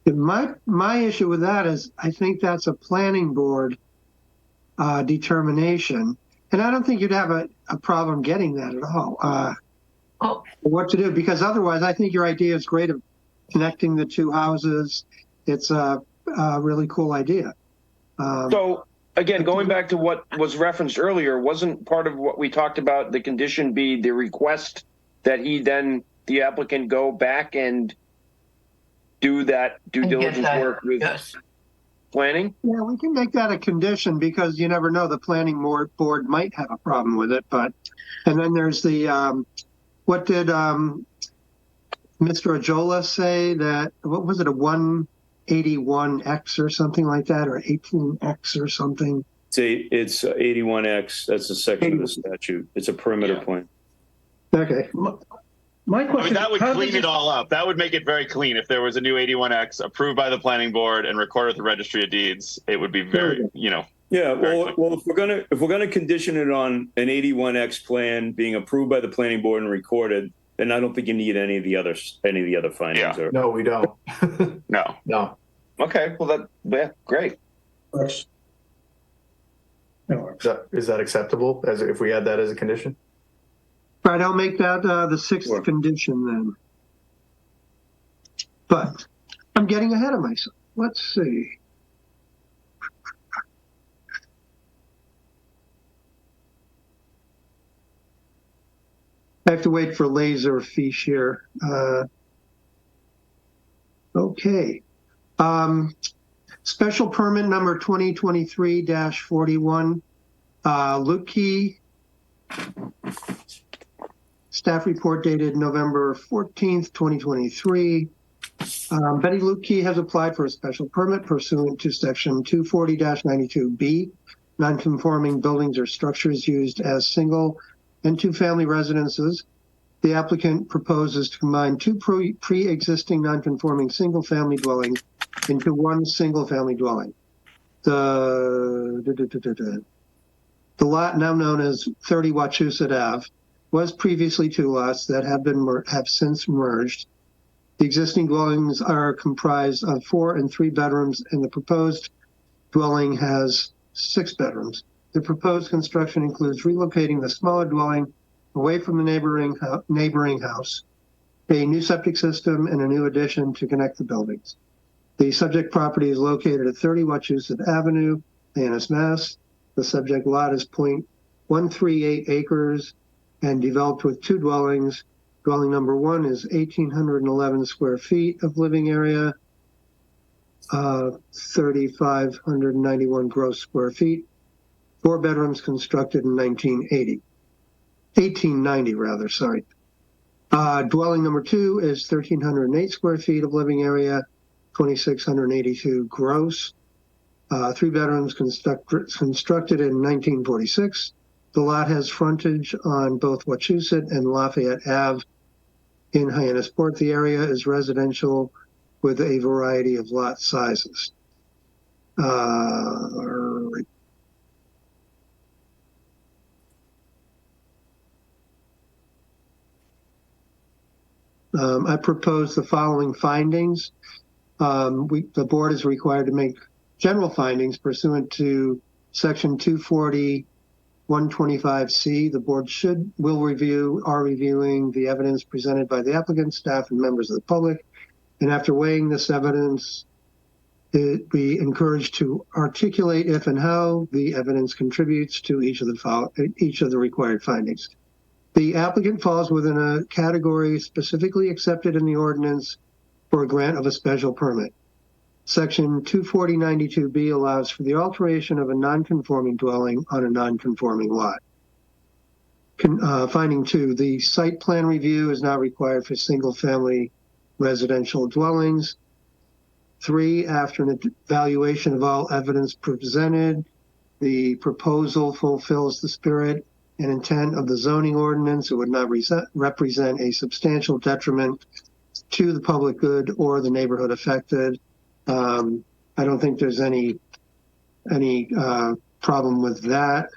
[SPEAKER 4] My issue with that is I think that's a planning board determination, and I don't think you'd have a problem getting that at all. What to do, because otherwise I think your idea is great of connecting the 2 houses. It's a really cool idea.
[SPEAKER 2] So again, going back to what was referenced earlier, wasn't part of what we talked about the condition be the request that the applicant go back and do that due diligence work with planning?
[SPEAKER 4] Yeah, we can make that a condition because you never know, the planning board might have a problem with it. And then there's the, what did Mr. Ajola say that, what was it, a 181X or something like that, or 18X or something?
[SPEAKER 16] It's 81X. That's a section of the statute. It's a perimeter plan.
[SPEAKER 4] Okay.
[SPEAKER 13] My question,
[SPEAKER 1] I mean, that would clean it all up. That would make it very clean. If there was a new 81X approved by the planning board and recorded at the Registry of Deeds, it would be very, you know.
[SPEAKER 16] Yeah, well, if we're gonna condition it on an 81X plan being approved by the planning board and recorded, then I don't think you need any of the other findings.
[SPEAKER 1] Yeah.
[SPEAKER 8] No, we don't.
[SPEAKER 1] No.
[SPEAKER 2] Okay. Well, great.
[SPEAKER 13] Works.
[SPEAKER 8] Is that acceptable as if we add that as a condition?
[SPEAKER 4] Right, I'll make that the 6th condition then. But I'm getting ahead of myself. Let's see. I have to wait for Laserfish here. Okay. Special permit number 2023-41. Lukey. Staff report dated November 14th, 2023. Betty Lukey has applied for a special permit pursuant to section 240-92B, non-conforming buildings or structures used as single and 2-family residences. The applicant proposes to combine 2 pre-existing non-conforming single-family dwellings into one single-family dwelling. The lot now known as 30 Wachusett Ave was previously two lots that have since merged. The existing dwellings are comprised of 4 and 3 bedrooms, and the proposed dwelling has 6 bedrooms. The proposed construction includes relocating the smaller dwelling away from the neighboring house, a new septic system, and a new addition to connect the buildings. The subject property is located at 30 Wachusett Avenue, Hyannis, Mass. The subject lot is 0.138 acres and developed with 2 dwellings. Dwelling number 1 is 1,811 square feet of living area, 3,591 gross square feet, 4 bedrooms constructed in 1890 rather, sorry. Dwelling number 2 is 1,308 square feet of living area, 2,682 gross, 3 bedrooms constructed in 1946. The lot has frontage on both Wachusett and Lafayette Ave in Hyannisport. The area is residential with a variety of lot sizes. I propose the following findings. The board is required to make general findings pursuant to section 240, 125C. The board are reviewing the evidence presented by the applicant, staff, and members of the public. And after weighing this evidence, it be encouraged to articulate if and how the evidence contributes to each of the required findings. The applicant falls within a category specifically accepted in the ordinance for a grant of a special permit. Section 24092B allows for the alteration of a non-conforming dwelling on a non-conforming lot. Finding 2, the site plan review is not required for single-family residential dwellings. 3, after an evaluation of all evidence presented, the proposal fulfills the spirit and intent of the zoning ordinance. It would not represent a substantial detriment to the public good or the neighborhood affected. I don't think there's any problem with that.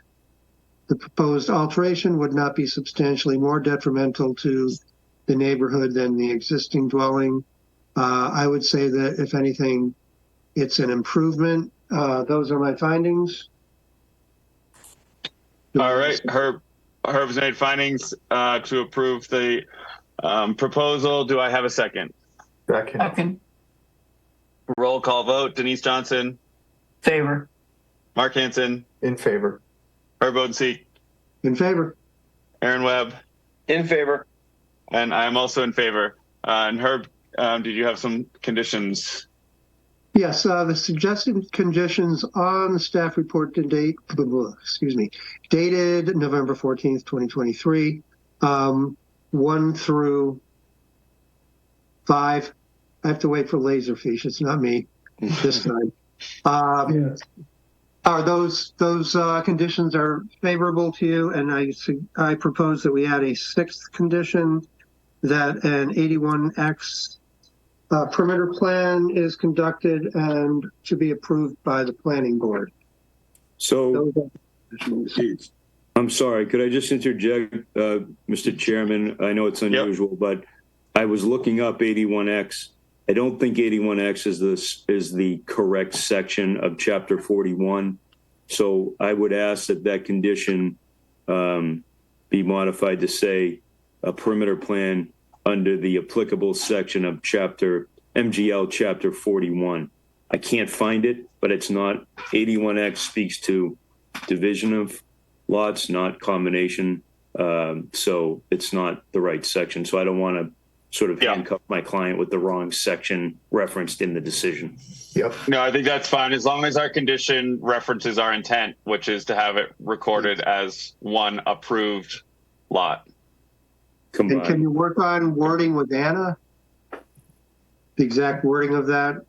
[SPEAKER 4] The proposed alteration would not be substantially more detrimental to the neighborhood than the existing dwelling. I would say that if anything, it's an improvement. Those are my findings.
[SPEAKER 1] All right, Herb's made findings to approve the proposal. Do I have a second?
[SPEAKER 3] Second.
[SPEAKER 1] Roll call vote. Denise Johnson.
[SPEAKER 3] Favor.
[SPEAKER 1] Mark Hansen.
[SPEAKER 8] In favor.
[SPEAKER 1] Herb Bodenseek.
[SPEAKER 4] In favor.
[SPEAKER 1] Aaron Webb.
[SPEAKER 2] In favor.
[SPEAKER 1] And I am also in favor. And Herb, did you have some conditions?
[SPEAKER 4] Yes, the suggested conditions on the staff report to date, dated November 14th, 2023, 1 through 5. I have to wait for Laserfish. It's not me this time. Are those conditions are favorable to you? And I propose that we add a 6th condition that an 81X perimeter plan is conducted and to be approved by the planning board.
[SPEAKER 16] So, I'm sorry, could I just interject, Mr. Chairman? I know it's unusual, but I was looking up 81X. I don't think 81X is the correct section of Chapter 41. So I would ask that condition be modified to say a perimeter plan under the applicable section of MGL Chapter 41. I can't find it, but it's not. 81X speaks to division of lots, not combination. So it's not the right section. So I don't want to sort of handcuff my client with the wrong section referenced in the decision.
[SPEAKER 8] Yep.
[SPEAKER 1] No, I think that's fine. As long as our condition references our intent, which is to have it recorded as one approved lot.
[SPEAKER 4] And can you work on wording with Anna? The exact wording of that?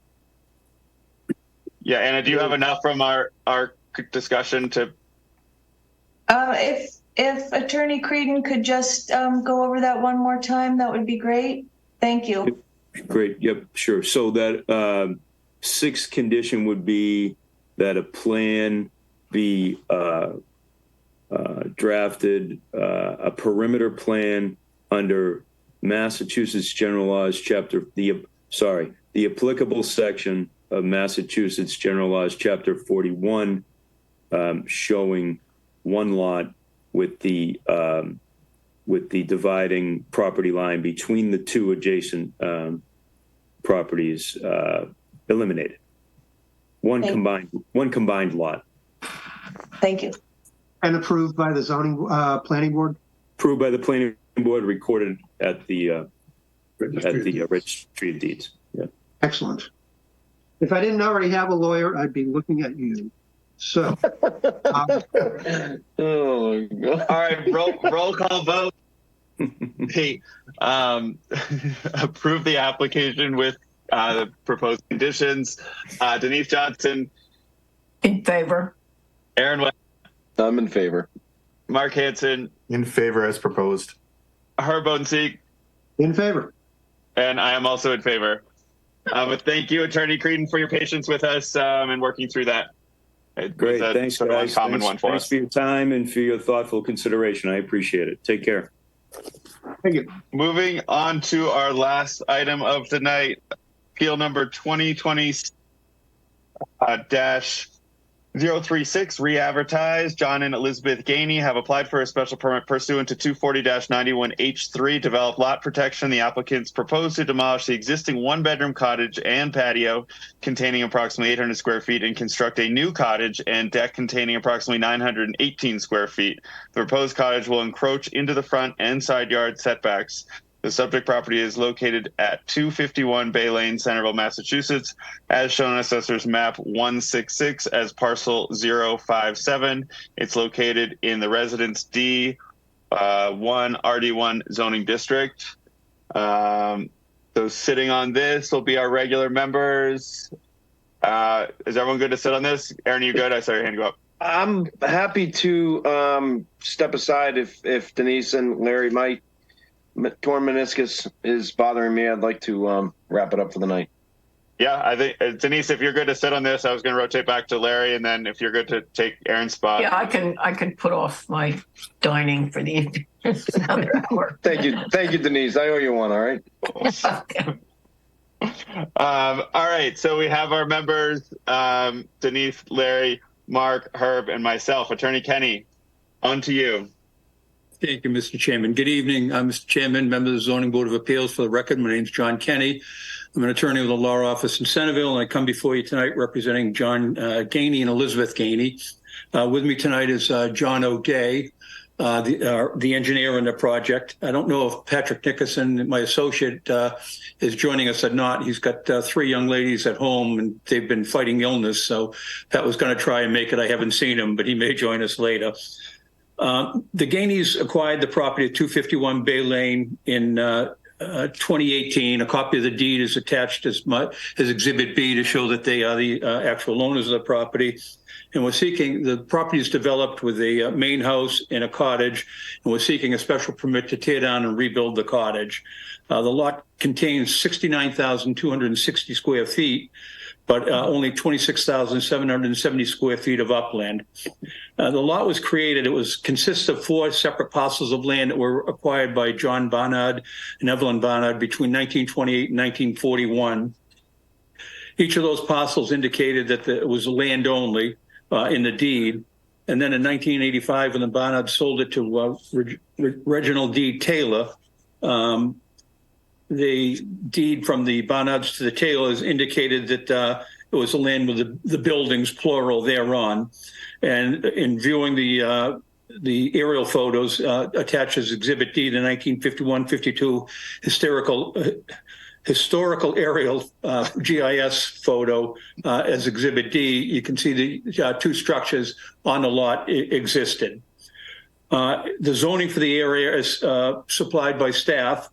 [SPEAKER 1] Yeah, Anna, do you have enough from our discussion to?
[SPEAKER 5] If Attorney Creedon could just go over that one more time, that would be great. Thank you.
[SPEAKER 16] Great. Yep, sure. So that sixth condition would be that a plan be drafted, a perimeter plan under Massachusetts General Laws, the applicable section of Massachusetts General Laws, Chapter 41, showing one lot with the dividing property line between the two adjacent properties eliminated. One combined lot.
[SPEAKER 5] Thank you.
[SPEAKER 4] And approved by the zoning planning board?
[SPEAKER 16] Approved by the planning board, recorded at the registry of deeds. Yeah.
[SPEAKER 4] Excellent. If I didn't already have a lawyer, I'd be looking at you. So.
[SPEAKER 1] Oh, God. All right, roll call vote. Hey, approve the application with the proposed conditions. Denise Johnson.
[SPEAKER 3] In favor.
[SPEAKER 1] Aaron West.
[SPEAKER 17] I'm in favor.
[SPEAKER 1] Mark Hanson.
[SPEAKER 8] In favor as proposed.
[SPEAKER 1] Herb Bodenseek.
[SPEAKER 4] In favor.
[SPEAKER 1] And I am also in favor. But thank you, Attorney Creedon, for your patience with us and working through that.
[SPEAKER 16] Great. Thanks, guys. Thanks for your time and for your thoughtful consideration. I appreciate it. Take care.
[SPEAKER 4] Thank you.
[SPEAKER 1] Moving on to our last item of the night, appeal number 2020-036, re-advertised. John and Elizabeth Gainey have applied for a special permit pursuant to 240-91H3, develop lot protection. The applicants propose to demolish the existing one-bedroom cottage and patio containing approximately 800 square feet and construct a new cottage and deck containing approximately 918 square feet. The proposed cottage will encroach into the front and side yard setbacks. The subject property is located at 251 Bay Lane, Centerville, Massachusetts, as shown on Assessor's Map 166 as parcel 057. It's located in the Residence D1 RD1 zoning district. So sitting on this will be our regular members. Is everyone good to sit on this? Aaron, you good? I saw your hand go up.
[SPEAKER 2] I'm happy to step aside if Denise and Larry might. Torn meniscus is bothering me. I'd like to wrap it up for the night.
[SPEAKER 1] Yeah, I think Denise, if you're good to sit on this, I was going to rotate back to Larry, and then if you're good to take Aaron's spot.
[SPEAKER 3] Yeah, I can put off my dining for the evening. Another hour.
[SPEAKER 2] Thank you, Denise. I owe you one. All right.
[SPEAKER 1] All right. So we have our members: Denise, Larry, Mark, Herb, and myself. Attorney Kenny, on to you.
[SPEAKER 18] Thank you, Mr. Chairman. Good evening, Mr. Chairman, members of the Zoning Board of Appeals. For the record, my name is John Kenny. I'm an attorney with the law office in Centerville, and I come before you tonight representing John Gainey and Elizabeth Gainey. With me tonight is John O'Day, the engineer in the project. I don't know if Patrick Nickerson, my associate, is joining us or not. He's got 3 young ladies at home, and they've been fighting illness, so Pat was going to try and make it. I haven't seen him, but he may join us later. The Gaineys acquired the property at 251 Bay Lane in 2018. A copy of the deed is attached as Exhibit B to show that they are the actual owners of the property. And we're seeking, the property is developed with a main house and a cottage, and we're seeking a special permit to tear down and rebuild the cottage. The lot contains 69,260 square feet, but only 26,770 square feet of upland. The lot was created, consists of 4 separate parcels of land that were acquired by John Barnard and Evelyn Barnard between 1928 and 1941. Each of those parcels indicated that it was land only in the deed. And then in 1985, when the Barnards sold it to Reginald D. Taylor, the deed from the Barnards to the Taylors indicated that it was the land with the buildings, plural, thereon. And in viewing the aerial photos attached as Exhibit D, the 1951-52 historical aerial GIS photo as Exhibit D, you can see the 2 structures on the lot existed. The zoning for the area is supplied by staff.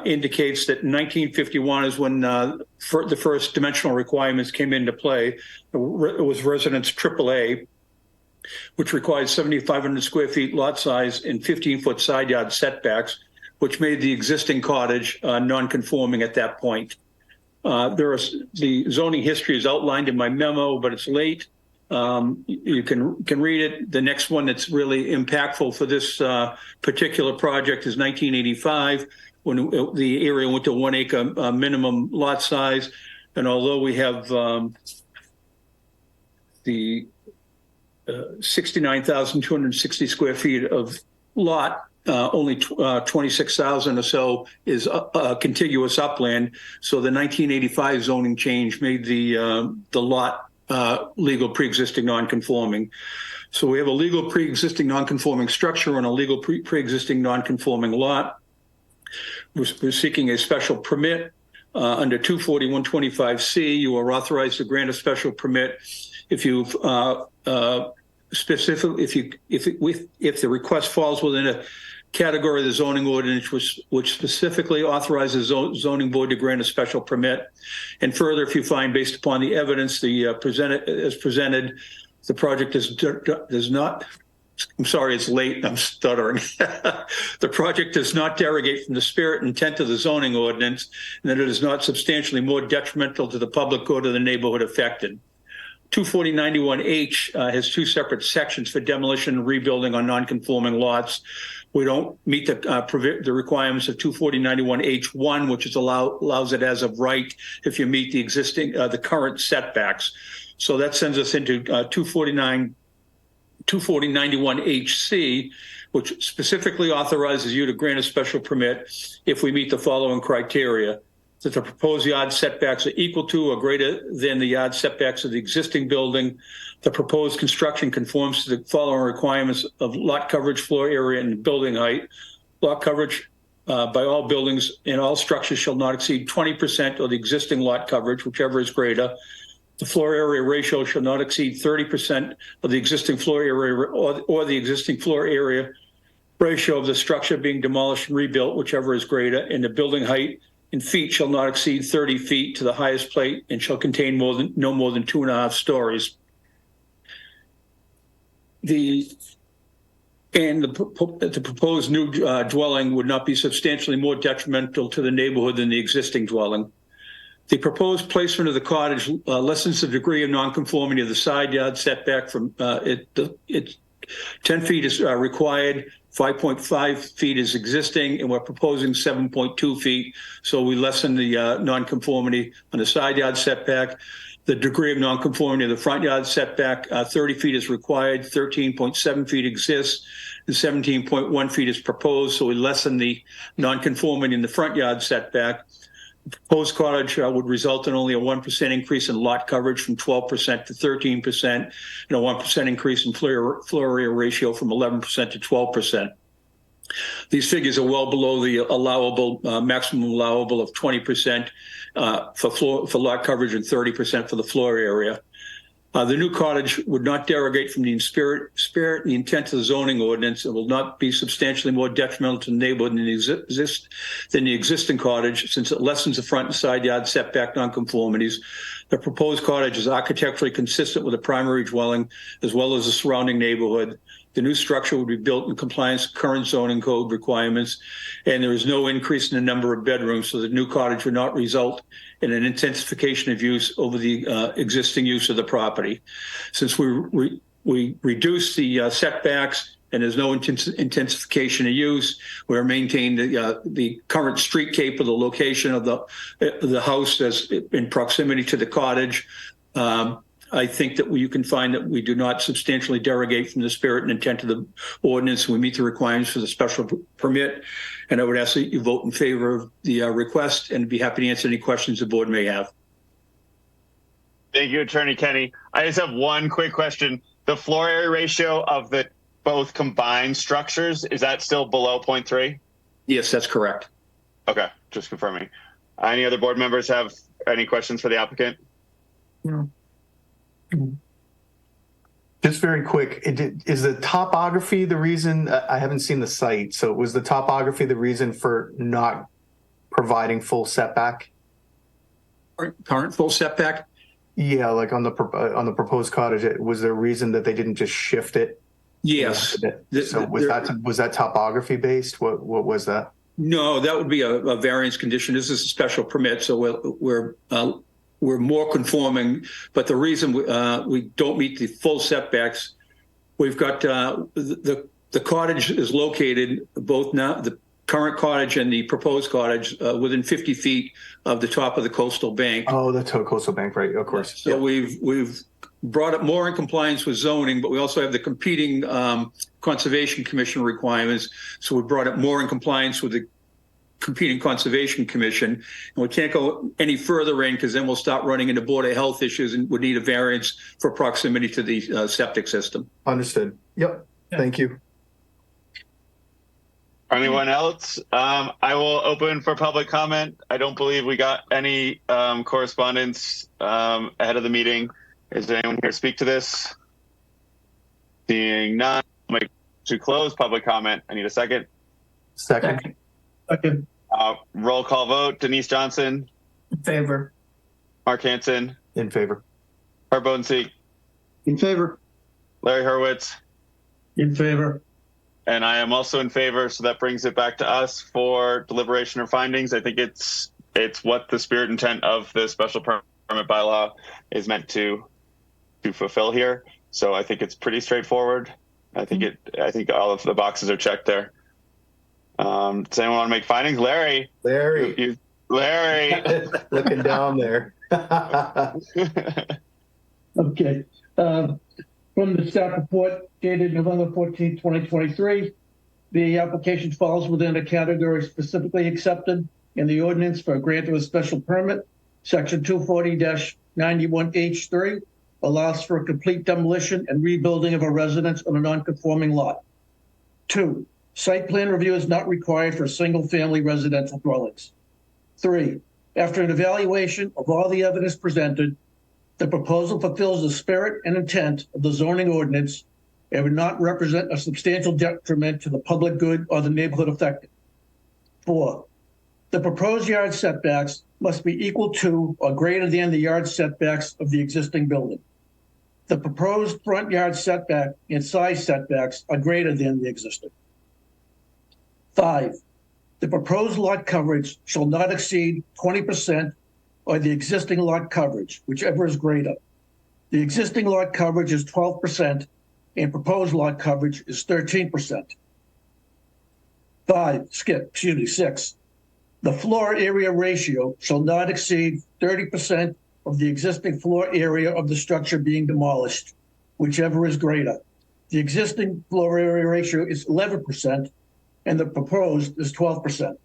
[SPEAKER 18] Indicates that 1951 is when the first dimensional requirements came into play. It was residence AAA, which required 7,500 square feet lot size and 15-foot side yard setbacks, which made the existing cottage non-conforming at that point. The zoning history is outlined in my memo, but it's late. You can read it. The next one that's really impactful for this particular project is 1985, when the area went to 1 acre minimum lot size. And although we have the 69,260 square feet of lot, only 26,000 or so is contiguous upland. So the 1985 zoning change made the lot legal pre-existing non-conforming. So we have a legal pre-existing non-conforming structure and a legal pre-existing non-conforming lot. We're seeking a special permit under 24125C. You are authorized to grant a special permit if you've specifically if the request falls within a category of the zoning ordinance which specifically authorizes zoning board to grant a special permit. And further, if you find, based upon the evidence the presented, the project does not, I'm sorry, it's late, I'm stuttering. The project does not derogate from the spirit and intent of the zoning ordinance, and that it is not substantially more detrimental to the public good of the neighborhood affected. 24091H has two separate sections for demolition and rebuilding on non-conforming lots. We don't meet the requirements of 24091H1, which allows it as of right if you meet the current setbacks. So that sends us into 24091HC, which specifically authorizes you to grant a special permit if we meet the following criteria: that the proposed yard setbacks are equal to or greater than the yard setbacks of the existing building. The proposed construction conforms to the following requirements of lot coverage, floor area, and building height. Lot coverage by all buildings and all structures shall not exceed 20% of the existing lot coverage, whichever is greater. The floor area ratio shall not exceed 30% of the existing floor area or the existing floor area ratio of the structure being demolished and rebuilt, whichever is greater. And the building height in feet shall not exceed 30 feet to the highest plate and shall contain no more than 2.5 stories. The proposed new dwelling would not be substantially more detrimental to the neighborhood than the existing dwelling. The proposed placement of the cottage lessens the degree of nonconformity of the side yard setback from 10 feet is required, 5.5 feet is existing, and we're proposing 7.2 feet. So we lessen the nonconformity on the side yard setback. The degree of nonconformity of the front yard setback, 30 feet is required, 13.7 feet exists, and 17.1 feet is proposed. So we lessen the nonconformity in the front yard setback. The proposed cottage would result in only a 1% increase in lot coverage from 12% to 13%, and a 1% increase in floor area ratio from 11% to 12%. These figures are well below the allowable maximum allowable of 20% for lot coverage and 30% for the floor area. The new cottage would not derogate from the spirit and the intent of the zoning ordinance. It will not be substantially more detrimental to the neighborhood than the existing cottage, since it lessens the front and side yard setback nonconformities. The proposed cottage is architecturally consistent with the primary dwelling as well as the surrounding neighborhood. The new structure would be built in compliance with current zoning code requirements, and there is no increase in the number of bedrooms, so the new cottage would not result in an intensification of use over the existing use of the property. Since we reduce the setbacks and there's no intensification of use, we're maintaining the current streetscape of the location of the house as in proximity to the cottage. I think that you can find that we do not substantially derogate from the spirit and intent of the ordinance. We meet the requirements for the special permit, and I would ask that you vote in favor of the request and be happy to answer any questions the board may have.
[SPEAKER 1] Thank you, Attorney Kenny. I just have one quick question. The floor area ratio of the both combined structures, is that still below 0.3?
[SPEAKER 18] Yes, that's correct.
[SPEAKER 1] Okay, just confirming. Any other board members have any questions for the applicant?
[SPEAKER 3] No.
[SPEAKER 8] Just very quick, is the topography the reason? I haven't seen the site, so was the topography the reason for not providing full setback?
[SPEAKER 18] Current full setback?
[SPEAKER 8] Yeah, like on the proposed cottage, was there a reason that they didn't just shift it?
[SPEAKER 18] Yes.
[SPEAKER 8] So was that topography based? What was that?
[SPEAKER 18] No, that would be a variance condition. This is a special permit, so we're more conforming. But the reason we don't meet the full setbacks, we've got the cottage is located both now the current cottage and the proposed cottage within 50 feet of the top of the coastal bank.
[SPEAKER 8] Oh, the coastal bank, right? Of course.
[SPEAKER 18] So we've brought it more in compliance with zoning, but we also have the competing Conservation Commission requirements. So we brought it more in compliance with the competing Conservation Commission. And we can't go any further in because then we'll start running into Board of Health issues and would need a variance for proximity to the septic system.
[SPEAKER 8] Understood. Yep. Thank you.
[SPEAKER 1] Anyone else? I will open for public comment. I don't believe we got any correspondence ahead of the meeting. Is there anyone here to speak to this? Seeing none, I'll make to close public comment. I need a second.
[SPEAKER 8] Second.
[SPEAKER 13] Second.
[SPEAKER 1] Roll call vote. Denise Johnson.
[SPEAKER 3] In favor.
[SPEAKER 1] Mark Hansen.
[SPEAKER 8] In favor.
[SPEAKER 1] Herb Bodenseek.
[SPEAKER 4] In favor.
[SPEAKER 1] Larry Hurwitz.
[SPEAKER 13] In favor.
[SPEAKER 1] And I am also in favor. So that brings it back to us for deliberation or findings. I think it's what the spirit intent of the special permit bylaw is meant to fulfill here. So I think it's pretty straightforward. I think all of the boxes are checked there. Does anyone want to make findings? Larry.
[SPEAKER 8] Larry.
[SPEAKER 1] Larry.
[SPEAKER 8] Looking down there.
[SPEAKER 13] Okay. From the staff report dated November 14, 2023, the application falls within a category specifically accepted in the ordinance for a grant of a special permit. Section 240-91H3 allows for a complete demolition and rebuilding of a residence on a non-conforming lot. 2, site plan review is not required for single-family residential dwellings. 3, after an evaluation of all the evidence presented, the proposal fulfills the spirit and intent of the zoning ordinance and would not represent a substantial detriment to the public good or the neighborhood affected. 4, the proposed yard setbacks must be equal to or greater than the yard setbacks of the existing building. The proposed front yard setback and side setbacks are greater than the existing. 5, the proposed lot coverage shall not exceed 20% or the existing lot coverage, whichever is greater. The existing lot coverage is 12% and proposed lot coverage is 13%. 6, the floor area ratio shall not exceed 30% of the existing floor area of the structure being demolished, whichever is greater. The existing floor area ratio is 11% and the proposed is 12%.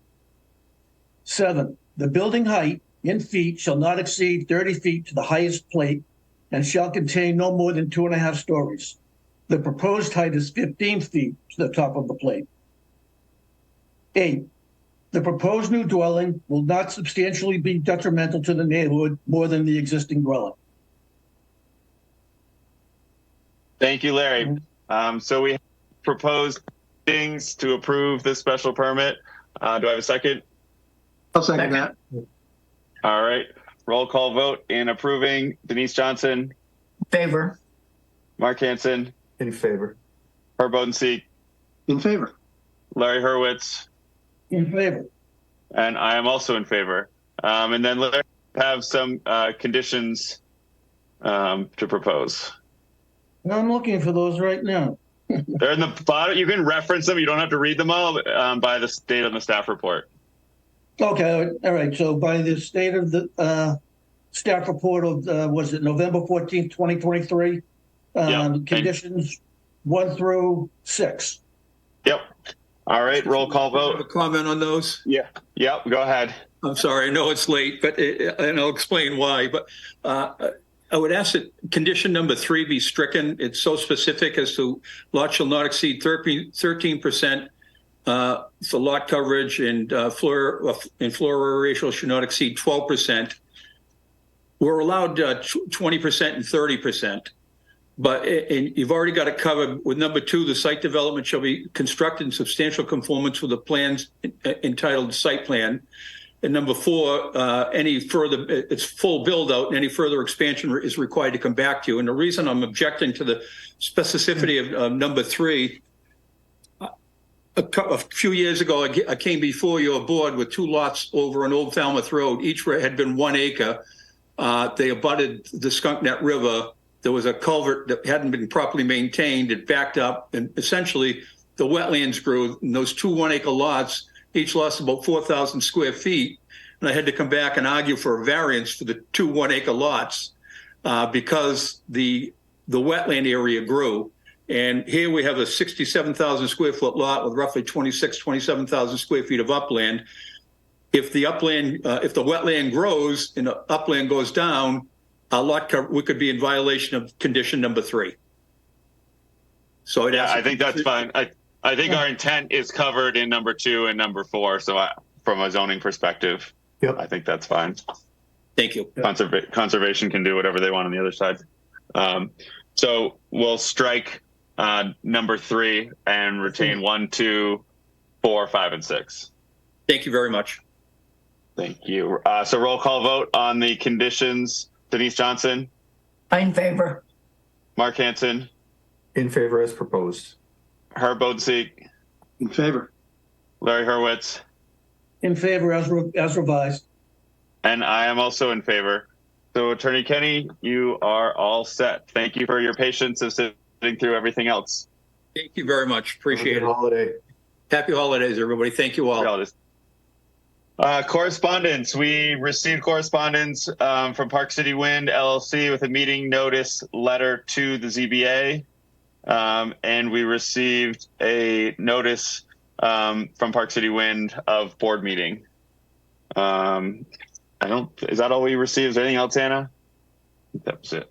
[SPEAKER 13] 7, the building height in feet shall not exceed 30 feet to the highest plate and shall contain no more than 2.5 stories. The proposed height is 15 feet to the top of the plate. 8, the proposed new dwelling will not substantially be detrimental to the neighborhood more than the existing dwelling.
[SPEAKER 1] Thank you, Larry. So we proposed things to approve this special permit. Do I have a second?
[SPEAKER 4] I'll second that.
[SPEAKER 1] All right. Roll call vote in approving. Denise Johnson.
[SPEAKER 3] In favor.
[SPEAKER 1] Mark Hansen.
[SPEAKER 8] In favor.
[SPEAKER 1] Herb Bodenseek.
[SPEAKER 4] In favor.
[SPEAKER 1] Larry Hurwitz.
[SPEAKER 13] In favor.
[SPEAKER 1] And I am also in favor. And then let's have some conditions to propose.
[SPEAKER 13] I'm looking for those right now.
[SPEAKER 1] They're in the bottom. You can reference them. You don't have to read them all by the date on the staff report.
[SPEAKER 13] Okay, all right. So by the state of the staff report of, was it November 14th, 2023? Conditions 1 through 6.
[SPEAKER 1] Yep. All right, roll call vote.
[SPEAKER 18] Have a comment on those?
[SPEAKER 1] Yeah. Yep, go ahead.
[SPEAKER 18] I'm sorry, I know it's late, but and I'll explain why. But I would ask that condition number 3 be stricken. It's so specific as to lot shall not exceed 13% for lot coverage and floor area ratio should not exceed 12%. We're allowed 20% and 30%. But you've already got it covered with number 2, the site development shall be constructed in substantial conformance with the plans entitled site plan. And number 4, any further, it's full build out and any further expansion is required to come back to you. And the reason I'm objecting to the specificity of number 3, a few years ago, I came before your board with 2 lots over on Old Falmouth Road. Each had been 1 acre. They abutted the Skunk Neck River. There was a culvert that hadn't been properly maintained. It backed up, and essentially the wetlands grew. And those 2 1-acre lots each lost about 4,000 square feet. And I had to come back and argue for a variance for the 2 1-acre lots because the wetland area grew. And here we have a 67,000 square foot lot with roughly 27,000 square feet of upland. If the upland, if the wetland grows and the upland goes down, we could be in violation of condition number 3. So
[SPEAKER 1] I think that's fine. I think our intent is covered in number 2 and number 4. So from a zoning perspective, I think that's fine.
[SPEAKER 18] Thank you.
[SPEAKER 1] Conservation can do whatever they want on the other side. So we'll strike number 3 and retain 1, 2, 4, 5, and 6.
[SPEAKER 18] Thank you very much.
[SPEAKER 1] Thank you. So roll call vote on the conditions. Denise Johnson.
[SPEAKER 3] In favor.
[SPEAKER 1] Mark Hansen.
[SPEAKER 8] In favor as proposed.
[SPEAKER 1] Herb Bodenseek.
[SPEAKER 4] In favor.
[SPEAKER 1] Larry Hurwitz.
[SPEAKER 13] In favor as revised.
[SPEAKER 1] And I am also in favor. So Attorney Kenny, you are all set. Thank you for your patience of sitting through everything else.
[SPEAKER 18] Thank you very much. Appreciate it.
[SPEAKER 8] Holiday.
[SPEAKER 18] Happy holidays, everybody. Thank you all.
[SPEAKER 1] Correspondence. We received correspondence from Park City Wind LLC with a meeting notice letter to the ZBA. And we received a notice from Park City Wind of board meeting. Is that all we received? Is there anything else, Anna? That was it.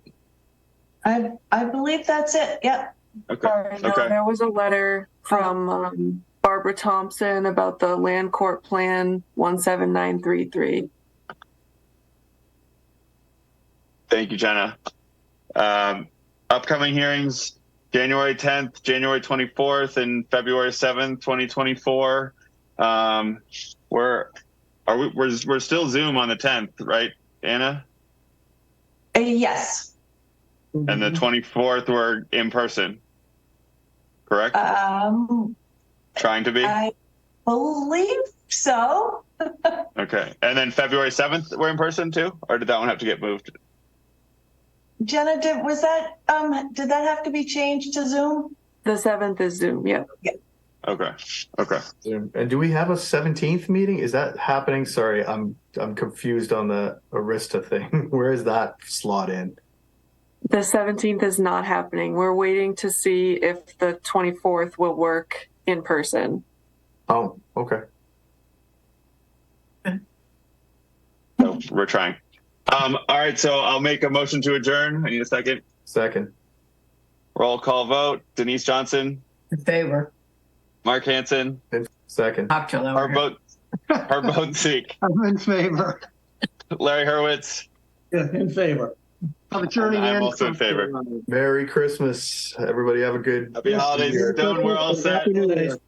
[SPEAKER 5] I believe that's it. Yep.
[SPEAKER 1] Okay.
[SPEAKER 6] No, there was a letter from Barbara Thompson about the land court plan 17933.
[SPEAKER 1] Thank you, Jenna. Upcoming hearings, January 10th, January 24th, and February 7th, 2024. We're still Zoom on the 10th, right, Anna?
[SPEAKER 5] Yes.
[SPEAKER 1] And the 24th, we're in person, correct? Trying to be?
[SPEAKER 5] I believe so.
[SPEAKER 1] Okay. And then February 7th, we're in person too? Or did that one have to get moved?
[SPEAKER 5] Jenna, did that have to be changed to Zoom?
[SPEAKER 6] The 7th is Zoom, yeah.
[SPEAKER 1] Okay.
[SPEAKER 8] And do we have a 17th meeting? Is that happening? Sorry, I'm confused on the Arista thing. Where is that slot in?
[SPEAKER 6] The 17th is not happening. We're waiting to see if the 24th will work in person.
[SPEAKER 8] Oh, okay.
[SPEAKER 1] So we're trying. All right, so I'll make a motion to adjourn. I need a second.
[SPEAKER 8] Second.
[SPEAKER 1] Roll call vote. Denise Johnson.
[SPEAKER 3] In favor.
[SPEAKER 1] Mark Hansen.
[SPEAKER 8] Second.
[SPEAKER 1] Herb Bodenseek.
[SPEAKER 4] I'm in favor.
[SPEAKER 1] Larry Hurwitz.
[SPEAKER 13] Yeah, in favor.
[SPEAKER 1] I'm also in favor.
[SPEAKER 8] Merry Christmas. Everybody have a good
[SPEAKER 1] Happy holidays. Stone, we're all set.
[SPEAKER 13] Happy New Year.